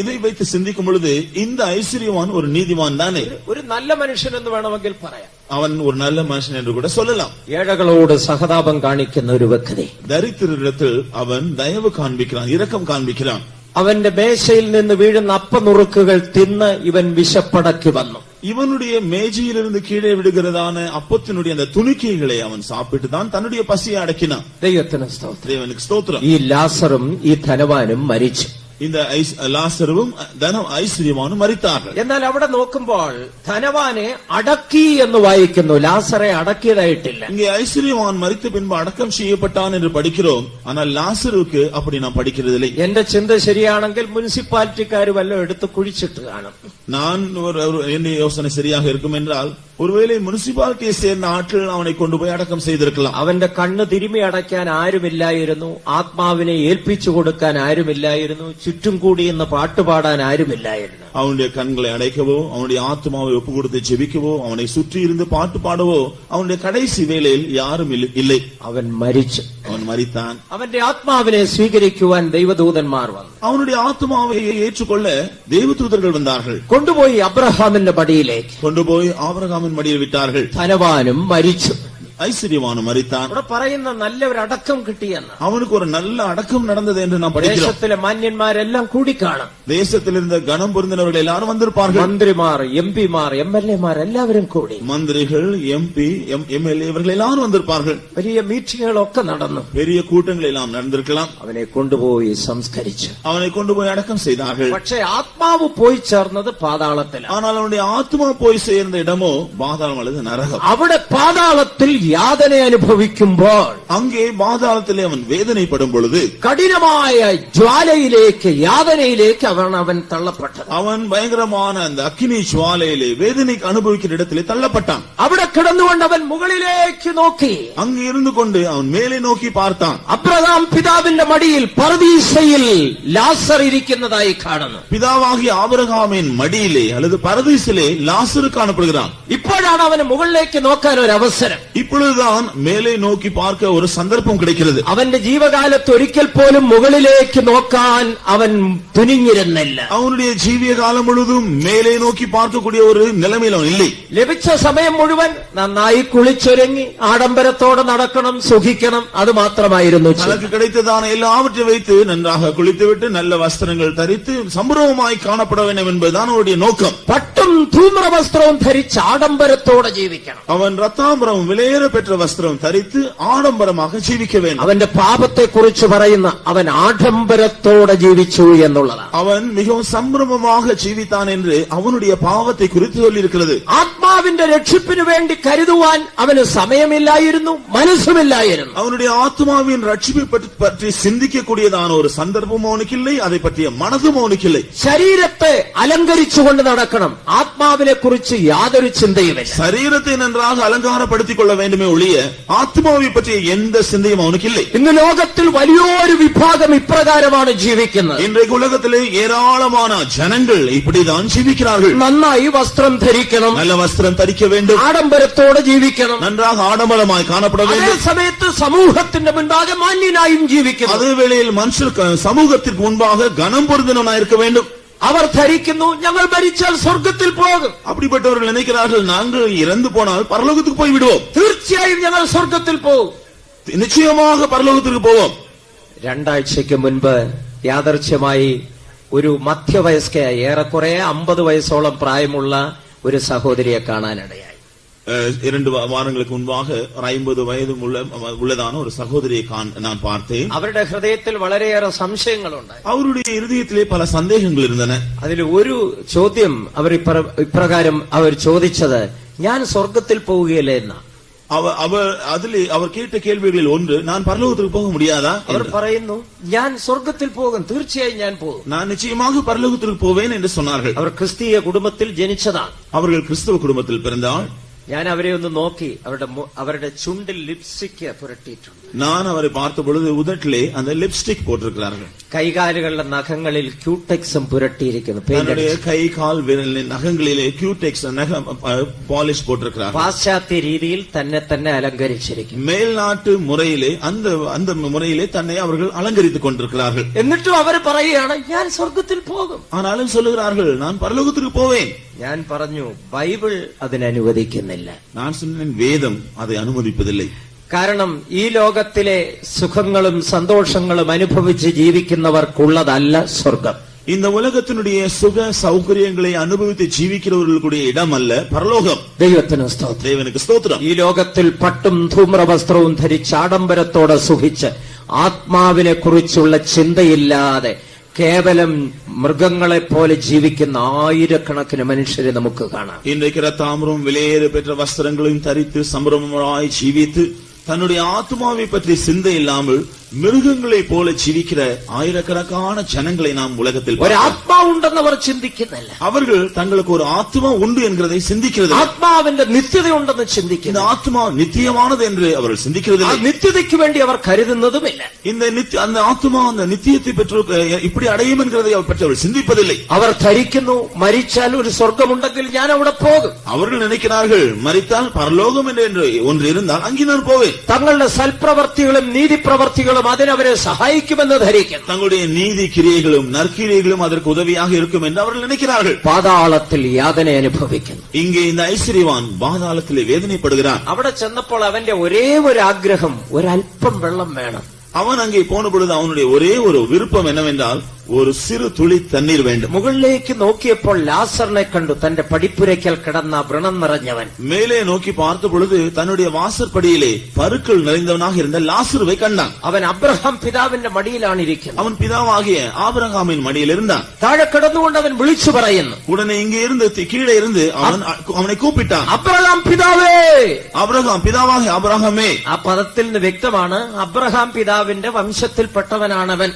இதை வைத்து சிந்திக்கும் பொழுது இந்த ஐஸ்வர்யவான் ஒரு நீதிமான் தானே, ഒരു നല്ല മനുഷ്യൻ എന്ന് വേണമെങ്കിൽ പറയാം. அவன் ஒரு நல்ல மனுஷன் என்று கூட சொல்லலாம். ഏഴകളോട് സഹതാപം കാണിക്കുന്ന ഒരു വ്യക്തി. தரித்திரத்தில் அவன் தயவு காண்பிக்கிறான், இரக்கம் காண்பிக்கிறான். അവന്റെ മേശയിൽ നിന്ന് വീഴുന്ന അപ്പനുറുക്കുകൾ തിന്ന് ഇവൻ വിശപ്പടക്കി വന്നു. இவனுடைய மேஜையிலிருந்து கீழே விடுகிறதான அப்பத்தினுடைய அந்த துணிக்கைகளை அவன் சாப்பிட்டு தான் தன்னுடைய பசியை அடக்கினான். ദൈവത്തിന് സ്തോത്രം. தேவனுக்கு ஸ்தோத்திரம். ഈ ലാസറും ഈ ധനവാനും മരിച്ചു. இந்த லாசருவும் ஐஸ்வர்யவானும் மரித்தார்கள். എന്നാൽ അവിടെ നോക്കുമ്പോൾ ധനവാനെ അടക്കി എന്ന് വായിക്കുന്നു. ലാസറെ അടക്കിയതായിട്ടില്ല. இங்கே ஐஸ்வர்யவான் மரித்த பின்பு அடக்கம் செய்யப்பட்டான் என்று படிக்கிறோம். ஆனால் லாசருக்கு அப்படி நாம் படிக்கிறதில்லை. എന്റെ ചിന്ത ശരിയാണെങ്കിൽ മുനിസിപ്പാലിറ്റിക്കാർ വല്ലതും എടുത്ത് കുഴിച്ചിട്ട് കാണും. நான் என்னுடைய யோசனை சரியாக இருக்கும் என்றால் ஒருவேளை മുനിസിപ്പാലിറ്റിയെ சேர்ந்த ആட்கள் അവനെ കൊണ്ടുപോയി അടക്കം ചെയ്തിരിக்கலாம். അവന്റെ കണ്ണ് തിരുമി അടയ്ക്കാൻ ആരുമില്ലായിരുന്നു, ആത്മാവിനെ ഏൽപ്പിച്ചു കൊടുക്കാൻ ആരുമില്ലായിരുന്നു, ചുറ്റും കൂടി എന്ന് പാട്ടുപാടാൻ ആരുമില്ലായിരുന്നു. அவனுடைய கண்களை அடைக்கவோ, அவனுடைய ஆத்மாவை ஒப்பு கொடுத்து ஜெபிக்கவோ, அவனை சுற்றி இருந்து பாட்டு பாடவோ அவனுடைய கடைசி வேளையில் யாரும் இல்லை. അവൻ മരിച്ചു. அவன் மரித்தான். അവന്റെ ആത്മാവിനെ സ്വീകരിക്കുവാൻ ദൈവദൂതന്മാർ വന്നു. அவனுடைய ஆத்மாவை ஏற்றுக்கொள்ள தேவதூதர்கள் வந்தார்கள். കൊണ്ടുപോയി അബ്രഹാമിന്റെ മടിയിലേക്ക്. கொண்டுപോய் ஆபிரகாமின் மடியில் விட்டார்கள். ധനവാനും മരിച്ചു. ஐஸ்வர்யவானும் மரித்தான். ഇവിടെ പറയുന്ന നല്ല ഒരു അടക്കം കിട്ടിയെന്ന്. அவனுக்கு ஒரு நல்ல அடக்கம் நடந்தது என்று நாம் படிக்கிறோம். ദേശത്തിലെ മാന്യന്മാരെല്ലാം കൂടിക്കാണും. தேசத்தில் இருந்த கனம் பொருந்தினவர்கள் எல்லாரும் வந்திருப்பார்கள். മന്ത്രിമാർ, എംപിമാർ, എംഎൽഎമാർ എല്ലാവരും കൂടി. மந்திரிகள், எம்பி, எம்எல்ஏ இவர்கள் எல்லாரும் வந்திருப்பார்கள். വലിയ മീറ്റിങ്ങുകളൊക്കെ നടന്നു. பெரிய கூட்டங்கள் எல்லாம் நடந்திருக்கலாம். അവനെ കൊണ്ടുപോയി സംസ്കരിച്ചു. அவனை கொண்டுപോய் அடக்கம் செய்தார்கள். പക്ഷേ ആത്മാവ് പോയി ചേർന്നത് പാതാളത്തിലാണ്. ஆனால் அவனுடைய ஆத்மா போய் சேர்ந்த இடமோ பாதாளம் அல்லது நரகம். അവിടെ പാതാളത്തിൽ യാതന അനുഭവിക്കുമ്പോൾ, அங்கே பாதாளத்திலே அவன் வேதனைப்படும் பொழுது, കഠിനമായ ജ്വാലയിലേക്ക്, യാതനയിലേക്ക് അവൻ തള്ളപ്പെട്ടത്. அவன் பயங்கரமான அந்த அக்கினி ஜுவாலையிலே வேதனைக்கு அனுபவிக்கிற இடத்திலே தள்ளப்பட்டான். അവിടെ കിടന്നുകൊണ്ട് അവൻ മുകളിലേക്ക് നോക്കി. அங்கு இருந்து கொண்டு அவன் மேலே நோக்கி பார்த்தான். അബ്രഹാം പിതാവിന്റെ മടിയിൽ പർദീസയിൽ ലാസർ ഇരിക്കുന്നതായി കാണുന്നു. பிதாவாகிய ஆபிரகாமின் மடியிலே அல்லது பரதீசிலே லாசரு காணப்படுகிறான். ഇപ്പോഴാണ് അവന് മുകളിലേക്ക് നോക്കാൻ ഒരു അവസരം. இப்பொழுதுதான் மேலே நோக்கி பார்க்க ஒரு சந்தர்ப்பம் கிடைக்கிறது. അവന്റെ ജീവകാലത്ത് ഒരിക്കൽ പോലും മുകളിലേക്ക് നോക്കാൻ അവൻ തുനിഞ്ഞിരുന്നില്ല. அவனுடைய ஜீவிய காலம் முழுதும் மேலே நோக்கி பார்க்கக்கூடிய ஒரு நிலைமையில் அவன் இல்லை. ലഭിച്ച സമയം മുഴുവൻ നന്നായി കുളിച്ചൊരുങ്ങി ആഡംബരത്തോടെ നടക്കണം, സുഖിക്കണം, അത് മാത്രമായിരുന്നു. தனக்கு கிடைத்ததான எல்லாவற்றை வைத்து நன்றாக குளித்துவிட்டு நல்ல வஸ்திரங்கள் தரித்து சம்பூர்ணமாய் காணப்பட வேண்டும் என்பதுதான் அவனுடைய நோக்கம். പട്ടും ധൂമ്രവസ്ത്രവും ധരിച്ച് ആഡംബരത്തോടെ ജീവിക്കണം. அவன் ரத்தாம்பரம் விலையேற பெற்ற வஸ்திரம் தரித்து ஆடம்பரமாக ஜீவிக்க வேண்டும். അവന്റെ പാപത്തെ കുറിച്ച് പറയുന്ന അവൻ ആഡംബരത്തോടെ ജീവിച്ചു എന്നുള്ളതാണ്. அவன் மிகவும் சம்பிரமமாக ஜீவித்தான் என்று அவனுடைய பாவத்தை குறித்து சொல்லியிருக்கிறது. ആത്മാവിന്റെ രക്ഷിപ്പിനു വേണ്ടി കരുതുവാൻ അവന് സമയമില്ലായിരുന്നു, മനസ്സുമില്ലായിരുന്നു. அவனுடைய ஆத்மாவின் ரட்சிப்பை பற்றி சிந்திக்கக்கூடியதான ஒரு சந்தர்ப்பம் அவனுக்கு இல்லை, அதை பற்றிய மனதும் அவனுக்கு இல்லை. ശരീരത്തെ അലങ്കരിച്ചുകൊണ്ട് നടക്കണം, ആത്മാവിനെ കുറിച്ച് യാതൊരു ചിന്തയുമില്ല. சரீரத்தை நன்றாக அலங்காரப்படுத்திக் கொள்ள வேண்டுமே ஒழிய ஆத்மாவை பற்றிய எந்த சிந்தையும் அவனுக்கு இல்லை. ഇന്ന് ലോകത്തിൽ വലിയൊരു വിഭാഗം ഇപ്രകാരമാണ് ജീവിക്കുന്നത്. இன்றைக்கு உலகத்திலே ஏராளமான ஜனங்கள் இப்படிதான் ஜீவிக்கிறார்கள். നന്നായി വസ്ത്രം ധരിക്കണം, நல்ல வஸ்திரம் தரிக்க வேண்டும், ആഡംബരത്തോടെ ജീവിക്കണം, நன்றாக ஆடம்பரமாய் காணப்பட അതേ வேண்டும். സമയത്ത് സമൂഹത്തിന്റെ മുൻപാകെ മാന്യനായും ജീവിക്കണം. அதே வேளையில் மனுஷர் சமூகத்திற்கு முன்பாக கனம் பொருந்தினவனாய் இருக்க வேண்டும். അവർ ധരിക്കുന്നു, ഞങ്ങൾ മരിച്ചാൽ സ്വർഗത്തിൽ പോകും. அப்படிப்பட்டவர்கள் நினைக்கிறார்கள், நாங்கள் இறந்து போனால் பரலோகத்துக்கு போய் விடுவோம், തീർച്ചയായും ഞങ്ങൾ സ്വർഗത്തിൽ പോകും. நிச்சயமாக பரலோகத்திற்கு போவோம். രണ്ടാഴ്ചയ്ക്ക് മുൻപ് യാദർച്ഛ്യമായി ഒരു മധ്യവയസ്കയായ ഏറെക്കുറെ 50 വയസ്സോളം പ്രായമുള്ള ഒരു സഹോദരിയെ കാണാനിടയായി. 2 வாரங்களுக்கு முன்பாக 50 வயது உள்ளதான ஒரு சகோதரியை நான் பார்த்தேன். അവരുടെ ഹൃദയത്തിൽ വളരെയേറെ സംശയങ്ങളുണ്ടായി. அவருடைய இருதயத்திலே பல சந்தேகங்கள் இருந்தன. അതിൽ ഒരു ചോദ്യം അവർ ഇപ്രകാരം അവർ ചോദിച്ചത്, ഞാൻ സ്വർഗത്തിൽ പോവുകയില്ലേ എന്ന. அவர் கேட்ட கேள்விகளில் ஒன்று, நான் பரலோகத்துக்கு போக முடியாதா? അവർ പറയുന്നു, ഞാൻ സ്വർഗത്തിൽ പോകും, തീർച്ചയായും ഞാൻ പോകും. நான் நிச்சயமாக பரலோகத்திற்கு போவேன் என்று சொன்னார்கள். അവർ ക്രിസ്തീയ കുടുംബത്തിൽ ജനിച്ചതാണ്. அவர்கள் கிறிஸ்தவ குடும்பத்தில் பிறந்தால் ഞാൻ അവരെ ഒന്ന് നോക്കി, അവരുടെ ചുണ്ടിൽ ലിപ്സ്റ്റിക് പുരട്ടിയിട്ടുണ്ട്. நான் அவரை பார்த்த பொழுது உதட்டிலே அந்த லிப்ஸ்டிக் போட்டிருக்கிறார்கள். കൈകാലുകളുടെ നഖങ്ങളിൽ ക്യൂടെക്സും പുരട്ടിയിരിക്കുന്നു. கை கால் விரலின் நகங்களிலே கியூடெக்ஸ் பாலிஷ் போட்டிருக்கிறார்கள். പാശ്ചാത്യ രീതിയിൽ തന്നെ അലങ്കരിച്ചിരിക്കുന്നു. மேல்நாட்டு முறையிலே அந்த முறையிலே தன்னை அவர்கள் அலங்கரித்துக் கொண்டிருக்கிறார்கள். എന്നിട്ടും അവർ പറയുകയാണ്, ഞാൻ സ്വർഗത്തിൽ പോകും. ஆனாலும் சொல்லுகிறார்கள், நான் பரலோகத்திற்கு போவேன். ഞാൻ പറഞ്ഞു, ബൈബിൾ അതിനനുവദിക്കുന്നില്ല. நான் சொன்னேன், வேதம் அதை அனுமதிப்பதில்லை. കാരണം ഈ ലോകത്തിലെ സുഖങ്ങളും സന്തോഷങ്ങളും അനുഭവിച്ച് ജീവിക്കുന്നവർക്കുള്ളതല്ല സ്വർഗം. இந்த உலகத்தினுடைய சுக சௌகரியங்களை அனுபவித்து ஜீவிக்கிறவர்களுடைய இடம் அல்ல பரலோகம். ദൈവത്തിന് സ്തോത്രം. தேவனுக்கு ஸ்தோத்திரம். ഈ ലോകത്തിൽ പട്ടും ധൂമ്രവസ്ത്രവും ധരിച്ച് ആഡംബരത്തോടെ സുഖിച്ച് ആത്മാവിനെ കുറിച്ചുള്ള ചിന്തയില്ലാതെ കേവലം മൃഗങ്ങളെ പോലെ ജീവിക്കുന്ന ആയിരക്കണക്കിന് മനുഷ്യരെ നമുക്ക് കാണാം. இன்றைக்கு ரத்தாம்பரம் விலையேற பெற்ற வஸ்திரங்களையும் தரித்து சம்பிரமமாய் ஜீவித்து தன்னுடைய ஆத்மாவை பற்றி சிந்தை இல்லாமல் மிருகங்களை போல ജീവിக்கிற ആയിരക്കണக்கான ஜனங்களை நாம் உலகத்தில் ഒരു ആത്മാവുണ്ടെന്ന് അവർ ചിന്തിക്കുന്നില്ല. அவர்கள் தங்களுக்கு ஒரு ஆத்மா உண்டு என்கிறதை சிந்திக்கிறது. ആത്മാവിന്റെ നിത്യതയുണ്ടെന്ന് இந்த ചിന്തിക്കുന്നു. ஆத்மா நித்தியமானது என்று அவர்கள் சிந்திக்கிறது. ആ നിത്യതയ്ക്ക് വേണ്ടി അവർ കരുതുന്നതുമില്ല. அந்த ஆத்மா அந்த நித்தியத்தை பெற்று இப்படி அடையும் என்கிறதை அவர் பற்றி அவர்கள் சிந்திப்பதில்லை. അവർ ധരിക്കുന്നു മരിച്ചാൽ ഒരു സ്വർഗമുണ്ടെങ്കിൽ ഞാൻ അവിടെ പോകും. அவர்கள் நினைக்கிறார்கள் மரித்தால் பரலோகம் என்று ஒன்று இருந்தால் அங்கே நான் போவேன். തങ്ങളുടെ സൽപ്രവർത്തികളും നീതിപ്രവർത്തികളും അതിനവരെ സഹായിക്കുമെന്ന് ധരിക്കുന്നു. தங்களுடைய நீதி கிரியைகளும் நற்கிரியைகளும் அதற்கு உதவியாக இருக்கும் என்று அவர்கள் நினைக்கிறார்கள். പാതാളത്തിൽ യാതന അനുഭവിക്കുന്നു. இங்கே இந்த ஐஸ்வர்யவான் பாதாளத்திலே வேதனைப்படுகிறான். അവിടെ ചെന്നപ്പോൾ അവന്റെ ഒരേ ഒരു ആഗ്രഹം ഒരല്പം വെള്ളം വേണം. அவன் அங்கே போன பொழுது அவனுடைய ஒரே ஒரு விருப்பம் என்னவென்றால் ஒரு சிறு துளி தண்ணீர் வேண்டும். മുകളിലേക്ക് നോക്കിയപ്പോൾ ലാസറിനെ കണ്ടു, തന്റെ പടിപ്പുരയ്ക്കൽ കിടന്ന വ്രണം നിറഞ്ഞവൻ. மேலே நோக்கி பார்த்த பொழுது தன்னுடைய வாசற்படியிலே பருக்கள் நிறைந்தவனாக இருந்த லாசருவை கண்டான். അവൻ അബ്രഹാം പിതാവിന്റെ മടിയിലാണ് ഇരിക്കുന്നത്. அவன் பிதாவாகிய ஆபிரகாமின் மடியில் இருந்தான். താഴെ കിടന്നുകൊണ്ട് അവൻ വിളിച്ചു പറയുന്നു. உடனே இங்கே இருந்து கீழே இருந்து அவனை கூப்பிட்டான். അബ്രഹാം പിതാവേ. ஆபிரகாம் பிதாவாகிய ஆபிரகாமே. ആ പദത്തിൽ നിന്ന് വ്യക്തമാണ് അബ്രഹാം പിതാവിന്റെ വംശത്തിൽപ്പെട്ടവനാണവൻ.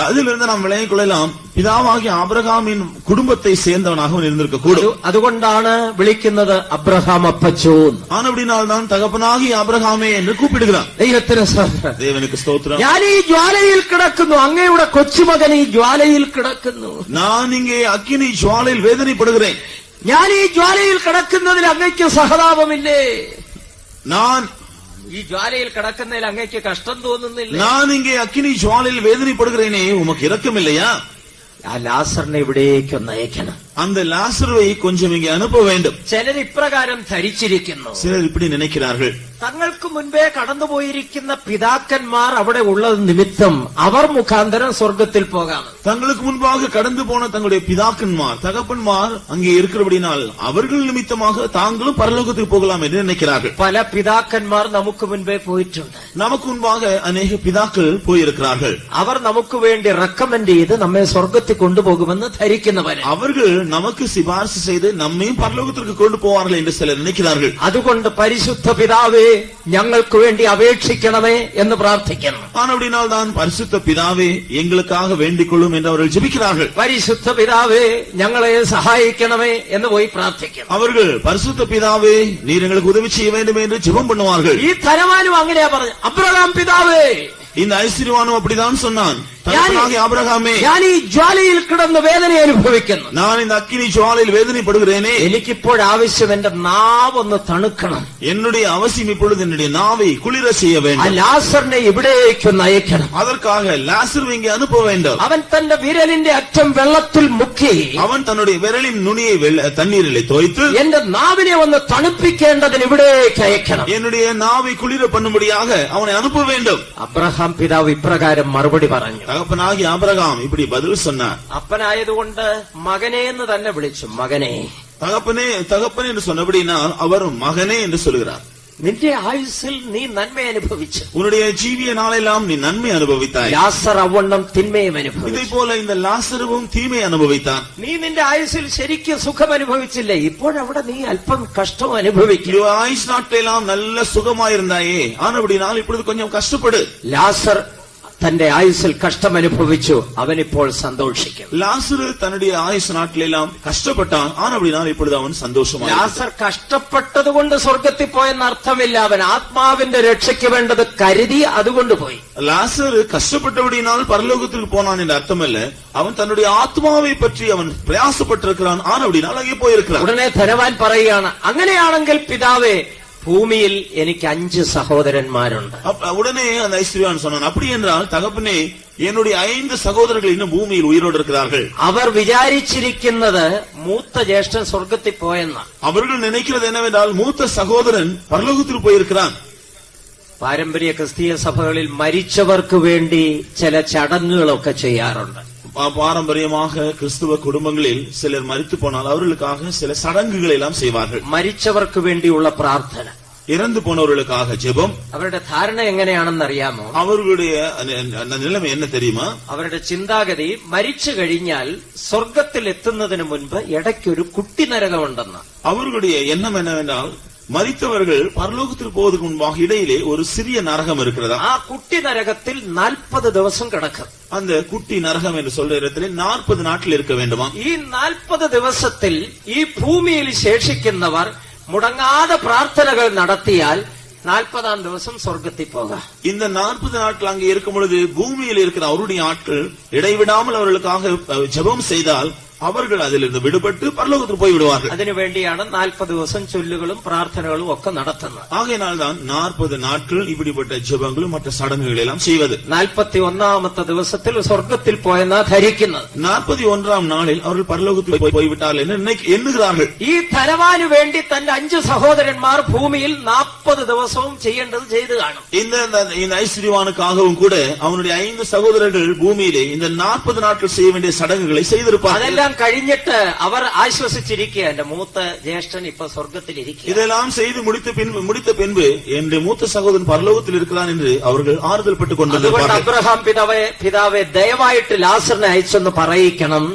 அதிலிருந்து நாம் விளங்கிக் கொள்ளலாம் பிதாவாகிய ஆபிரகாமின் குடும்பத்தை சேர்ந்தவனாக அவன் இருந்திருக்க கூடும். അതുകൊണ്ടാണ് വിളിക്കുന്നത് അബ്രഹാം അപ്പച്ചോൻ. ஆனபடினால் தான் தகப்பனாகிய ஆபிரகாமே என்று கூப்பிடுகிறான். ദൈവത്തിന് സ്തോത്രം. தேவனுக்கு ஸ்தோத்திரம். ഞാൻ ഈ ജ്വാലയിൽ കിടക്കുന്നു, അങ്ങയുടെ കൊച്ചുമകൻ ഈ ജ്വാലയിൽ കിടക്കുന്നു. நான் இங்கே அக்கினி ஜுவாலையில் வேதனைப்படுகிறேன். ഞാൻ ഈ ജ്വാലയിൽ കിടക്കുന്നതിൽ അങ്ങയ്ക്ക് സഹതാപമില്ലേ? நான் ഈ ജ്വാലയിൽ കിടക്കുന്നതിൽ അങ്ങയ്ക്ക് കഷ്ടം തോന്നുന്നില്ല? நான் இங்கே அக்கினி ஜுவாலையில் வேதனைப்படுகிறேனே, உமக்கு இரக்கம் இல்லையா? ആ ലാസറിനെ ഇവിടേക്കൊന്ന് അയക്കണം. அந்த லாசருவை கொஞ்சம் இங்கே அனுப்ப வேண்டும். ചിലർ ഇപ്രകാരം ധരിച്ചിരിക്കുന്നു. சிலர் இப்படி நினைக்கிறார்கள். തങ്ങൾക്ക് മുൻപേ കടന്നുപോയിരിക്കുന്ന പിതാക്കന്മാർ അവിടെ ഉള്ളത് നിമിത്തം അവർ മുഖാന്തരം സ്വർഗത്തിൽ പോകാം. தங்களுக்கு முன்பாக கடந்து போன தங்களுடைய பிதாக்கன்மார் தகப்பன்மார் அங்கே இருக்கிறபடினால் அவர்கள் நிமித்தமாக தாங்களும் பரலோகத்துக்கு போகலாம் என்று நினைக்கிறார்கள். പല പിതാക്കന്മാർ നമുക്ക് മുൻപേ പോയിട്ടുണ്ട്. நமக்கு முன்பாக அநேக பிதாக்கள் போயிருக்கிறார்கள். അവർ നമുക്ക് വേണ്ടി റെക്കമെൻഡ് ചെയ്ത് നമ്മെ സ്വർഗത്തിൽ കൊണ്ടുപോകുമെന്ന് ധരിക്കുന്നവര്. அவர்கள் நமக்கு சிபாரிசு செய்து நம்மையும் பரலோகத்திற்கு கொண்டு போவார்கள் என்று சிலர் நினைக்கிறார்கள். അതുകൊണ്ട് പരിശുദ്ധ പിതാവേ ഞങ്ങൾക്ക് വേണ്ടി അപേക്ഷിക്കണമേ എന്ന് പ്രാർത്ഥിക്കണം. ஆனபடினால் தான் பரிசுத்த பிதாவே எங்களுக்காக வேண்டிக் கொள்ளும் என்று அவர்கள் ஜெபிக்கிறார்கள். പരിശുദ്ധ പിതാവേ ഞങ്ങളെ സഹായിക്കണമേ എന്ന് പോയി പ്രാർത്ഥിക്കണം. அவர்கள் பரிசுத்த பிதாவே நீர் எங்களுக்கு உதவி செய்ய வேண்டும் என்று ஜெபம் பண்ணுவார்கள். ഈ ധനവാനും അങ്ങനെയാ പറഞ്ഞു, അബ്രഹാം പിതാവേ. இந்த ஐஸ்வர்யவானும் அப்படிதான் சொன்னான். ஆபிரகாமே, ഞാൻ ഈ ജ്വാലയിൽ കിടന്ന് വേദന അനുഭവിക്കുന്നു. நான் இந்த அக்கினி ஜுவாலையில் வேதனைப்படுகிறேனே. എനിക്കിപ്പോഴാവശ്യം എന്റെ നാവൊന്ന് തണുക്കണം. என்னுடைய அவசியம் இப்பொழுது என்னுடைய நாவை குளிர செய்ய ആ வேண்டும். ലാസറിനെ ഇവിടേക്കൊന്ന് അയക്കണം. அதற்காக லாசருவை இங்கே அனுப்ப வேண்டும். അവൻ തന്റെ വിരലിന്റെ അറ്റം വെള്ളത്തിൽ മുക്കി அவன் தன்னுடைய விரலின் நுனியை தண்ணீரிலே தோய்த்து എന്റെ നാവിനെ ഒന്ന് തണുപ്പിക്കേണ്ടതിന് ഇവിടേക്ക് അയക്കണം. என்னுடைய நாவை குளிர பண்ணும்படியாக அவனை அனுப்ப வேண்டும். അബ്രഹാം പിതാവ് ഇപ്രകാരം മറുപടി പറഞ്ഞു. தகப்பனாகி ஆபிரகாம் இப்படி பதில் சொன்னார். അപ്പനായതുകൊണ്ട് മകനെ എന്ന് തന്നെ വിളിച്ചു. മകനെ, தகப்பனே தகப்பனே என்று சொன்னபடினா அவர் மகனே என்று சொல்கிறார். നിന്റെ ആയുസ്സിൽ നീ നന്മ അനുഭവിച്ചു. உன்னுடைய ஜீவிய நாளெல்லாம் நீ நன்மை அனுபவித்தாய். ലാസർ അവണ്ണം തിന്മയും இதை അനുഭവിച്ചു. போல இந்த லாசருவும் தீமை அனுபவித்தான். നീ നിന്റെ ആയുസ്സിൽ ശരിക്കും സുഖം അനുഭവിച്ചില്ലേ? ഇപ്പോഴവിടെ നീ അല്പം കഷ്ടം അനുഭവിക്കും. ஆயுஷ் நாட்களெல்லாம் நல்ல சுகமாயிருந்தாயே, ஆனபடினால் இப்பொழுது கொஞ்சம் கஷ்டப்படு. ലാസർ തന്റെ ആയുസ്സിൽ കഷ്ടം അനുഭവിച്ചു, അവനിപ്പോൾ സന്തോഷിക്കും. லாசரு தன்னுடைய ஆயுஷ் நாட்களெல்லாம் கஷ்டப்பட்டான், ஆனபடினால் இப்பொழுது அவன் சந்தோஷமாக. ലാസർ കഷ്ടപ്പെട്ടതുകൊണ്ട് സ്വർഗത്തിൽ പോയെന്ന് അർത്ഥമില്ല. അവൻ ആത്മാവിന്റെ രക്ഷയ്ക്ക് വേണ്ടത് കരുതി അതുകൊണ്ട് പോയി. லாசரு கஷ்டப்பட்டபடினால் பரலோகத்திற்கு போனான் என்ற அர்த்தமல்ல, அவன் தன்னுடைய ஆத்மாவை பற்றி அவன் பிரயாசப்பட்டிருக்கிறான், ஆனபடினால் அங்கே போயிருக்கிறான். ഉടനെ ധനവാൻ പറയുകയാണ്, അങ്ങനെയാണെങ്കിൽ പിതാവേ, ഭൂമിയിൽ എനിക്ക് 5 സഹോദരന്മാരുണ്ട്. உடனே அந்த ஐஸ்வர்யவான் சொன்னான், அப்படி என்றால் தகப்பனே, என்னுடைய 5 சகோதரர்கள் இன்னும் பூமியில் உயிரோடு இருக்கிறார்கள். അവർ വിചാരിച്ചിരിക്കുന്നത് മൂത്ത ജ്യേഷ്ഠൻ സ്വർഗത്തിൽ പോയെന്ന. அவர்கள் நினைக்கிறது என்னவென்றால் மூத்த சகோதரன் பரலோகத்தில் போயிருக்கிறான். പാരമ്പര്യ ക്രിസ്തീയ സഭകളിൽ മരിച്ചവർക്ക് വേണ്ടി ചില ചടങ്ങുകളൊക്കെ ചെയ്യാറുണ്ട്. பாரம்பரியமாக கிறிஸ்துவ குடும்பங்களில் சிலர் மரித்து போனால் அவர்களுக்காக சில சடங்குகளை எல்லாம் செய்வார்கள். മരിച്ചവർക്ക് വേണ്ടിയുള്ള പ്രാർത്ഥന, இறந்து போனவர்களுக்காக ஜெபம். അവരുടെ ധാരണ എങ്ങനെയാണെന്ന് അറിയാമോ? அவர்களுடைய நிலைமை என்ன தெரியுமா? അവരുടെ ചിന്താഗതി മരിച്ചു കഴിഞ്ഞാൽ സ്വർഗത്തിൽ എത്തുന്നതിന് മുൻപ് ഇടയ്ക്കൊരു കുട്ടി നരകമുണ്ടെന്ന്. அவர்களுடைய எண்ணம் என்னவென்றால் மரித்தவர்கள் பரலோகத்தில் போவதற்கு முன்பாக இடையிலே ஒரு சிறிய நரகம் இருக்கிறதா? ആ കുട്ടി നരകത്തിൽ 40 ദിവസം കിടക്കും. அந்த குட்டி நரகம் என்று சொல்ற இடத்திலே 40 நாட்கள் இருக்க வேண்டுமா? ഈ 40 ദിവസത്തിൽ ഈ ഭൂമിയിൽ ശേഷിക്കുന്നവർ മുടങ്ങാതെ പ്രാർത്ഥനകൾ നടത്തിയാൽ 40ஆம் ദിവസം സ്വർഗത്തിൽ പോകാം. இந்த 40 நாட்கள் அங்கே இருக்கும் பொழுது பூமியில் இருக்கிற அவருடைய ஆட்கள் இடைவிடாமல் அவர்களுக்காக ஜெபம் செய்தால் அவர்கள் அதிலிருந்து விடுபட்டு பரலோகத்தில் போய் விடுவார்கள். അതിനുവേണ്ടിയാണ് 40 ദിവസം ചൊല്ലുകളും പ്രാർത്ഥനകളും ഒക്കെ നടത്തുന്നത്. ஆகையினால் தான் 40 நாட்கள் இப்படிப்பட்ட ஜெபங்களும் மற்ற சடங்குகள் எல்லாம் செய்வது. 41ஆമത്തെ ദിവസത്തിൽ സ്വർഗത്തിൽ പോയെന്നാ ധരിക്കുന്നത്. 41ஆம் நாளில் அவர்கள் பரலோகத்தில் போய்விட்டார்கள் என்று எண்ணுகிறார்கள். ഈ ധനവാന് വേണ്ടി തന്റെ 5 സഹോദരന്മാർ ഭൂമിയിൽ 40 ദിവസവും ചെയ്യേണ്ടത് ചെയ്തു കാണും. இந்த ஐஸ்வர்யவானுக்காகவும் கூட அவனுடைய 5 சகோதரர்கள் பூமியிலே இந்த 40 நாட்கள் செய்ய வேண்டிய சடங்குகளை செய்திருப்பார்கள். അതെല്ലാം കഴിഞ്ഞിട്ട് അവർ ആശ്വസിച്ചിരിക്കുക, എന്റെ മൂത്ത ജ്യേഷ്ഠൻ ഇപ്പൊ സ്വർഗത്തിലിരിക്കുക. இதெல்லாம் செய்து முடித்த பின்பு என் மூத்த சகோதரன் பரலோகத்தில் இருக்கிறான் என்று அவர்கள் ஆறுதல் பட்டுக் கொண்டிருந்தார்கள். അബ്രഹാം പിതാവെ ദയവായിട്ട് ലാസറിനെ അയച്ചൊന്ന് പറയിക്കണം,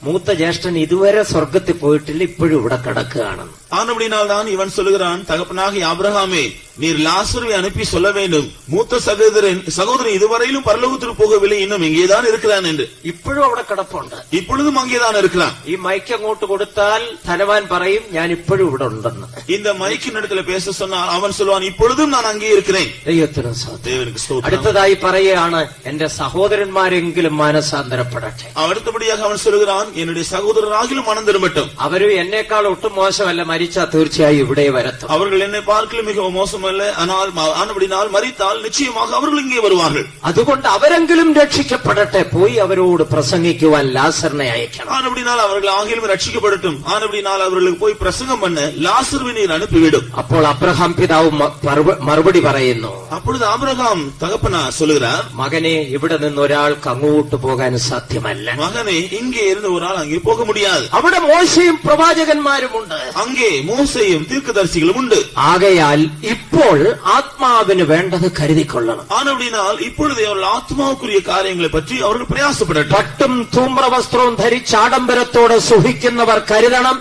മൂത്ത ജ്യേഷ്ഠൻ ഇതുവരെ സ്വർഗത്തിൽ പോയിട്ടില്ല, ഇപ്പോഴും ഇവിടെ കിടക്കുകയാണ്. ஆனபடினால் தான் இவன் சொல்லுகிறான், தகப்பனாகிய ஆபிரகாமே, நீர் லாசருவை அனுப்பி சொல்ல வேண்டும், மூத்த சகோதரன் இதுவரையிலும் பரலோகத்தில் போகவில்லை, இன்னும் இங்கேதான் இருக்கிறான் என்று. ഇപ്പോഴും അവിടെ കിടപ്പുണ്ട്, இப்பொழுதும் அங்கேதான் இருக்கிறான். ഈ മൈക്ക് അങ്ങോട്ട് കൊടുത്താൽ ധനവാൻ പറയും ഞാൻ ഇപ്പോഴും ഇവിടെ ഉണ്ടെന്ന്. இந்த மைக்கின் இடத்துல பேச சொன்னால் அவன் சொல்வான், இப்பொழுதும் நான் அங்கே இருக்கிறேன். ദൈവത്തിന് സ്തോത്രം. தேவனுக்கு ஸ்தோத்திரம். അടുത്തതായി പറയുകയാണ്, എന്റെ സഹോദരന്മാരെങ്കിലും മാനസാന്തരപ്പെടട്ടെ. அடுத்தபடியாக அவன் சொல்லுகிறான், என்னுடைய சகோதரராகிலும் மனம் திரும்பட்டும். അവരും എന്നേക്കാൾ ഒട്ടും മോശമല്ല, മരിച്ചാൽ തീർച്ചയായും ഇവിടെ വരത്തും. அவர்கள் என்னை பார்க்கலும் மிகவும் மோசமல்ல, ஆனால் ஆனபடினால் மரித்தால் நிச்சயமாக அவர்கள் இங்கே வருவார்கள். അതുകൊണ്ട് അവരെങ്കിലും രക്ഷിക്കപ്പെടട്ടെ, പോയി അവരോട് പ്രസംഗിക്കുവാൻ ലാസറിനെ അയക്കണം. ஆனபடினால் அவர்கள் ஆகிலும் ரட்சிக்கப்படட்டும், ஆனபடினால் அவர்களுக்கு போய் பிரசங்கம் பண்ண லாசருவை நீர் அனுப்பிவிடும். അപ്പോൾ അബ്രഹാം പിതാവ് മറുപടി പറയുന്നു. அப்பொழுது ஆபிரகாம் தகப்பனா சொல்லுகிறார், മകനെ, ഇവിടെ നിന്ന് ഒരാൾക്ക് അങ്ങോട്ട് പോകാൻ സാധ്യമല്ല. மகனே, இங்கே இருந்து ஒரு ஆள் அங்கே போக முடியாது. അവിടെ മോശയും പ്രവാചകന്മാരുമുണ്ട്, அங்கே மோசேயும் தீர்க்கதரிசிகளும் உண்டு. ആകയാൽ ഇപ്പോൾ ആത്മാവിന് വേണ്ടത് കരുതിക്കൊള്ളണം. ஆனபடினால் இப்பொழுது அவர்கள் ஆத்மாவுக்குரிய காரியங்களை பற்றி அவர்கள் பிரயாசப்படட்டும். പട്ടും ധൂമ്രവസ്ത്രവും ധരിച്ച് ആഡംബരത്തോടെ സുഖിക്കുന്നവർ കരുതണം,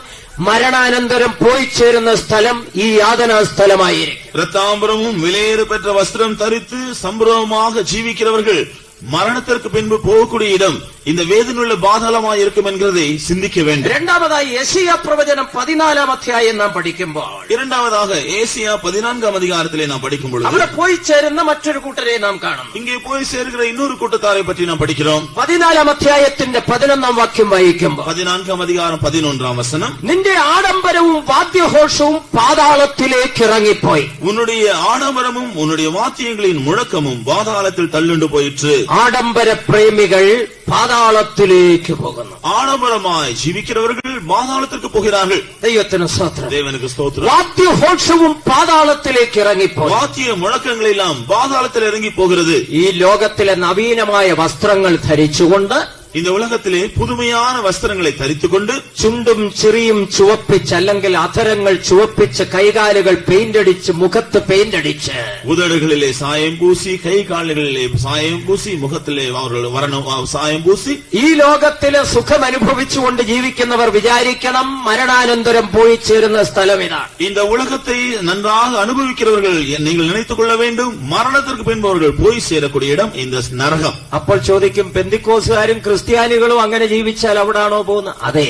മരണാനന്തരം പോയി ചേരുന്ന സ്ഥലം ഈ യാതനാ സ്ഥലമായിരിക്കും. இரத்தாம்பரமும் விலையேறு பெற்ற வஸ்திரம் தரித்து சம்பிரமமாக ஜீவிக்கிறவர்கள் மரணத்திற்கு பின்பு போகக்கூடிய இடம் இந்த வேதனையுள்ள பாதாளமாக இருக்கும் என்கிறதை சிந்திக்க வேண்டும். രണ്ടാമതായി യെശയ്യാ പ്രവചനം 14-ാം അധ്യായം നാം പഠിക്കുമ്പോൾ, இரண்டாவதாக ஏசியா 14ஆம் அதிகாரத்திலே நாம் படிக்கும் பொழுது അവിടെ പോയി ചേരുന്ന മറ്റൊരു കൂട്ടരെ നാം കാണും. இங்கே போய் சேர்கிற இன்னொரு கூட்டத்தாரை பற்றி நாம் படிக்கிறோம். 14-ാം അധ്യായത്തിന്റെ 11-ാം വാക്യം വായിക്കുമ്പോൾ, 14ஆம் அதிகாரம் 11ஆம் வசனம், നിന്റെ ആഡംബരവും വാദ്യഘോഷവും പാതാളത്തിലേക്ക് ഇറങ്ങിപ്പോയി. உன்னுடைய ஆடம்பரமும் உன்னுடைய வாத்தியங்களின் முழக்கமும் பாதாளத்தில் தள்ளுண்டு போயிற்று. ആഡംബര പ്രേമികൾ പാതാളത്തിലേക്ക് പോകുന്നു. ஆடம்பரமாய் ஜீவிக்கிறவர்கள் பாதாளத்திற்கு போகிறார்கள். ദൈവത്തിന് സ്തോത്രം. தேவனுக்கு ஸ்தோத்திரம். വാദ്യഘോഷവും പാതാളത്തിലേക്ക് ഇറങ്ങിപ്പോയി. வாத்திய முழக்கங்கள் எல்லாம் பாதாளத்தில் இறங்கி போகிறது. ഈ ലോകത്തിലെ നവീനമായ വസ്ത്രങ്ങൾ ധരിച്ചുകൊണ്ട്, இந்த உலகத்திலே புதுமையான வஸ்திரங்களை தரித்துக் கொண்டு, ചുണ്ടും ചിറിയും ചുവപ്പിച്ച്, അല്ലെങ്കിൽ അധരങ്ങൾ ചുവപ്പിച്ച്, കൈകാലുകൾ പെയിന്റ് അടിച്ച്, മുഖത്ത് പെയിന്റ് അടിച്ച്, உதடுகளிலே சாயம் பூசி, கை கால்களிலே சாயம் பூசி, முகத்திலே அவர்கள் வரணும் சாயம் பூசி, ഈ ലോകത്തിലെ സുഖം അനുഭവിച്ചുകൊണ്ട് ജീവിക്കുന്നവർ വിചാരിക്കണം, മരണാനന്തരം പോയി ചേരുന്ന സ്ഥലം ഇതാണ്. இந்த உலகத்தை நன்றாக அனுபவிக்கிறவர்கள் நீங்கள் நினைத்துக் கொள்ள வேண்டும், மரணத்திற்கு பின்பு அவர்கள் போய் சேரக்கூடிய இடம் இந்த நரகம். അപ്പോൾ ചോദിക്കും, പെന്തിക്കോസുകാരും ക്രിസ്ത്യാനികളും അങ്ങനെ ജീവിച്ചാൽ അവിടാണോ പോകുന്നത്? അതെ.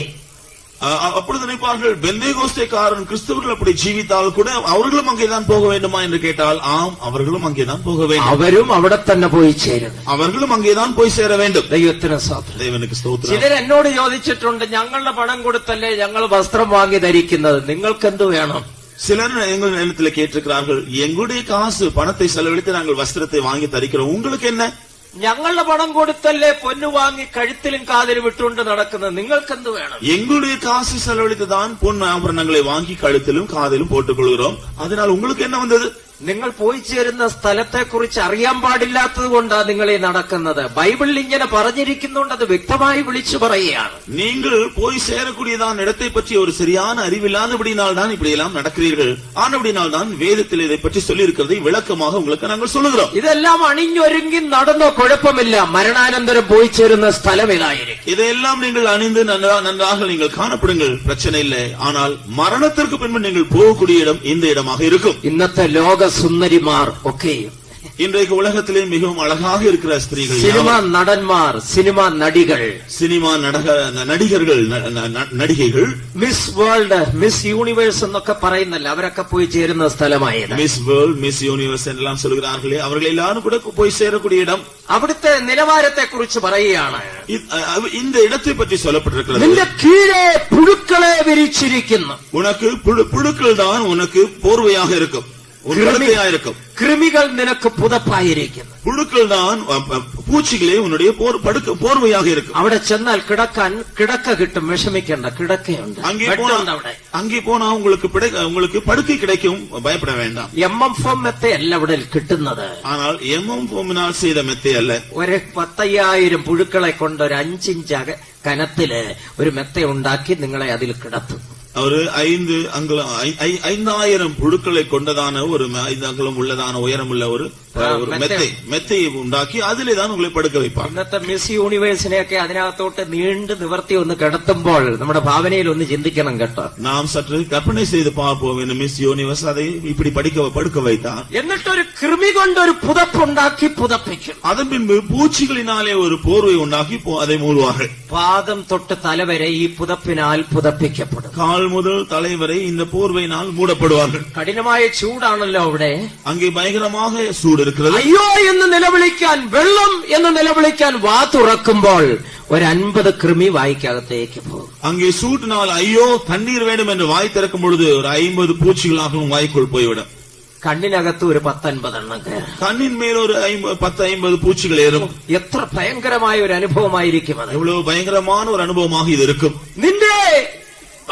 அப்பொழுது நினைப்பார்கள், பெந்தேகோஸ்தேக்காரன் கிறிஸ்தவர்கள் அப்படி ஜீவித்தால் கூட அவர்களும் அங்கேதான் போக வேண்டுமா என்று கேட்டால், ஆம், அவர்களும் அங்கேதான் போக வேண்டும். അവരും അവിടെ തന്നെ പോയി ചേരും. அவர்களும் அங்கேதான் போய் சேர வேண்டும். ദൈവത്തിന് സ്തോത്രം. தேவனுக்கு ஸ்தோத்திரம். ചിലർ എന്നോട് ചോദിച്ചിട്ടുണ്ട്, ഞങ്ങളുടെ പണം കൊടുത്തല്ലേ ഞങ്ങൾ വസ്ത്രം വാങ്ങി ധരിക്കുന്നത്, നിങ്ങൾക്ക് എന്ത് വേണം? சிலர் எங்கள் நேரத்தில் கேட்டிருக்கிறார்கள், எங்களுடைய காசு பணத்தை செலவழித்து நாங்கள் வஸ்திரத்தை வாங்கி தரிக்கிறோம், உங்களுக்கு என்ன? ഞങ്ങളുടെ പണം കൊടുത്തല്ലേ പൊന്നു വാങ്ങി കഴുത്തിലും കാതിലും ഇട്ടുകൊണ്ട് നടക്കുന്നത്, നിങ്ങൾക്ക് എന്ത് വേണം? எங்களுடைய காசு செலவழித்து தான் பொன் ஆபரணங்களை வாங்கி கழுத்திலும் காதிலும் போட்டுக் கொள்கிறோம், அதனால் உங்களுக்கு என்ன வந்தது? നിങ്ങൾ പോയി ചേരുന്ന സ്ഥലത്തെക്കുറിച്ച് അറിയാൻ പാടില്ലാത്തത് കൊണ്ടാണ് നിങ്ങൾ ഈ നടക്കുന്നത്. ബൈബിളിൽ ഇങ്ങനെ പറഞ്ഞിരിക്കുന്നുണ്ട്, അത് വ്യക്തമായി വിളിച്ചു പറയുകയാണ്. நீங்கள் போய் சேரக்கூடியதான இடத்தை பற்றி ஒரு சரியான அறிவில்லாதபடினால் தான் இப்படி எல்லாம் நடக்கிறீர்கள். ஆனபடினால் தான் வேதத்தில் இதை பற்றி சொல்லி இருக்கிறதை விளக்கமாக உங்களுக்கு நாங்கள் சொல்லுகிறோம். ഇതെല്ലാം അണിഞ്ഞൊരുങ്ങി നടന്നോ കുഴപ്പമില്ല, മരണാനന്തരം പോയി ചേരുന്ന സ്ഥലം ഇതായിരിക്കും. இதையெல்லாம் நீங்கள் அணிந்து நன்றாக நீங்கள் காணப்படுங்கள், பிரச்சனை இல்லை. ஆனால் மரணத்திற்கு பின்பு நீங்கள் போகக்கூடிய இடம் இந்த இடமாக இருக்கும். ഇന്നത്തെ ലോക സുന്ദരിമാർ ഒക്കെയും, இன்றைக்கு உலகத்திலே மிகவும் அழகாக இருக்கிற ஸ்திரீகள், സിനിമാ നടന്മാർ, സിനിമാ നടികൾ, சினிமா நடிகர்கள், நடிகைகள், മിസ് വേൾഡ്, മിസ് യൂണിവേഴ്സ് എന്നൊക്കെ പറയുന്നല്ല, അവരൊക്കെ പോയി ചേരുന്ന സ്ഥലമായത്. மிஸ் வேர்ல்ட், மிஸ் யூனிவர்ஸ் என்றெல்லாம் சொல்கிறார்களே, அவர்கள் எல்லாரும் கூட போய் சேரக்கூடிய இடம். അവിടുത്തെ നിലവാരത്തെ കുറിച്ച് പറയുകയാണ്. இந்த இடத்தை பற்றி சொல்லப்பட்டிருக்கிறது. നിന്റെ കീഴെ പുഴുക്കളെ വിരിച്ചിരിക്കുന്നു. உனக்கு புழுக்கள் தான் உனக்கு போர்வையாக இருக்கும், இருக்கும். கிருமிகள் നിനക്ക് പുതപ്പായിരിക്കുന്നു. புழுக்கள் தான் பூச்சிகளே உன்னுடைய போர்வையாக இருக்கும். അവിടെ ചെന്നാൽ കിടക്ക കിട്ടും, വിഷമിക്കേണ്ട, കിടക്കയുണ്ട്. அங்கே போனா உங்களுக்கு படுக்கை கிடைக்கும், பயப்பட வேண்டாம். MFM മെത്ത അല്ല അവിടെ കിട്ടുന്നത്. ஆனால் MFM-നാൽ செய்த மெத்தை அல்ல. ഒരു 10,000 പുഴുക്കളെ കൊണ്ട് ഒരു 5 ഇഞ്ച് കനത്തില് ഒരു മെത്ത ഉണ്ടാക്കി നിങ്ങളെ അതിൽ കിടത്തും. ஒரு 5,000 புழுக்களை கொண்டதான ஒரு 5 அங்குலம் உள்ளதான உயரமுள்ள ஒரு மெத்தையை ഉണ്ടാക്കി அதிலே தான் உங்களை படுக்க வைப்பார். ഇന്നത്തെ മിസ് യൂണിവേഴ്സിനെയൊക്കെ അതിനകത്തോട്ട് നീണ്ടു നിവർത്തി ഒന്ന് കിടത്തുമ്പോൾ നമ്മുടെ ഭാവനയിൽ ഒന്ന് ചിന്തിക്കണം കേട്ടോ. നാം சற்று கற்பனை செய்து பார்ப்போம். மிஸ் யூனிவர்ஸ் அதை இப்படி படுக்க வைத்தார். എന്നിട്ടൊരു കൃമി കൊണ്ട് ഒരു പുതപ്പുണ്ടാക്കി പുതപ്പിക്കും. அதன் பின்பு பூச்சிகளினாலே ஒரு போர்வை உண்டாக்கி அதை மூடுவார்கள். പാദം തൊട്ട് തലവരെ ഈ പുതപ്പിനാൽ പുതപ്പിക്കപ്പെടും. கால் முதல் தலை வரை இந்த போர்வையினால் மூடப்படுவார்கள். കഠിനമായ ചൂടാണല്ലോ അവിടെ. அங்கே பயங்கரமாக சூடு இருக்கிறது. അയ്യോ എന്ന് നിലവിളിക്കാൻ, വെള്ളം എന്ന് നിലവിളിക്കാൻ വാ തുറക്കുമ്പോൾ ഒരു 50 കൃമി വായ്ക്കകത്തേക്ക് പോകും. அங்கே சூட்டினால் ஐயோ தண்ணீர் வேண்டும் என்று வாய் திறக்கும் பொழுது ஒரு 50 பூச்சிகளாகவும் வாய்க்குள் போய்விடும். കണ്ണിനകത്ത് ഒരു 10-50 എണ്ണം കയറും. കണ്ണിൻ മേൽ ഒരു 10-50 പൂச்சிകൾ ഏറും. എത്ര ഭയങ്കരമായ ഒരു അനുഭവമായിരിക്കും അത്. எவ்வளவு பயங்கரமான ஒரு அனுபவமாக இது இருக்கும். നിന്റെ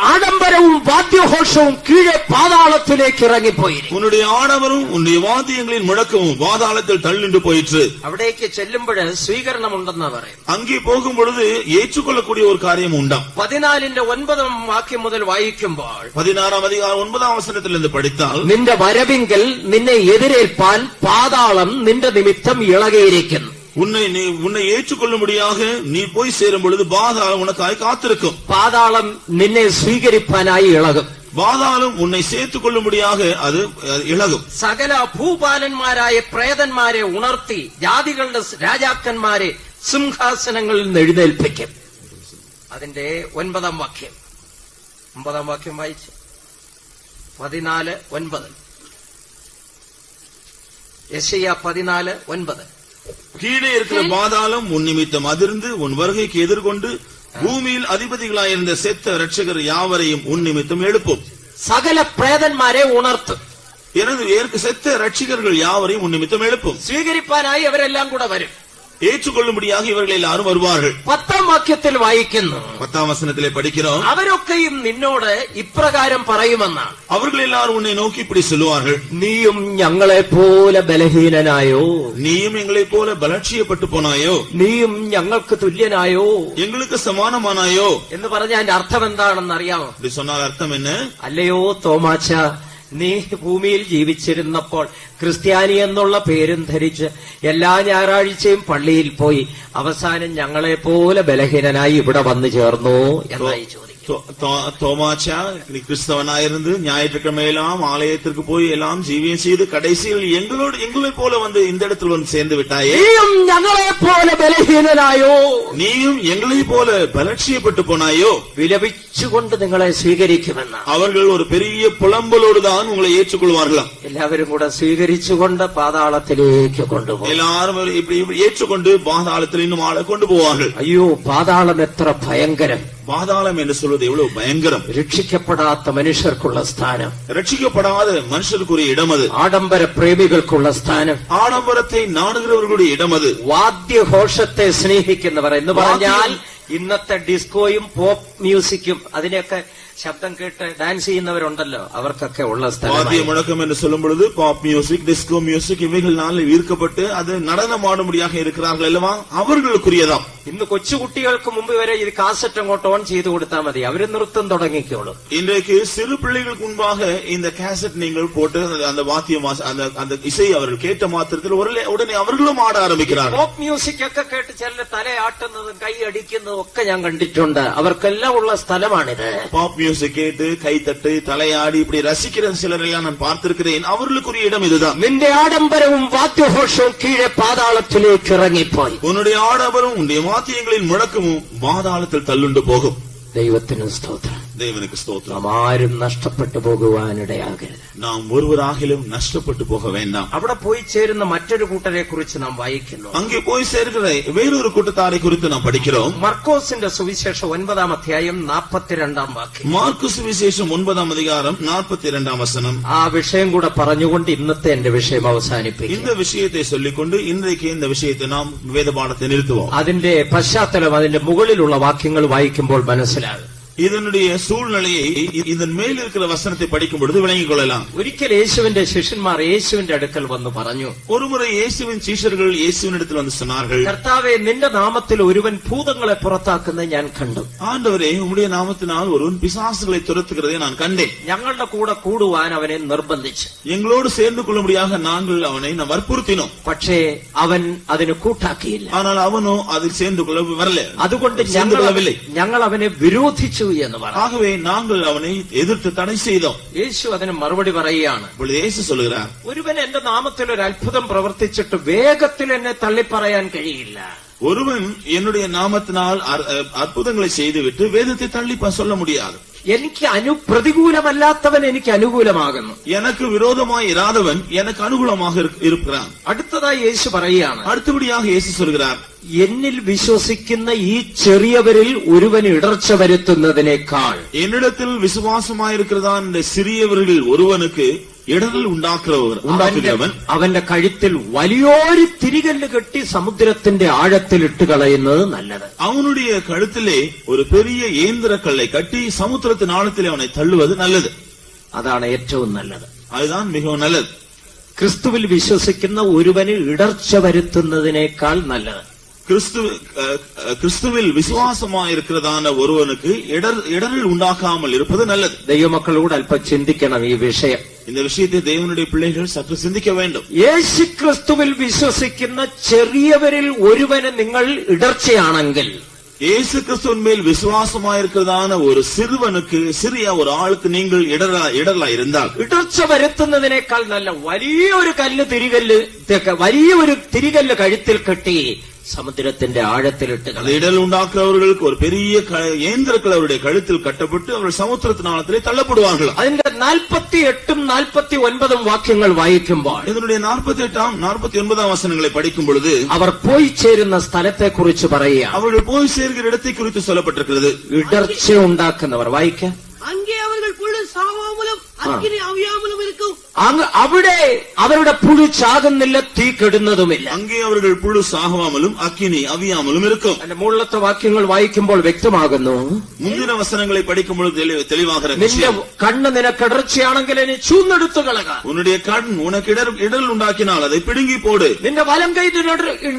ആഡംബരവും വാദ്യഘോഷവും കീഴെ പാതാളത്തിലേക്ക് ഇറങ്ങിപ്പോയിരിക്കും. உன்னுடைய ஆடவரும் உன்னுடைய வாத்தியங்களின் முழக்கமும் பாதாளத்தில் தள்ளிண்டு போயிற்று. അവിടേക്ക് ചെല്ലുമ്പോൾ സ്വീകരണമുണ്ടെന്നാ പറയുന്നത്. அங்கே போகும் பொழுது ஏற்றுக்கொள்ளக்கூடிய ஒரு காரியம் உண்டாம். 14-9 വാക്യം മുതൽ വായിക്കുമ്പോൾ 16-ാം அதிகாரம் 9-ാം വചനത്തിലിருந்து പഠിത്താൽ, നിന്റെ വരവിങ്കൽ നിന്നെ എതിരേൽപ്പാൻ പാതാളം നിന്റെ നിമിത്തം ഇളകിയിരിക്കുന്നു. உன்னை ஏற்றுக்கொள்ளும்படியாக நீ போய் சேரும் பொழுது பாதாளம் உனக்காய் காத்திருக்கும். പാതാളം നിന്നെ സ്വീകരിപ്പാനായി ഇളകും. பாதாளம் உன்னை சேர்த்துக் கொள்ளும்படியாக அது இളകും. സകല ഭൂപാലന്മാരായ പ്രേതന്മാരെ ഉണർത്തി ജാതികളുടെ രാജാക്കന്മാരെ സിംഹാസനങ്ങളിൽ നിന്ന് എഴുന്നേൽപ്പിക്കും. അതിന്റെ 9-ാം വാക്യം, 9-ാം വാക്യം വായിച്ചു. 14:9. യെശയ്യാ 14:9. கீழே இருக்கிற பாதாளம் உன் நிமித்தம் அதிர்ந்து உன் வருகைக்கு எதிர்கொண்டு பூமியில் அதிபதிகளாயிருந்த செத்த இரட்சகர் யாவரையும் உன் நிமித்தம் எழுப்பும். സകല പ്രേതന്മാരെ ഉണർത്തും. செத்த இரட்சகர்கள் யாவரையும் உன் நிமித்தம் எழுப்பும். സ്വീകരിപ്പാനായി അവരെല്ലാം കൂടെ വരും. ஏற்றுக்கொள்ளும்படியாக இவர்கள் எல்லாரும் வருவார்கள். 10-ാം വാക്യത്തിൽ വായിക്കുന്നു. 10-ാം വചനത്തിലെ പഠിக்கிறோம். അവരൊക്കെയും നിന്നോട് ഇപ്രകാരം പറയുമെന്നാണ്. அவர்கள் எல்லாரும் உன்னை நோக்கி இப்படி சொல்லுவார்கள், നീയും ഞങ്ങളെ പോലെ ബലഹീനനായോ, நீயும் எங்களை போல பலட்சியப்பட்டு போனாயோ, നീയും ഞങ്ങൾക്ക് തുല്യനായോ, எங்களுக்கு சமானமானாயோ എന്ന് പറഞ്ഞ അതിന്റെ അർത്ഥം എന്താണെന്ന് അറിയാമോ? இப்படி சொன்னால் அர்த்தம் என்ன? അല്ലയോ തോമാച്ച, നീ ഭൂമിയിൽ ജീവിച്ചിരുന്നപ്പോൾ ക്രിസ്ത്യാനി എന്നുള്ള പേരും ധരിച്ച് എല്ലാ ഞായറാഴ്ചയും പള്ളിയിൽ പോയി അവസാനം ഞങ്ങളെ പോലെ ബലഹീനനായി ഇവിടെ വന്നു ചേർന്നു എന്നായി ചോദിക്കും. தோமாச்சா, நீ கிறிஸ்தவனாயிருந்து ஞாயிற்றுக்கிழமையெல்லாம் ஆலயத்திற்கு போய் எல்லாம் ஜீவியம் செய்து கடைசியில் எங்களை போல வந்து இந்த இடத்தில் வந்து சேர்ந்து விட்டாயே. நீயும் ഞങ്ങളെ പോലെ ബലഹീനനായോ, நீயும் எங்களை போல பலட்சியப்பட்டு போனாயோ, വിലപിച്ചുകൊണ്ട് നിങ്ങളെ സ്വീകരിക്കുമെന്ന. அவர்கள் ஒரு பெரிய புலம்பலோடு தான் உங்களை ஏற்றுக்கொள்வார்களாம். എല്ലാവരും കൂടെ സ്വീകരിച്ചുകൊണ്ട് പാതാളത്തിലേക്ക് കൊണ്ടുപോകും. எல்லாரும் இப்படி ஏற்றுக்கொண்டு பாதாளத்தில் இன்னும் ஆளை கொண்டு போவார்கள். അയ്യോ, പാതാളം എത്ര ഭയങ്കരം! பாதாளம் என்று சொல்வது எவ்வளவு பயங்கரம்! രക്ഷിക്കപ്പെടാത്ത മനുഷ്യർക്കുള്ള സ്ഥാനം, ரட்சிக்கப்படாத மனுஷருக்குரிய இடம் அது. ആഡംബര പ്രേമികൾക്കുള്ള സ്ഥാനം, ஆடம்பரத்தை நாடுகிறவர்களுடைய இடம் அது. വാദ്യഘോഷത്തെ സ്നേഹിക്കുന്നവർ എന്ന് പറഞ്ഞാൽ ഇന്നത്തെ ഡിസ്കോയും പോപ്പ് മ്യൂസിക്കും അതിനെയൊക്കെ ശബ്ദം കേട്ട് ഡാൻസ് ചെയ്യുന്നവരുണ്ടല്ലോ, അവർക്കൊക്കെ ഉള്ള வாத்திய സ്ഥലം. முழக்கம் என்று சொல்லும் பொழுது பாப் மியூசிக், டிஸ்கோ மியூசிக் இவைகளால் ஈர்க்கப்பட்டு அது நடனமாடும்படியாக இருக்கிறார்கள் அல்லவா, அவர்களுக்குரியதாம். ഇന്ന് കൊച്ചുകുട്ടികൾക്ക് മുമ്പ് വരെ ഇത് കാസറ്റ് അങ്ങോട്ട് ഓൺ ചെയ്ത് കൊടുത്താൽ മതി, അവര് നൃത്തം തുടങ്ങിക്കോളും. இன்றைக்கு சிறு பிள்ளைகளுக்கு முன்பாக இந்த கேசட் நீங்கள் போட்டு அந்த வாத்தியம் அந்த இசை அவர்கள் கேட்ட மாத்திரத்தில் உடனே அவர்களும் ஆட ஆரம்பிக்கிறார்கள். പോപ്പ് മ്യൂസിക് ഒക്കെ കേട്ട് ചിലർ തലയാട്ടുന്നതും കൈ അടിക്കുന്നതും ഒക്കെ ഞാൻ കണ്ടിട്ടുണ്ട്. അവർക്കെല്ലാം ഉള്ള സ്ഥലമാണിത്. பாப் மியூசிக் கேட்டு கைத்தட்டு தலையாடி இப்படி ரசிக்கிற சிலரெல்லாம் நான் பார்த்திருக்கிறேன். அவர்களுக்குரிய இடம் இதுதான். നിന്റെ ആഡംബരവും വാദ്യഘോഷവും കീഴെ പാതാളത്തിലേക്ക് ഇറങ്ങിപ്പോയി. உன்னுடைய ஆடம்பரம் உன்னுடைய வாத்தியங்களின் முழக்கமும் பாதாளத்தில் தள்ளுண்டு போகும். ദൈവത്തിന് സ്തോത്രം. தேவனுக்கு ஸ்தோத்திரம். നാം ആരും നഷ്ടപ്പെട്ടു പോകുവാനിടയാകരുത്. நாம் ஒருவராகிலும் நஷ்டப்பட்டு போக வேண்டாம். അവിടെ போய் ചേരുന്ന മറ്റൊരു കൂട്ടരെ കുറിച്ച് നാം വായിക്കുന്നു. அங்கே போய் சேர்க்கிற வேறொரு கூட்டத்தாரை குறித்து நாம் படிக்கிறோம். മർക്കോസിന്റെ സുവിശേഷം 9-ാം അധ്യായം 42-ാം വാക്യം. மார்க்கு சுவிசேஷம் 9-ാം அதிகாரம் 42-ാം வசனம். ആ വിഷയം കൂടെ പറഞ്ഞുകൊണ്ട് ഇന്നത്തെ എന്റെ വിഷയം അവസാനിപ്പിക്കും. இந்த விஷயத்தை சொல்லிக்கொண்டு இன்றைக்கு இந்த விஷயத்தை நாம் வேத பாடத்தை நிறுத்துவோம். അതിന്റെ പശ്ചാത്തലം അതിന്റെ മുകളിലുള്ള വാക്യങ്ങൾ വായിക്കുമ്പോൾ മനസ്സിലാകും. இதனுடைய சூழ்நிலையை இதன் மேல் இருக்கிற வசனத்தை படிக்கும் பொழுது விளங்கிக் கொள்ளலாம். ഒരിക്കൽ യേശുവിന്റെ ശിഷ്യന്മാർ യേശുവിന്റെ അടുക്കൽ വന്ന് പറഞ്ഞു, ஒருமுறை இயேசுவின் சீஷர்கள் இயேசுவினிடத்தில் வந்து சொன்னார்கள், കർത്താവേ, നിന്റെ നാമത്തിൽ ഒരുവൻ ഭൂതങ്ങളെ പുറത്താക്കുന്നത് ഞാൻ കണ്ടു. ஆண்டவரே, உம்முடைய நாமத்தினால் ஒருவன் பிசாசுகளை துரத்துகிறதை நான் கண்டேன். ഞങ്ങളുടെ കൂടെ കൂടുവാൻ അവനെ നിർബന്ധിച്ചു. எங்களோடு சேர்ந்து கொள்ளும்படியாக நாங்கள் அவனை வற்புறுத்தினோம். പക്ഷേ അവൻ അതിന് കൂട്ടാക്കിയില്ല. ஆனால் அவனோ அதில் சேர்ந்து கொள்ள வரல. അതുകൊണ്ട് சேர்ந்து கொள்ளவில்லை. ഞങ്ങൾ അവനെ വിരോധിച്ചു എന്ന് പറഞ്ഞു. ஆகவே நாங்கள் அவனை எதிர்த்து தடை செய்தோம். യേശു അതിന് മറുപടി പറയുകയാണ്, இப்பொழுது இயேசு சொல்லுகிறார், ഒരുവൻ എന്റെ നാമത്തിൽ ഒരു അത്ഭുതം പ്രവർത്തിച്ചിട്ട് വേഗത്തിൽ എന്നെ തള്ളിപ്പറയാൻ കഴിയില്ല. ஒருவன் என்னுடைய நாமத்தினால் அற்புதங்களை செய்துவிட்டு வேதத்தை தள்ளி சொல்ல முடியாது. എനിക്ക് പ്രതികൂലമല്ലാത്തവൻ എനിക്ക് അനുകൂലമാകുന്നു. எனக்கு விரோதமாய் இராதவன் எனக்கு அனுகூலமாக இருக்கிறான். അടുത്തതായി യേശു പറയുകയാണ്, அடுத்தபடியாக இயேசு சொல்கிறார், എന്നിൽ വിശ്വസിക്കുന്ന ഈ ചെറിയവരിൽ ഒരുവന് ഇടർച്ച വരുത്തുന്നതിനേക്കാൾ என்னிடத்தில் விசுவாசமாயிருக்கிறதான் இந்த சிறியவர்களில் ஒருவனுக்கு இடரல் ഉണ്ടാക്കുന്നവൻ അവന്റെ കഴുത്തിൽ വലിയൊരു തിരികല്ല് കെട്ടി സമുദ്രത്തിന്റെ ആഴത്തിൽ ഇട്ട് കളയുന്നത് നല്ലത്. அவனுடைய கழுத்திலே ஒரு பெரிய ஏந்திர கல்லை கட்டி சமுத்திரத்தின் ஆழத்திலே அவனை தள்ளுவது நல்லது. അതാണ് ഏറ്റവും നല്ലത്. அதுதான் மிகவும் நல்லது. ക്രിസ്തുവിൽ വിശ്വസിക്കുന്ന ഒരുവന് ഇടർച്ച വരുത്തുന്നതിനേക്കാൾ നല്ലത്. கிறிஸ்துவில் விசுவாசமாயிருக்கிறதான ஒருவனுக்கு இடரல் உண்டாக்காமல் இருப்பது நல்லது. ദൈവമക്കളോട് അല്പം ചിന്തിക്കണം ഈ വിഷയം. இந்த விஷயத்தை தேவனுடைய பிள்ளைகள் சற்று சிந்திக்க வேண்டும். യേശു ക്രിസ്തുവിൽ വിശ്വസിക്കുന്ന ചെറിയവരിൽ ഒരുവന് നിങ്ങൾ ഇടർച്ചയാണെങ്കിൽ, இயேசு கிறிஸ்துவின் மேல் விசுவாசமாயிருக்கிறதான ஒரு சிறுவனுக்கு, சிறிய ஒரு ஆளுக்கு நீங்கள் இடரலா இருந்தால், ഇടർച്ച വരുത്തുന്നതിനേക്കാൾ നല്ല വലിയൊരു തിരികല്ല് കഴുത്തിൽ കെട്ടി സമുദ്രത്തിന്റെ ആഴത്തിലിട്ട് இடல் உண்டாக்குறவர்களுக்கு ஒரு பெரிய ஏந்திரக்கள் அவருடைய கழுத்தில் கட்டப்பட்டு அவர்கள் சமுத்திரத்தின் ஆழத்திலே தள்ளப்படுவார்கள். അതിന്റെ 48-ഉം 49-ഉം വാക്യങ്ങൾ വായിക്കുമ്പോൾ இதனுடைய 48-ஆம் 49-ஆம் வசனங்களை படிக்கும் பொழுது അവർ പോയി ചേരുന്ന സ്ഥലത്തെ കുറിച്ച് പറയുക. அவர்கள் போய் சேர்கிற இடத்தை குறித்து சொல்லப்பட்டிருக்கிறது. ഇടർച്ച ഉണ്ടാക്കുന്നവർ വായിക്കാം. அங்கே அவர்கள் புழு சாவாமலும் அக்கினி அவியாமலும் இருக்கும். അവിടെ അവരുടെ പുഴു ചാകുന്നില്ല, തീ കെടുന്നതുമില്ല. அங்கே அவர்கள் புழு சாகாமலும் அக்கினி அவியாமலும் இருக்கும். അതിന്റെ മുകളിലത്തെ വാക്യങ്ങൾ വായിക്കുമ്പോൾ വ്യക്തമാകുന്നു. മുന്തിന വസനങ്ങളെ പഠിക്കുമ്പോൾ തെളിവാக നിന്റെ കണ്ണ് നിനക്ക് ഇടർച്ചയാണെങ്കിൽ അതിനെ ചൂന്നെടുത്തു കളക. உன்னுடைய கண் உனக்கு இடல் உண்டாக்கினால் அதை பிடுங்கி போடு. നിന്റെ വലം കൈ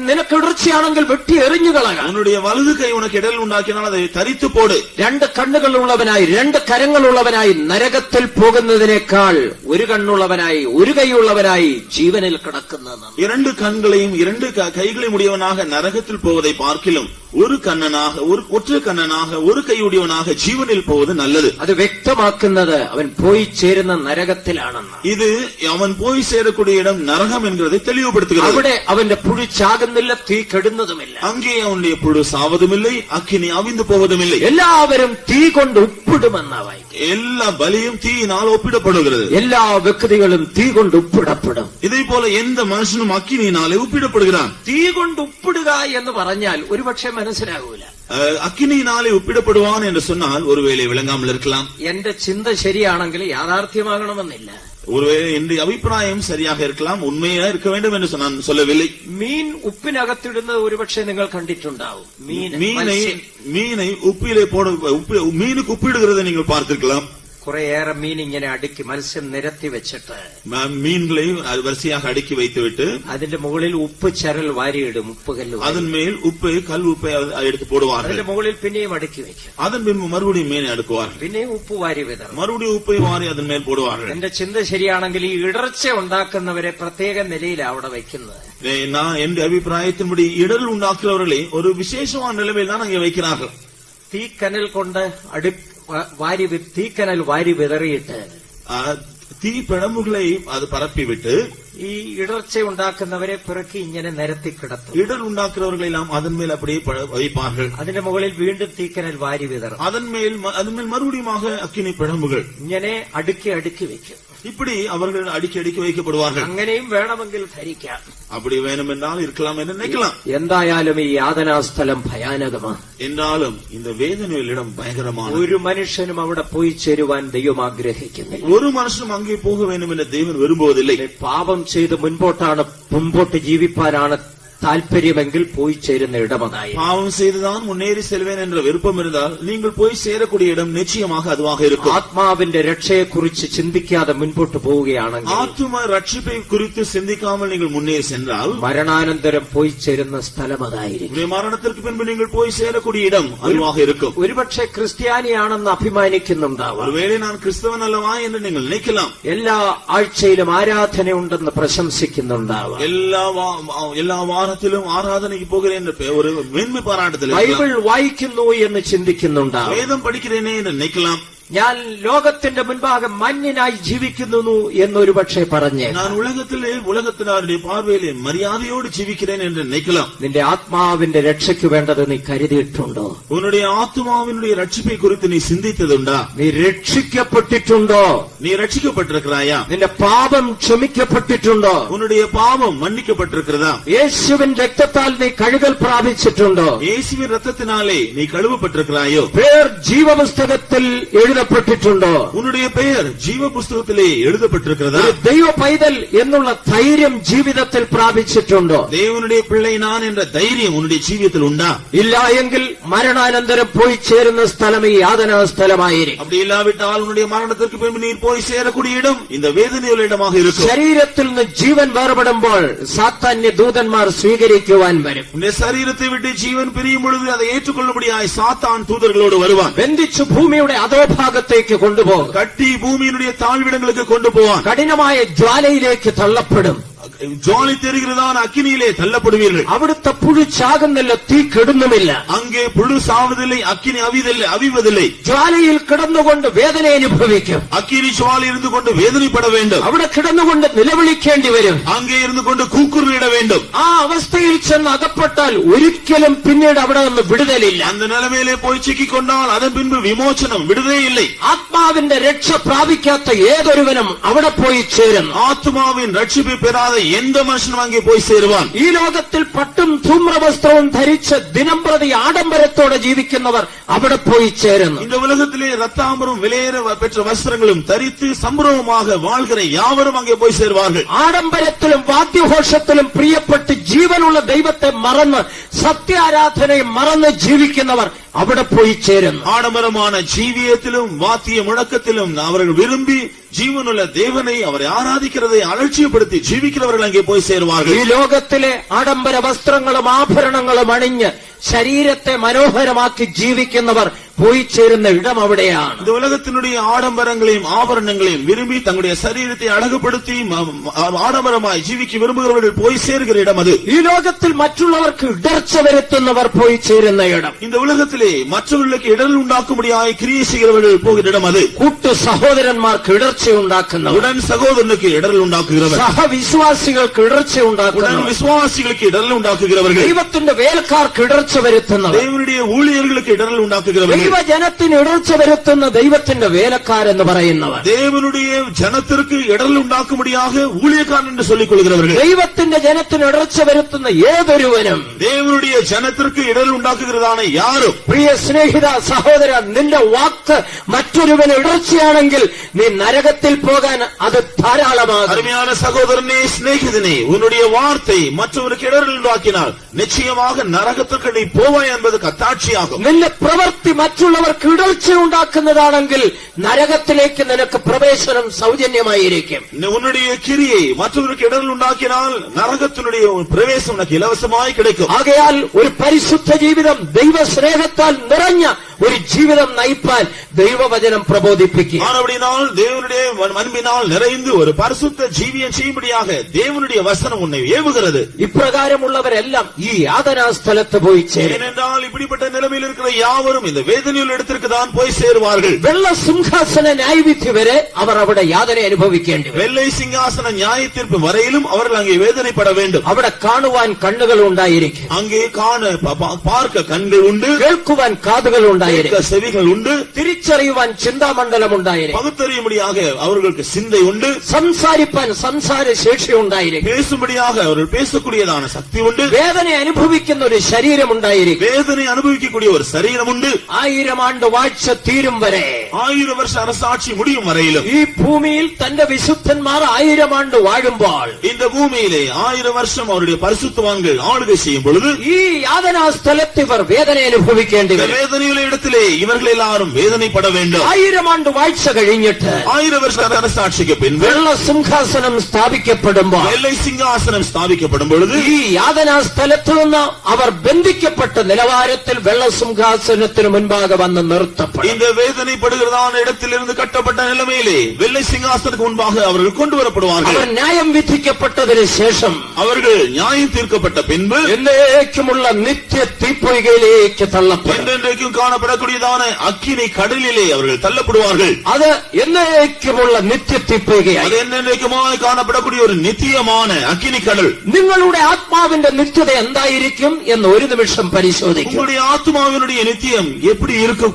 നിനക്ക് ഇടർച്ചയാണെങ്കിൽ വെട്ടി എറിഞ്ഞു കളക. உன்னுடைய வலது கை உனக்கு இடல் உண்டாக்கினால் அதை தரித்து போடு. രണ്ട് കണ്ണുകളുള്ളവനായി, രണ്ട് കരങ്ങളുള്ളവനായി നരകത്തിൽ പോകുന്നതിനേക്കാൾ ഒരു കണ്ണുള്ളവനായി, ഒരു കൈയുള്ളവനായി ജീവനിൽ കിടക്കുന്നതാണ്. இரண்டு கண்களையும் இரண்டு கைகளையும் உடையவனாக நரகத்தில் போவதை பார்க்கிலும் ஒரு கண்ணனாக, ஒற்றை கண்ணனாக, ஒரு கையுடையவனாக ஜீவனில் போவது நல்லது. അത് വ്യക്തമാക്കുന്നത് അവൻ പോയി ചേരുന്ന നരകത്തിലാണെന്ന്. இது அவன் போய் சேரக்கூடிய இடம் நரகம் என்கிறதை தெளிவுபடுத்துகிறது. അവിടെ അവന്റെ പുഴു ചാകുന്നില്ല, തീ കെടുന്നതുമില്ല. அங்கே அவனுடைய புழு சாவதுமில்லை, அக்கினி அவிந்து போவதுமில்லை. എല്ലാവരും തീ കൊണ്ട് ഉപ്പിടുമെന്നാവായി. எல்லா பலியும் தீயினால் ஒப்பிடப்படுகிறது. എല്ലാ വ്യക്തികളും തീ കൊണ്ട് ഉപ്പിടപ്പെടും. இதை போல எந்த மனுஷனும் அக்கினியினாலே ஒப்பிடப்படுகிறான். തീ കൊണ്ട് ഉപ്പിടുക എന്ന് പറഞ്ഞാൽ ഒരുപക്ഷെ മനസ്സിലാകൂല. அக்கினியினாலே ஒப்பிடப்படுவான் என்று சொன்னால் ஒருவேளை விளங்காமல் இருக்கலாம். എന്റെ ചിന്ത ശരിയാണെങ്കിൽ യാഥാർത്ഥ്യമാകണമെന്നില്ല. ஒருவேளை என்னுடைய அபிப்பிராயம் சரியாக இருக்கலாம், உண்மையா இருக்க வேண்டும் என்று நான் சொல்லவில்லை. മീൻ ഉപ്പിനകത്തിടുന്നത് ഒരുപക്ഷെ നിങ്ങൾ കണ്ടിട്ടുണ്ടാവും. மீனை உப்பிலே மீனுக்கு உப்பிடுகிறதை நீங்கள் பார்த்திருக்கலாம். കുറേയേറെ മീൻ ഇങ്ങനെ അടുക്കി മത്സ്യം നിരത്തി വെച്ചിട്ട് மீன்களை வரிசையாக அடுக்கி வைத்துவிட்டு അതിന്റെ മുകളിൽ ഉപ്പ് ചരൽ വാരിയിടും, ഉപ്പുകല്ല് அதன் மேல் கல் உப்பை எடுத்து போடுவார்கள். അതിന്റെ മുകളിൽ പിന്നെയും അടുക്കി വെക്കും. அதன் பின்பு மறுபடியும் மீனை அடுக்குவார்கள். പിന്നെയും ഉപ്പ് വാരി വിതറും. மறுபடியும் உப்பை வாரி அதன் மேல் போடுவார்கள். എന്റെ ചിന്ത ശരിയാണെങ്കിൽ ഈ ഇടർച്ച ഉണ്ടാക്കുന്നവരെ പ്രത്യേക നിലയിലാണ് അവിടെ വയ്ക്കുന്നത്. நான் என் அபிப்பிராயத்தின்படி இடர் உண்டாக்குறவர்களை ஒரு விசேஷமான நிலைமையில் தான் அங்கே வைக்கிறார்கள். തീക്കനൽ കൊണ്ട് തീക്കനൽ വാരി വിതറിയിട്ട് തീ പിഴമ്പുകളെ അത് പരപ്പിവിട്ട് ഈ ഇടർച്ച ഉണ്ടാക്കുന്നവരെ പിറക്കി ഇങ്ങനെ നിരത്തി കിടത്തും. இடர் உண்டாக்குறவர்களெல்லாம் அதன் மேல் அப்படியே வைப்பார்கள். അതിന്റെ മുകളിൽ വീണ്ടും തീക്കനൽ വാരി വിതറും. அதன் மேல் மறுபடியுமாக அக்கினி பிழம்புகள் ഇങ്ങനെ അടുക്കി അടുക്കി വെക്കും. இப்படி அவர்கள் அடிக்கி அடிக்கி வைக்கப்படுவார்கள். അങ്ങനെയും വേണമെങ്കിൽ ധരിക്കാം. அப்படி வேணும் என்றால் இருக்கலாம் என்று நினைக்கலாம். എന്തായാലും ഈ യാതനാസ്ഥലം ഭയാനകമാണ്. என்றாலும் இந்த வேதனையில் இடம் பயங்கரமான. ഒരു മനുഷ്യനും അവിടെ പോയി ചേരുവാൻ ദൈവം ആഗ്രഹിക്കുന്നില്ല. ஒரு மனுஷனும் அங்கே போக வேண்டும் என்று தேவன் விரும்புவதில்லை. പാപം ചെയ്ത് മുൻപോട്ട് ജീവിപ്പാനാണ് താല്പര്യമെങ്കിൽ പോയി ചേരുന്ന ഇടമതായി. பாவம் செய்துதான் முன்னேறி செல்வேன் என்ற விருப்பம் இருந்தால் நீங்கள் போய் சேரக்கூடிய இடம் நிச்சயமாக அதுவாக இருக்கும். ആത്മാവിന്റെ രക്ഷയെക്കുറിച്ച് ചിന്തിക്കാതെ മുൻപോട്ട് പോവുകയാണെങ്കിൽ, ஆத்தும ரட்சிப்பை குறித்து சிந்திக்காமல் நீங்கள் முன்னேறி சென்றால் മരണാനന്തരം പോയി ചേരുന്ന സ്ഥലം അതായിരിക്കും. மரணத்திற்கு பின்பு நீங்கள் போய் சேரக்கூடிய இடம் அதுவாக இருக்கும். ഒരുപക്ഷെ ക്രിസ്ത്യാനിയാണെന്ന് അഭിമാനിക്കുന്നുണ്ടാവും. ஒருவேளை நான் கிறிஸ்தவன் அல்லவா என்று நீங்கள் நினைக்கலாம். എല്ലാ ആഴ്ചയിലും ആരാധനയുണ്ടെന്ന് പ്രശംസിക്കുന്നുണ്ടാവും. எல்லா வாரத்திலும் ஆராதனைக்கு போகிறேன் என்ற ஒரு மேன்மை பாராட்டத்தில் ബൈബിൾ വായിക്കുന്നു എന്ന് ചിന്തിക്കുന്നുണ്ടാവും. வேதம் படிக்கிறேனே என்று நினைக்கலாம். ഞാൻ ലോകത്തിന്റെ മുൻപാകെ മന്യനായി ജീവിക്കുന്നു എന്നൊരു പക്ഷേ പറഞ്ഞ് நான் உலகத்தினாருடைய பார்வையிலே மரியாதையோடு ஜீவிக்கிறேன் என்று நினைக்கலாம். നിന്റെ ആത്മാവിന്റെ രക്ഷയ്ക്ക് വേണ്ടത് നീ കരുതിയിട്ടുണ്ടോ? உன்னுடைய ஆத்மாவினுடைய ரட்சிப்பை குறித்து நீ சிந்தித்ததுண்டா? നീ രക്ഷിക്കപ്പെട്ടിട്ടുണ്ടോ? நீ ரட்சிக்கப்பட்டிருக்கிறாயா? നിന്റെ പാപം ക്ഷമിക്കപ്പെട്ടിട്ടുണ്ടോ? உன்னுடைய பாவம் மன்னிக்கப்பட்டிருக்கிறதா? യേശുവിൻ രക്തത്താൽ നീ കഴുകൽ പ്രാപിച്ചിട്ടുണ്ടോ? இயேசுவின் இரத்தத்தினாலே நீ கழுவப்பட்டிருக்கிறாயோ? പേർ ജീവപുസ്തകത്തിൽ എഴുതപ്പെട്ടിട്ടുണ്ടോ? உன்னுடைய பெயர் ஜீவ புஸ்தகத்திலே எழுதப்பட்டிருக்கிறதா? ദൈവ പൈതൽ എന്നുള്ള ധൈര്യം ജീവിതത്തിൽ പ്രാപിച്ചിട്ടുണ്ടോ? தேவனுடைய பிள்ளை நான் என்ற தைரியம் உன்னுடைய ஜீவியத்தில் உண்டா? ഇല്ല എങ്കിൽ മരണാനന്തരം പോയി ചേരുന്ന സ്ഥലം ഈ യാതനാ സ്ഥലമായിരിക്കും. அப்படி இல்லாவிட்டால் உன்னுடைய மரணத்திற்கு பின்பு நீ போய் சேரக்கூடிய இடம் இந்த வேதனையுள்ள இடமாக இருக்கும். ശരീരത്തിൽ നിന്ന് ജീവൻ വേർപെടുമ്പോൾ സാത്താന്യ ദൂതന്മാർ സ്വീകരിക്കുവാൻ വരും. உன்னுடைய சரீரத்தை விட்டு ஜீவன் பிரியும் பொழுது அதை ஏற்றுக்கொள்ளும்படியாய் சாத்தான் தூதர்களோடு வருவான். ബന്ധിച്ചു ഭൂമിയുടെ അധോഭാഗത്തേക്ക് കൊണ്ടുപോകും. கட்டி பூமியினுடைய தாழ்விடங்களுக்கு கொண்டு போவான். കഠിനമായ ജ്വാലയിലേക്ക് തള്ളപ്പെടും. ஜுவாலி தெரிகிறதான அக்கினியிலே தள்ளப்படுவீர்கள். അവിടുത്തെ പുഴു ചാകുന്നില്ല, തീ കെടുന്നുമില്ല. அங்கே புழு சாவதில்லை, அக்கினி அவிவதில்லை. ജ്വാലയിൽ കിടന്നുകൊണ്ട് വേദന അനുഭവിക്കും. அக்கினி ஜுவாலி இருந்து கொண்டு வேதனைப்பட வேண்டும். അവിടെ കിടന്നുകൊണ്ട് നിലവിളിക്കേണ്ടി വരും. அங்கே இருந்து கொண்டு கூக்குரலிட வேண்டும். ആ അവസ്ഥയിൽ ചെന്ന് അകപ്പെട്ടാൽ ഒരിക്കലും പിന്നീട് അവിടെ നിന്ന് വിടുതലില്ല. அந்த நிலைமையிலே போய் சிக்கிக்கொண்டால் அதன் பின்பு விமோசனம் விடுதலை இல்லை. ആത്മാവിന്റെ രക്ഷ പ്രാപിക്കാത്ത ഏതൊരുവനും അവിടെ പോയി ചേരുന്നു. ஆத்மாவின் ரட்சிப்பை பெறாத எந்த மனுஷனும் அங்கே போய் சேருவான். ഈ ലോകത്തിൽ പട്ടും ധൂമ്രവസ്ത്രവും ധരിച്ച് ദിനംപ്രതി ആഡംബരത്തോടെ ജീവിക്കുന്നവർ അവിടെ പോയി ചേരുന്നു. இந்த உலகத்திலே ரத்தாம்பரம் விலையேற பெற்ற வஸ்திரங்களும் தரித்து சம்பரமாக வாழ்கிற யாவரும் அங்கே போய் சேருவார்கள். ആഡംബരത്തിലും വാദ്യഘോഷത്തിലും പ്രിയപ്പെട്ട് ജീവനുള്ള ദൈവത്തെ മറന്ന് സത്യാരാധനയെ മറന്ന് ജീവിക്കുന്നവർ അവിടെ പോയി ചേരുന്നു. ஆடம்பரமான ஜீவியத்திலும் வாத்திய முழக்கத்திலும் அவர்கள் விரும்பி ஜீவனுள்ள தேவனை அவரை ஆராதிக்கிறதை அலட்சியப்படுத்தி ജീവിക്കുന്നവர்கள் அங்கே போய் சேருவார்கள். ഈ ലോകത്തിലെ ആഡംബര വസ്ത്രങ്ങളും ആഭരണങ്ങളും അണിഞ്ഞ് ശരീരത്തെ മനോഹരമാക്കി ജീവിക്കുന്നവർ പോയി ചേരുന്ന ഇടം അവിടെയാണ്. இந்த உலகத்தினுடைய ஆடம்பரங்களையும் ஆபரணங்களையும் விரும்பி தங்களுடைய சரீரத்தை அழகுபடுத்தி ஆடம்பரமாய் ஜீவிக்க விரும்புகிறவர்கள் போய் சேர்கிற இடம் அது. ഈ ലോകത്തിൽ മറ്റുള്ളവർക്ക് ഇടർച്ച വരുത്തുന്നവർ പോയി ചേരുന്ന ഇടം. இந்த உலகத்திலே மற்றவர்களுக்கு இடர் உண்டாக்கும்படியாய் கிரியை செய்கிறவர்கள் போகிற இடம் அது. കൂട്ടു സഹോദരന്മാർക്ക് ഇടർച്ച ഉണ്ടാക്കുന്നവർ, உடன் சகோதரனுக்கு இடர் உண்டாக்குகிறவர், സഹവിശ്വാസികൾക്ക് ഇടർച്ച ഉണ്ടാക്കുന്നവർ, உடன் விசுவாசிகளுக்கு இடர் உண்டாக்குகிறவர்கள், ദൈവത്തിന്റെ വേലക്കാർക്ക് ഇടർച്ച വരുത്തുന്നവർ, தேவனுடைய ஊழியர்களுக்கு இடர் உண்டாக்குகிறவர்கள், ദൈവജനത്തിന് ഇടർച്ച വരുത്തുന്ന ദൈവത്തിന്റെ വേലക്കാരെന്ന് പറയുന്നവർ, தேவனுடைய ஜனத்திற்கு இடரல் உண்டாக்கும்படியாக ஊழியக்காரன் என்று சொல்லிக் கொள்கிறவர்கள், ദൈവത്തിന്റെ ജനത്തിന് ഇടർച്ച വരുത്തുന്ന ഏതൊരുവനും, தேவனுடைய ஜனத்திற்கு இடரல் உண்டாக்குகிறதான யாரும், പ്രിയ സ്നേഹിത സഹോദര, നിന്റെ വാക്ക് മറ്റൊരുവന് ഇടർച്ചയാണെങ്കിൽ നീ നരകത്തിൽ പോകാൻ അത് ധാരാളമാകും. அருமையான சகோதரனே, சிநேகிதனே, உன்னுடைய வார்த்தை மற்றவருக்கு இடரல் உண்டாக்கினால் நிச்சயமாக நரகத்திற்கு நீ போவாய் என்பது கத்தாட்சியாகும். നിന്റെ പ്രവൃത്തി മറ്റുള്ളവർക്ക് ഇടർച്ച ഉണ്ടാക്കുന്നതാണെങ്കിൽ നരകത്തിലേക്ക് നിനക്ക് പ്രവേശനം സൗജന്യമായിരിക്കും. உன்னுடைய கிரியை மற்றவருக்கு இடரல் உண்டாக்கினால் நரகத்தினுடைய பிரவேசம் உனக்கு இலவசமாய் கிடைக்கும். ആകയാൽ ഒരു പരിശുദ്ധ ജീവിതം, ദൈവസ്നേഹത്താൽ നിറഞ്ഞ ഒരു ജീവിതം നയിപ്പാൻ ദൈവവചനം പ്രബോധിപ്പിക്കുക. ஆனபடினால் தேவனுடைய அன்பினால் நிறைந்து ஒரு பரிசுத்த ஜீவியம் செய்யும்படியாக தேவனுடைய வசனம் உன்னை ஏவுகிறது. ഇപ്രകാരമുള്ളവരെല്ലാം ഈ യാതനാ സ്ഥലത്ത് പോയി ചേരും. ஏனென்றால் இப்படிப்பட்ட நிலைமையில் இருக்கிற யாவரும் இந்த வேதனையுள்ள இடத்திற்கு தான் போய் சேருவார்கள். വെള്ള സിംഹാസന ന്യായവിധി വരെ അവർ അവിടെ യാതന അനുഭവിക്കേണ്ടി വരും. வெள்ளை சிங்காசன நியாய தீர்ப்பு வரையிலும் அவர்கள் அங்கே வேதனைப்பட வேண்டும். അവിടെ കാണുവാൻ കണ്ണുകൾ ഉണ്ടായിരിക്കും, அங்கே காண பார்க்க கண்கள் உண்டு, കേൾക്കുവാൻ കാതുകൾ கேட்க ഉണ്ടായിരിക്കും, செவிகள் உண்டு, തിരിച്ചറിയുവാൻ ചിന്താമണ്ഡലം ഉണ്ടായിരിക്കും, பகுத்தறியும்படியாக அவர்களுக்கு சிந்தை உண்டு, സംസാരിപ്പാൻ സംസാര ശേഷി ഉണ്ടായിരിക്കും, பேசும்படியாக அவர்கள் பேசக்கூடியதான சக்தி உண்டு, വേദന അനുഭവിക്കുന്ന ഒരു ശരീരം ഉണ്ടായിരിക്കും. வேதனை அனுபவிக்கக்கூடிய ஒரு சரீரம் உண்டு. 1000 ആണ്ട് വാഴ്ച തീരും വരെ, 1000 வருஷ அரசாட்சி முடியும் வரையிலும் ഈ ഭൂമിയിൽ തന്റെ വിശുദ്ധന്മാർ 1000 ആണ്ട് വാഴുമ്പോൾ, இந்த பூமியிலே 1000 வருஷம் அவருடைய பரிசுத்தவான்கள் ஆளுகை செய்யும் பொழுது ഈ യാതനാ സ്ഥലത്ത് ഇവർ വേദന അനുഭവിക്കേണ്ടി இந்த വരും. வேதனையுள்ள இடத்திலே இவர்கள் எல்லாரும் வேதனைப்பட வேண்டும். 1000 ആണ്ട് വാഴ്ച കഴിഞ്ഞിട്ട് 1000 வருஷ அரசாட்சிக்கு பின்பு വെള്ള സിംഹാസനം സ്ഥാപിക്കപ്പെടുമ്പോൾ, வெள்ளை சிங்காசனம் ஸ்தாபிக்கப்படும் பொழுது ഈ യാതനാ സ്ഥലത്ത് നിന്ന് അവർ ബന്ധിക്കപ്പെട്ട നിലവാരത്തിൽ വെള്ള സിംഹാസനത്തിന് മുൻപാകെ വന്ന് നിർത്തപ്പെടും. இந்த வேதனைப்படுகிறதான இடத்திலிருந்து கட்டப்பட்ட நிலைமையிலே வெள்ளை சிங்காசனத்துக்கு முன்பாக அவர்கள் கொண்டு வரப்படுவார்கள். അവർ ന്യായം വിധിക്കപ്പെട്ടതിന് ശേഷം அவர்கள் நியாயம் தீர்க்கப்பட்ட பின்பு എന്നേക്കുമുള്ള നിത്യ തീപ്പൊയ്കയിലേക്ക് തള്ളപ്പെടും. என்றென்றைக்கும் காணப்படக்கூடியதான அக்கினி கடலிலே அவர்கள் தள்ளப்படுவார்கள். അത് എന്നേക്കുമുള്ള നിത്യ തീപ്പൊയ്കയായി. அது என்னென்றைக்குமாய் காணப்படக்கூடிய ஒரு நித்தியமான அக்கினி கடல். നിങ്ങളുടെ ആത്മാവിന്റെ നിത്യത എന്തായിരിക്കും എന്ന് ഒരു നിമിഷം പരിശോധിക്കും. உங்களுடைய ஆத்மாவினுடைய நித்தியம் எப்படி இருக்க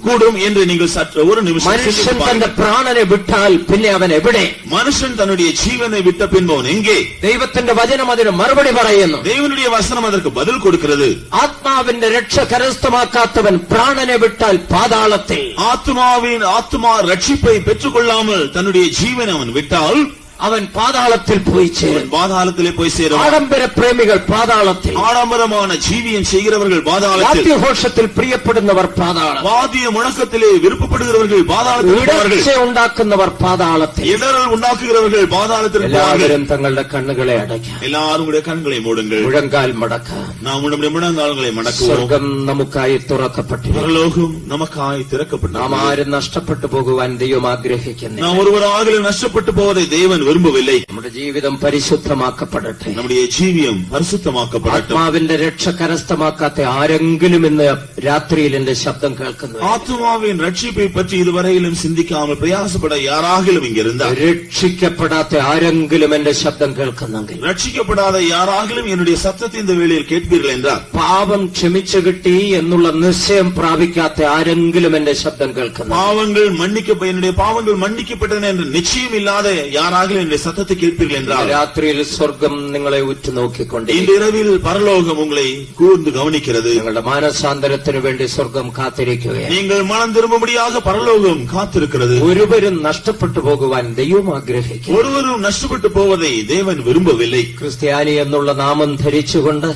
கூடும் என்று நீங்கள் சற்று ஒரு நிமிஷம் മനുഷ്യൻ சிந்தித்து തന്റെ பாருங்கள். പ്രാണനെ വിട്ടാൽ പിന്നെ അവൻ എവിടെ? மனுஷன் தன்னுடைய ஜீவனை விட்ட பின்பவன் எங்கே? ദൈവത്തിന്റെ വചനം അതിന് മറുപടി പറയുന്നു. தேவனுடைய வசனம் அதற்கு பதில் கொடுக்கிறது. ആത്മാവിന്റെ രക്ഷ കരസ്ഥമാക്കാത്തവൻ പ്രാണനെ വിട്ടാൽ പാതാളത്തിൽ. ஆத்மா ரட்சிப்பை பெற்றுக் கொள்ளாமல் தன்னுடைய ஜீவனை அவன் விட்டால் അവൻ പാതാളത്തിൽ പോയി ചേരും. பாதாளத்திலே போய் சேருவான். ആഡംബര പ്രേമികൾ പാതാളത്തിൽ, ஆடம்பரமான ஜீவியம் செய்கிறவர்கள் பாதாளத்தில், വാദ്യഘോഷത്തിൽ പ്രിയപ്പെടുന്നവർ പാതാളം, வாதிய முழக்கத்திலே விருப்பப்படுகிறவர்கள் பாதாளத்தில் போவார்கள். ഇടർച്ച ഉണ്ടാക്കുന്നവർ പാതാളത്തിൽ. இடரல் உண்டாக்குகிறவர்கள் பாதாளத்தில் போவார்கள். എല്ലാവരും തങ്ങളുടെ കണ്ണുകളെ അടയ്ക്കാം, எல்லாரும் உடைய கண்களை மூடுங்கள். മുഴങ്കാൽ മടക്കാം. நாம் நம்முடைய முழங்கால்களை மடக்குவோம். സ്വർഗം നമുക്കായി തുറക്കപ്പെട്ടിരിക്കുന്നു. பரலோகம் நமக்காய் திறக்கப்பட்டது. നാം ആരും നഷ്ടപ്പെട്ടു പോകുവാൻ ദൈവം ആഗ്രഹിക്കുന്നില്ല. நாம் ஒருவராக நஷ்டப்பட்டு போவதை தேவன் விரும்பவில்லை. നമ്മുടെ ജീവിതം പരിശുദ്ധമാക്കപ്പെടട്ടെ. நம்முடைய ஜீவியம் பரிசுத்தமாக்கப்படட்டும். ആത്മാവിന്റെ രക്ഷ കരസ്ഥമാക്കാത്ത ആരെങ്കിലും ഇന്ന് രാത്രിയിൽ എന്റെ ശബ്ദം കേൾക്കുന്നു, ஆத்மாவின் ரட்சிப்பை பற்றி இதுவரையிலும் சிந்திக்காமல் பிரயாசப்பட யாராகிலும் இங்க இருந்தால், രക്ഷിക്കപ്പെടാത്ത ആരെങ്കിലും എന്റെ ശബ്ദം കേൾക്കുന്നെങ്കിൽ, ரட்சிக்கப்படாத யாராகிலும் என்னுடைய சத்தத்தை இந்த வேளையில் கேட்பீர்கள் என்றால், പാപം ക്ഷമിച്ചു കിട്ടി എന്നുള്ള നിശ്ചയം പ്രാപിക്കാത്ത ആരെങ്കിലും എന്റെ ശബ്ദം കേൾക്കുന്നു, என்னுடைய பாவங்கள் மன்னிக்கப்பட்டன என்ற நிச்சயம் இல்லாத யாராகிலும் என்னுடைய சத்தத்தை கேட்பீர்கள் என்றால், രാത്രിയിൽ സ്വർഗം നിങ്ങളെ ഉറ്റുനോക്കിക്കൊണ്ടേ, இந்த இரவில் பரலோகம் உங்களை கூர்ந்து கவனிக்கிறது. നിങ്ങളുടെ മാനസാന്തരത്തിന് വേണ്ടി സ്വർഗം കാത്തിരിക്കുകയാണ്. நீங்கள் மனம் திரும்பும்படியாக பரலோகம் காத்திருக்கிறது. ഒരുവരും നഷ്ടപ്പെട്ടു പോകുവാൻ ദൈവം ആഗ്രഹിക്കുന്നു. ஒருவரும் நஷ்டப்பட்டு போவதை தேவன் விரும்பவில்லை. ക്രിസ്ത്യാനി എന്നുള്ള നാമം ധരിച്ചുകൊണ്ട്,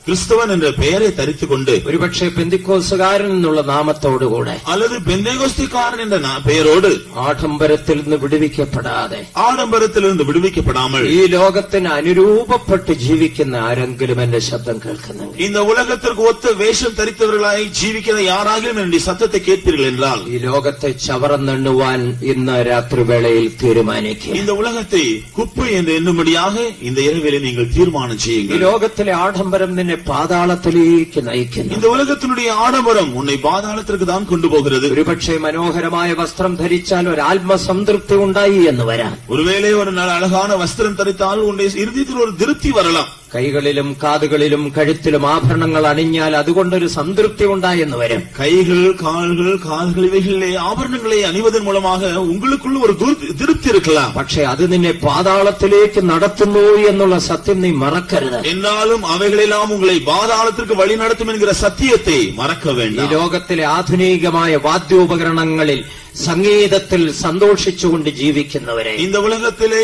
கிறிஸ்தவன் என்ற பெயரை தரித்துக் கொண்டு, ഒരുപക്ഷെ പെന്തിക്കോസുകാരൻ എന്നുള്ള നാമത്തോടുകൂടെ, அல்லது பெந்தேகோஸ்திக்காரன் என்ற பெயரோடு ആഡംബരത്തിൽ നിന്ന് വിടുവിക്കപ്പെടാതെ, ஆடம்பரத்திலிருந்து விடுவிக்கப்படாமல், ഈ ലോകത്തിന് അനുരൂപപ്പെട്ട് ജീവിക്കുന്ന ആരെങ്കിലും എന്റെ ശബ്ദം കേൾക്കുന്നെങ്കിൽ, இந்த உலகத்திற்கு ஒத்த வேஷம் தரித்தவர்களாய் ஜீவிக்கிற யாராகிலும் என்னுடைய சத்தத்தை கேட்பீர்கள் என்றால், ഈ ലോകത്തെ ചവറന്നെണ്ണുവാൻ ഇന്ന് രാത്രിവേളയിൽ തീരുമാനിക്കുക. இந்த உலகத்தை குப்பை என்று எண்ணும்படியாக இந்த இரவிலே நீங்கள் தீர்மானம் ഈ செய்யுங்கள். ലോകത്തിലെ ആഡംബരം നിന്നെ പാതാളത്തിലേക്ക് നയിക്കുന്നു. இந்த உலகத்தினுடைய ஆடம்பரம் உன்னை பாதாளத்திற்கு தான் கொண்டு போகிறது. ഒരുപക്ഷെ മനോഹരമായ വസ്ത്രം ധരിച്ചാൽ ഒരു ആത്മസംതൃപ്തി ഉണ്ടായി എന്ന് വരാം. ஒருவேளை ஒரு அழகான வஸ்திரம் தரித்தால் உன்னுடைய இருதயத்தில் ஒரு திருப்தி வரலாம். കൈകളിലും കാതുകളിലും കഴുത്തിലും ആഭരണങ്ങൾ അണിഞ്ഞാൽ അതുകൊണ്ടൊരു സംതൃപ്തി ഉണ്ടായെന്ന് വരും. கைகள் கால்கள் காதுகள் இவைகளிலே ஆபரணங்களை அணிவதன் மூலமாக உங்களுக்குள்ள ஒரு திருப்தி இருக்கலாம். പക്ഷെ അത് നിന്നെ പാതാളത്തിലേക്ക് നടത്തുന്നു എന്നുള്ള സത്യം നീ മറക്കരുത്. എന്നാലും അவைകളെല്ലാം உங்களை பாதாளத்திற்கு வழி நடத்தும் என்கிற சத்தியத்தை மறக்க ഈ வேண்டாம். ലോകത്തിലെ ആധുനികമായ വാദ്യോപകരണങ്ങളിൽ സംഗീതത്തിൽ സന്തോഷിച്ചുകൊണ്ട് ജീവിക്കുന്നവരെ, இந்த உலகத்திலே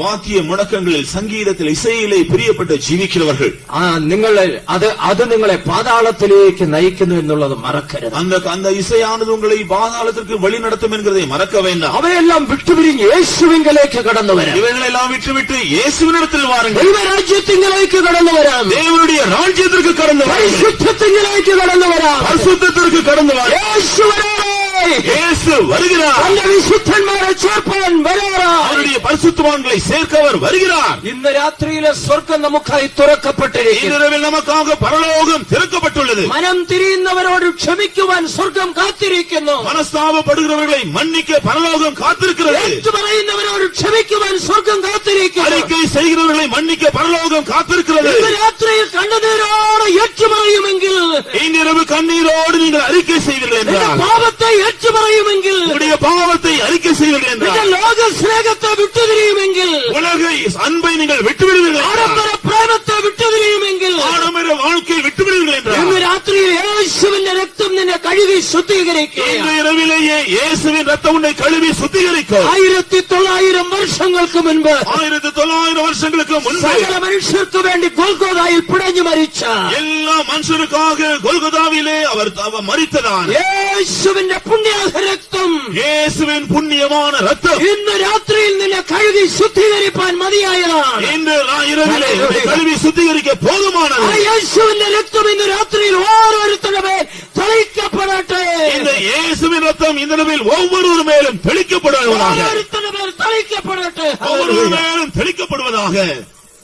வாத்திய முழக்கங்களில் சங்கீதத்தில் இசையிலே பிரியப்பட்டு ஜீவிக்கிறவர்கள், അത് നിങ്ങളെ പാതാളത്തിലേക്ക് നയിക്കുന്നു എന്നുള്ളത് മറക്കരുത്. அந்த இசையானது உங்களை பாதாளத்திற்கு வழி நடத்தும் என்கிறதை மறக்க வேண்டாம். അവയെല്ലാം വിട്ടുപിരിഞ്ഞ് യേശുവിങ്കലേക്ക് കടന്നു വരാം. இவைகளெல்லாம் விட்டுவிட்டு இயேசுவினிடத்தில் வாருங்கள். ദൈവരാജ്യത്തിലേക്ക് കടന്നു വരാം. தேவனுடைய ராஜ்யத்திற்கு கடந்து வாருங்கள். പരിശുദ്ധത്തിലേക്ക് കടന്നു വരാം. பரிசுத்தத்திற்கு கடந்து வாருங்கள். യേശു வருகிறார். തന്റെ വിശുദ്ധന്മാരെ ചേർപ്പാൻ വരാറായി. அவருடைய பரிசுத்தவான்களை சேர்க்கவர் வருகிறார். ഇന്ന് രാത്രിയിലെ സ്വർഗ്ഗം നമുക്കായി തുറക്കപ്പെട്ടിരിക്കുന്നു. இரவில் நமக்காக பரலோகம் திறக்கப்பட்டுள்ளது. മനം തിരിയുന്നവരോട് ക്ഷമിക്കുവാൻ സ്വർഗ്ഗം കാത്തിരിക്കുന്നു. மனஸ்தாபப்படுகிறவர்களை மன்னிக்க பரலோகம் காத்திருக்கிறது. ഏറ്റുപറയുന്നവരോട് ക്ഷമിക്കുവാൻ സ്വർഗ്ഗം കാത്തിരിക്കുന്നു. அறிக்கை செய்கிறவர்களை மன்னிக்க பரலோகம் காத்திருக்கிறது. ഇന്ന് രാത്രിയിൽ കണ്ണുനീരോടെ ഏറ്റുപറയുമെങ്കിൽ, இன்றிரவு கண்ணீரோடு நீங்கள் அறிக்கை செய்வீர்கள் என்றால், പാപത്തെ ഏറ്റുപറയുമെങ്കിൽ, உங்களுடைய பாவத்தை அறிக்கை செய்வீர்கள் என்றால், ലോക സ്നേഹത്തെ വിട്ടുതിരിയുമെങ്കിൽ, உலக அன்பை நீங்கள் விட்டுவிடுவீர்கள், ആഡംബര പ്രേമത്തെ വിട്ടുതിരിയുമെങ്കിൽ, ஆடம்பர வாழ்க்கையை விட்டுவிடுவீர்கள் என்றால், ഇന്ന് രാത്രിയിൽ യേശുവിന്റെ രക്തം നിന്നെ കഴുകി ശുദ്ധീകരിക്കുക. இந்த இரவிலேயே இயேசுவின் ரத்தம் உன்னை கழுவி சுத்திகரிக்கும். 1900 വർഷങ്ങൾക്ക് മുൻപ് 1900 வருஷங்களுக்கு முன்பு സകല മനുഷ്യർക്ക് വേണ്ടി ഗോൽഗോഥായിൽ പിടഞ്ഞു മരിച്ച எல்லா மனுஷனுக்காக கொல்கொதாவிலே அவர் மரித்ததான் യേശുവിന്റെ പുണ്യാഹ രക്തം, இயேசுவின் புண்ணியமான ரத்தம் ഇന്ന് രാത്രിയിൽ നിന്നെ കഴുകി ശുദ്ധീകരിപ്പാൻ മതിയായതാണ്. இன்று இரவிலே உன்னை கழுவி சுத்திகரிக்க போதுமானது. ആ യേശുവിന്റെ രക്തം ഇന്ന് രാത്രിയിൽ ഓരോരുത്തരുടെ മേൽ തളിക്കപ്പെടട്ടെ. இந்த இயேசுவின் ரத்தம் இந்த இரவில் ஒவ்வொரு மேலும் தெளிக்கப்படுவதாக, ഓരോരുത്തരുടെ മേൽ തളിക്കപ്പെടട്ടെ. ஒவ்வொரு மேலும் தெளிக்கப்படுவதாக.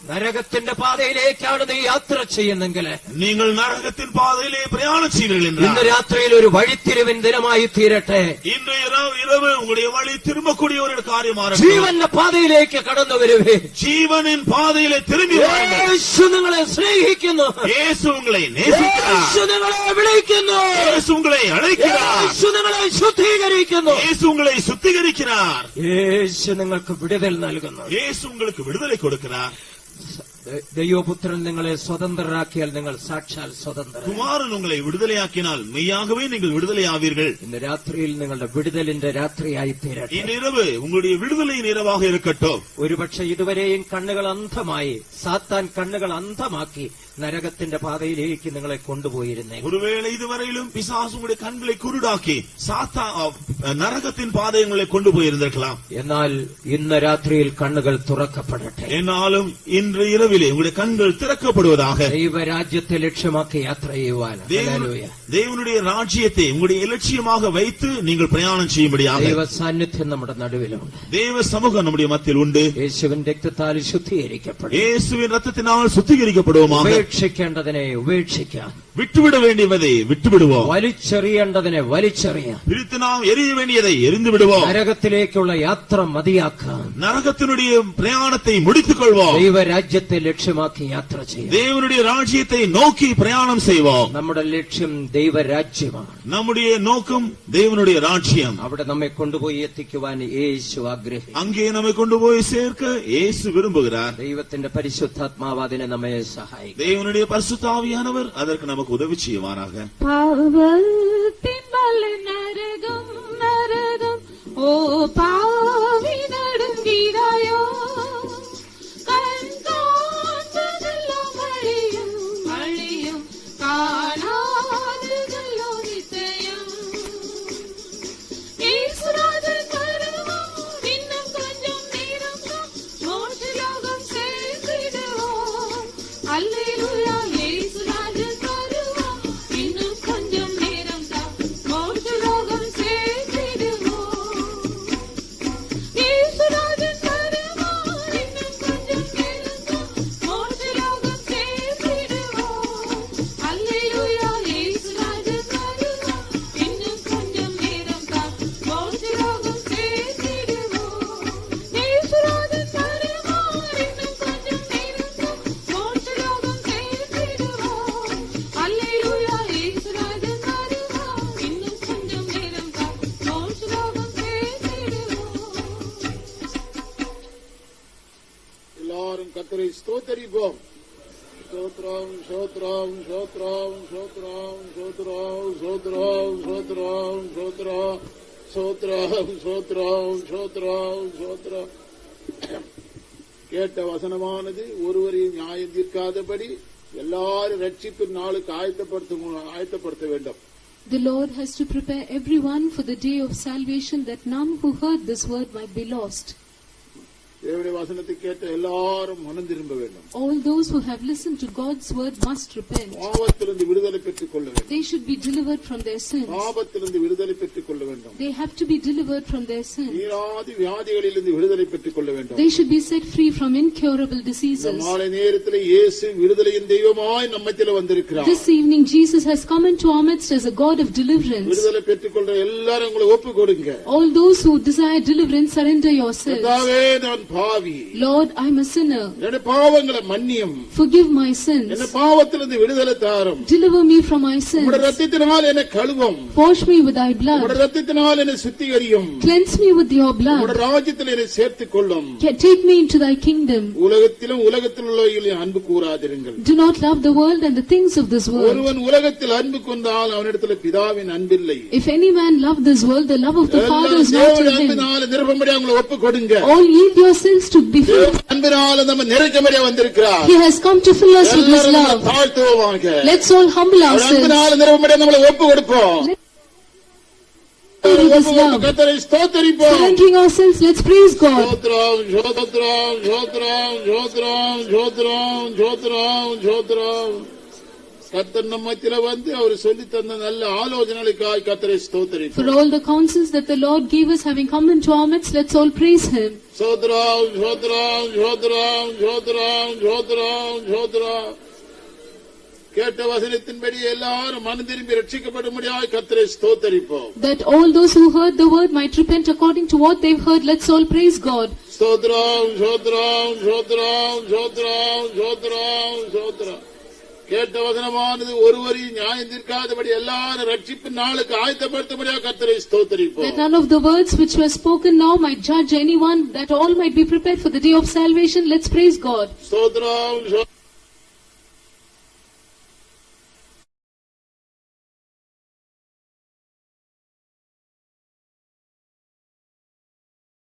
നരകത്തിന്റെ പാതയിലേക്കാണ് നീ യാത്ര ചെയ്യുന്നെങ്കിൽ, நீங்கள் நரகத்தின் பாதையிலே பிரயாணம் செய்வீர்கள் ഇന്ന് என்றால், രാത്രിയിൽ ഒരു വഴിത്തിരിവിൻ ദിനമായി തീരട്ടെ. இன்று இரவு உங்களுடைய வழி திரும்பக்கூடிய ஒரு காரியமாக ജീവന്റെ പാതയിലേക്ക് കടന്നു വരുവേ. ஜீவனின் பாதையிலே திரும்பி வாருங்கள். യേശു നിങ്ങളെ സ്നേഹിക്കുന്നു. இயேசு உங்களை நேசிக்கிறார். യേശു നിങ്ങളെ വിളിക്കുന്നു. இயேசு உங்களை அழைக்கிறார். യേശു നിങ്ങളെ ശുദ്ധീകരിക്കുന്നു. இயேசு உங்களை சுத்திகரிக்கிறார். യേശു നിങ്ങൾക്ക് വിടുതൽ നൽകുന്നു. இயேசு உங்களுக்கு விடுதலை கொடுக்கிறார். ദൈവപുത്രൻ നിങ്ങളെ സ്വതന്ത്രരാക്കിയാൽ നിങ്ങൾ സാക്ഷാൽ സ്വതന്ത്രർ. குமாரன் உங்களை விடுதலையாக்கினால் மெய்யாகவே நீங்கள் விடுதலையாவீர்கள். ഇന്ന് രാത്രിയിൽ നിങ്ങളുടെ വിടുതലിന്റെ രാത്രിയായി തീരട്ടെ. இந்த இரவு உங்களுடைய விடுதலையின் இரவாக இருக்கட்டும். ഒരുപക്ഷെ ഇതുവരെയും കണ്ണുകൾ അന്ധമായി, സാത്താൻ കണ്ണുകൾ അന്ധമാക്കി നരകത്തിന്റെ പാതയിലേക്ക് നിങ്ങളെ കൊണ്ടുപോയിരുന്നേ. ஒருவேளை இதுவரையிலும் பிசாசு உங்களுடைய கண்களை குருடாக்கி நரகத்தின் பாதை உங்களை கொண்டு போயிருந்திருக்கலாம். എന്നാൽ ഇന്ന് രാത്രിയിൽ കണ്ണുകൾ തുറക്കപ്പെടട്ടെ. എന്നാലും இன்று இரவிலே உங்களுடைய கண்கள் திறக்கப்படுவதாக. ദൈവരാജ്യത്തെ ലക്ഷ്യമാക്കി യാത്ര ചെയ്യുവാൻ தேவனுடைய ராஜ்யத்தை உங்களுடைய இலட்சியமாக வைத்து நீங்கள் பிரயாணம் செய்யும்படியாக ദൈവ സാന്നിധ്യം നമ്മുടെ നടുവിലുണ്ട്. தேவ சமூகம் நம்முடைய மத்தியில் உண்டு. യേശുവിൻ രക്തത്താൽ ശുദ്ധീകരിക്കപ്പെടും. இயேசுவின் ரத்தத்தினால் சுத்திகரிக்கப்படுவோமாக. ഉപേക്ഷിക്കേണ്ടതിനെ ഉപേക്ഷിക്കാം. விட்டுவிட வேண்டியதை விட்டுவிடுவோம். വലിച്ചെറിയേണ്ടതിനെ വലിച്ചെറിയാം. பிரித்து நாம் எரிய வேண்டியதை எரிந்து விடுவோம். നരകത്തിലേക്കുള്ള യാത്ര മതിയാക്കാം. நரகத்தினுடைய பிரயாணத்தை முடித்துக் கொள்வோம். ദൈവരാജ്യത്തെ ലക്ഷ്യമാക്കി യാത്ര ചെയ്യാം. தேவனுடைய ராஜ்யத்தை நோக்கி பிரயாணம் செய்வோம். നമ്മുടെ ലക്ഷ്യം ദൈവരാജ്യമാണ്. நம்முடைய நோக்கம் தேவனுடைய ராஜ்யம். അവിടെ നമ്മെ കൊണ്ടുപോയി എത്തിക്കുവാൻ യേശു ആഗ്രഹിക്കുന്നു. அங்கே நம்மை கொண்டு போய் சேர்க்க இயேசு விரும்புகிறார். ദൈവത്തിന്റെ പരിശുദ്ധാത്മാവ് അതിനെ നമ്മെ സഹായിക്കും. தேவனுடைய பரிசுத்த ஆவியானவர் அதற்கு நமக்கு உதவி செய்வாராக. പാവത്തിൻ വല്ല നരകം നരകം ഓ പാവി നടുങ്ങിടായോ കൺകാൺപതെല്ലാം അഴിയും അഴിയും കാണാതെല്ലോ നിശ്ചയം യേശുരാജൻ വരുമോ இன்னும் கொஞ்சம் நேரம் தான் மோட்சலோகம் சேர்ந்திடுவோம் அல்லேலூயா യേശുരാജൻ വരുമോ இன்னும் கொஞ்சம் நேரம் தான் மோட்சலோகம் சேர்ந்திடுவோம் ஸ்தோத்தரிப்போம். ஸ்தோத்ரம் ஸ்தோத்ரம் ஸ்தோத்ரம் ஸ்தோத்ரம் ஸ்தோத்ரம் ஸ்தோத்ரம் ஸ்தோத்ரம் ஸ்தோத்ரம் ஸ்தோத்ரம் ஸ்தோத்ரம் ஸ்தோத்ரம் ஸ்தோத்ரம். கேட்ட வசனமானது ஒருவரையும் நியாயம் தீர்க்காதபடி எல்லாரும் ரட்சிப்பின் நாளுக்கு ஆயத்தப்படுத்த வேண்டும். The Lord has to prepare everyone for the day of salvation, that none who heard this word might be lost. தேவனுடைய வசனத்தை கேட்ட எல்லாரும் மனம் திரும்ப வேண்டும். All those who have listened to God's word must repent. பாவத்திலிருந்து விடுதலை பெற்றுக் கொள்ள வேண்டும். They should be delivered from their sins. பாவத்திலிருந்து விடுதலை பெற்றுக் கொள்ள வேண்டும். They have to be delivered from their sins. தீராத வியாதிகளிலிருந்து விடுதலை பெற்றுக் கொள்ள வேண்டும். They should be set free from incurable diseases. இந்த மாலை நேரத்தில் இயேசு விடுதலையின் தெய்வமாய் நம்மிடத்தில் வந்திருக்கிறார். This evening Jesus has come into our midst as a God of deliverance. விடுதலை பெற்றுக் கொள்ற எல்லாரும் உங்களை ஒப்பு கொடுங்க. All those who desire deliverance, surrender yourselves. கர்த்தாவே, நான் பாவி. Lord, I am a sinner. என்னுடைய பாவங்களை மன்னியும். Forgive my sins. என்னுடைய பாவத்திலிருந்து விடுதலை தாரும். Deliver me from my sins. உம்முடைய இரத்தத்தினால் என்னை கழுவும். Wash me with thy blood. உம்முடைய இரத்தத்தினால் என்னை சுத்திகரியும். Cleanse me with your உம்முடைய blood. ராஜ்யத்தில் என்னை சேர்த்துக் கொள்ளும். Take me into thy kingdom. உலகத்தில் உள்ளவர்களில் அன்பு கூறாதிருங்கள். Do not love the world and the things of this world. ஒருவன் உலகத்தில் அன்பு கொண்டால் அவனிடத்தில் பிதாவின் அன்பில்லை. If any man love this world, the love of the Father is not in him. அன்பினால் நிரப்பும்படி அவங்களை ஒப்பு கொடுங்க. All yield yourselves to be filled. அன்பினால் நம்ம நிறைக்கும்படி வந்திருக்கிறார். He has come to fill us with his love. தாழ்த்துவோமாக. Let's all humble ourselves. அன்பினால் நிரப்பும்படி நம்மளை ஒப்பு கொடுப்போம். With his love. கர்த்தரை ஸ்தோத்திரிப்போம். Surrendering ourselves, let's praise God. ஸ்தோத்திரம் ஸ்தோத்திரம் ஸ்தோத்திரம் ஸ்தோத்திரம் ஸ்தோத்திரம் ஸ்தோத்திரம் ஸ்தோத்திரம். கர்த்தர் நம்மத்தில வந்து அவர் சொல்லி தந்த நல்ல ஆலோசனைகளுக்காக கர்த்தரை ஸ்தோத்திரிப்போம். For all the counsels that the Lord gave us, having come into our midst, let's all praise him. ஸ்தோத்திரம் ஸ்தோத்திரம் ஸ்தோத்திரம் ஸ்தோத்திரம் ஸ்தோத்திரம் ஸ்தோத்திரம். கேட்ட வசனத்தின்படி எல்லாரும் மனம் திரும்பி ரட்சிக்கப்படும்படியாக கர்த்தரை ஸ்தோத்திரிப்போம். That all those who heard the word might repent according to what they've heard, let's all praise God. ஸ்தோத்திரம் ஸ்தோத்திரம் ஸ்தோத்திரம் ஸ்தோத்திரம் ஸ்தோத்திரம் ஸ்தோத்திரம். கேட்ட வசனமானது ஒருவரையும் நியாயம் தீர்க்காதபடி எல்லாரும் ரட்சிப்பின் நாளுக்கு ஆயத்தப்படுத்தும்படியாக கர்த்தரை ஸ்தோத்திரிப்போம். That none of the words which were spoken now might judge anyone, that all might be prepared for the day of salvation, let's praise God. ஸ்தோத்திரம்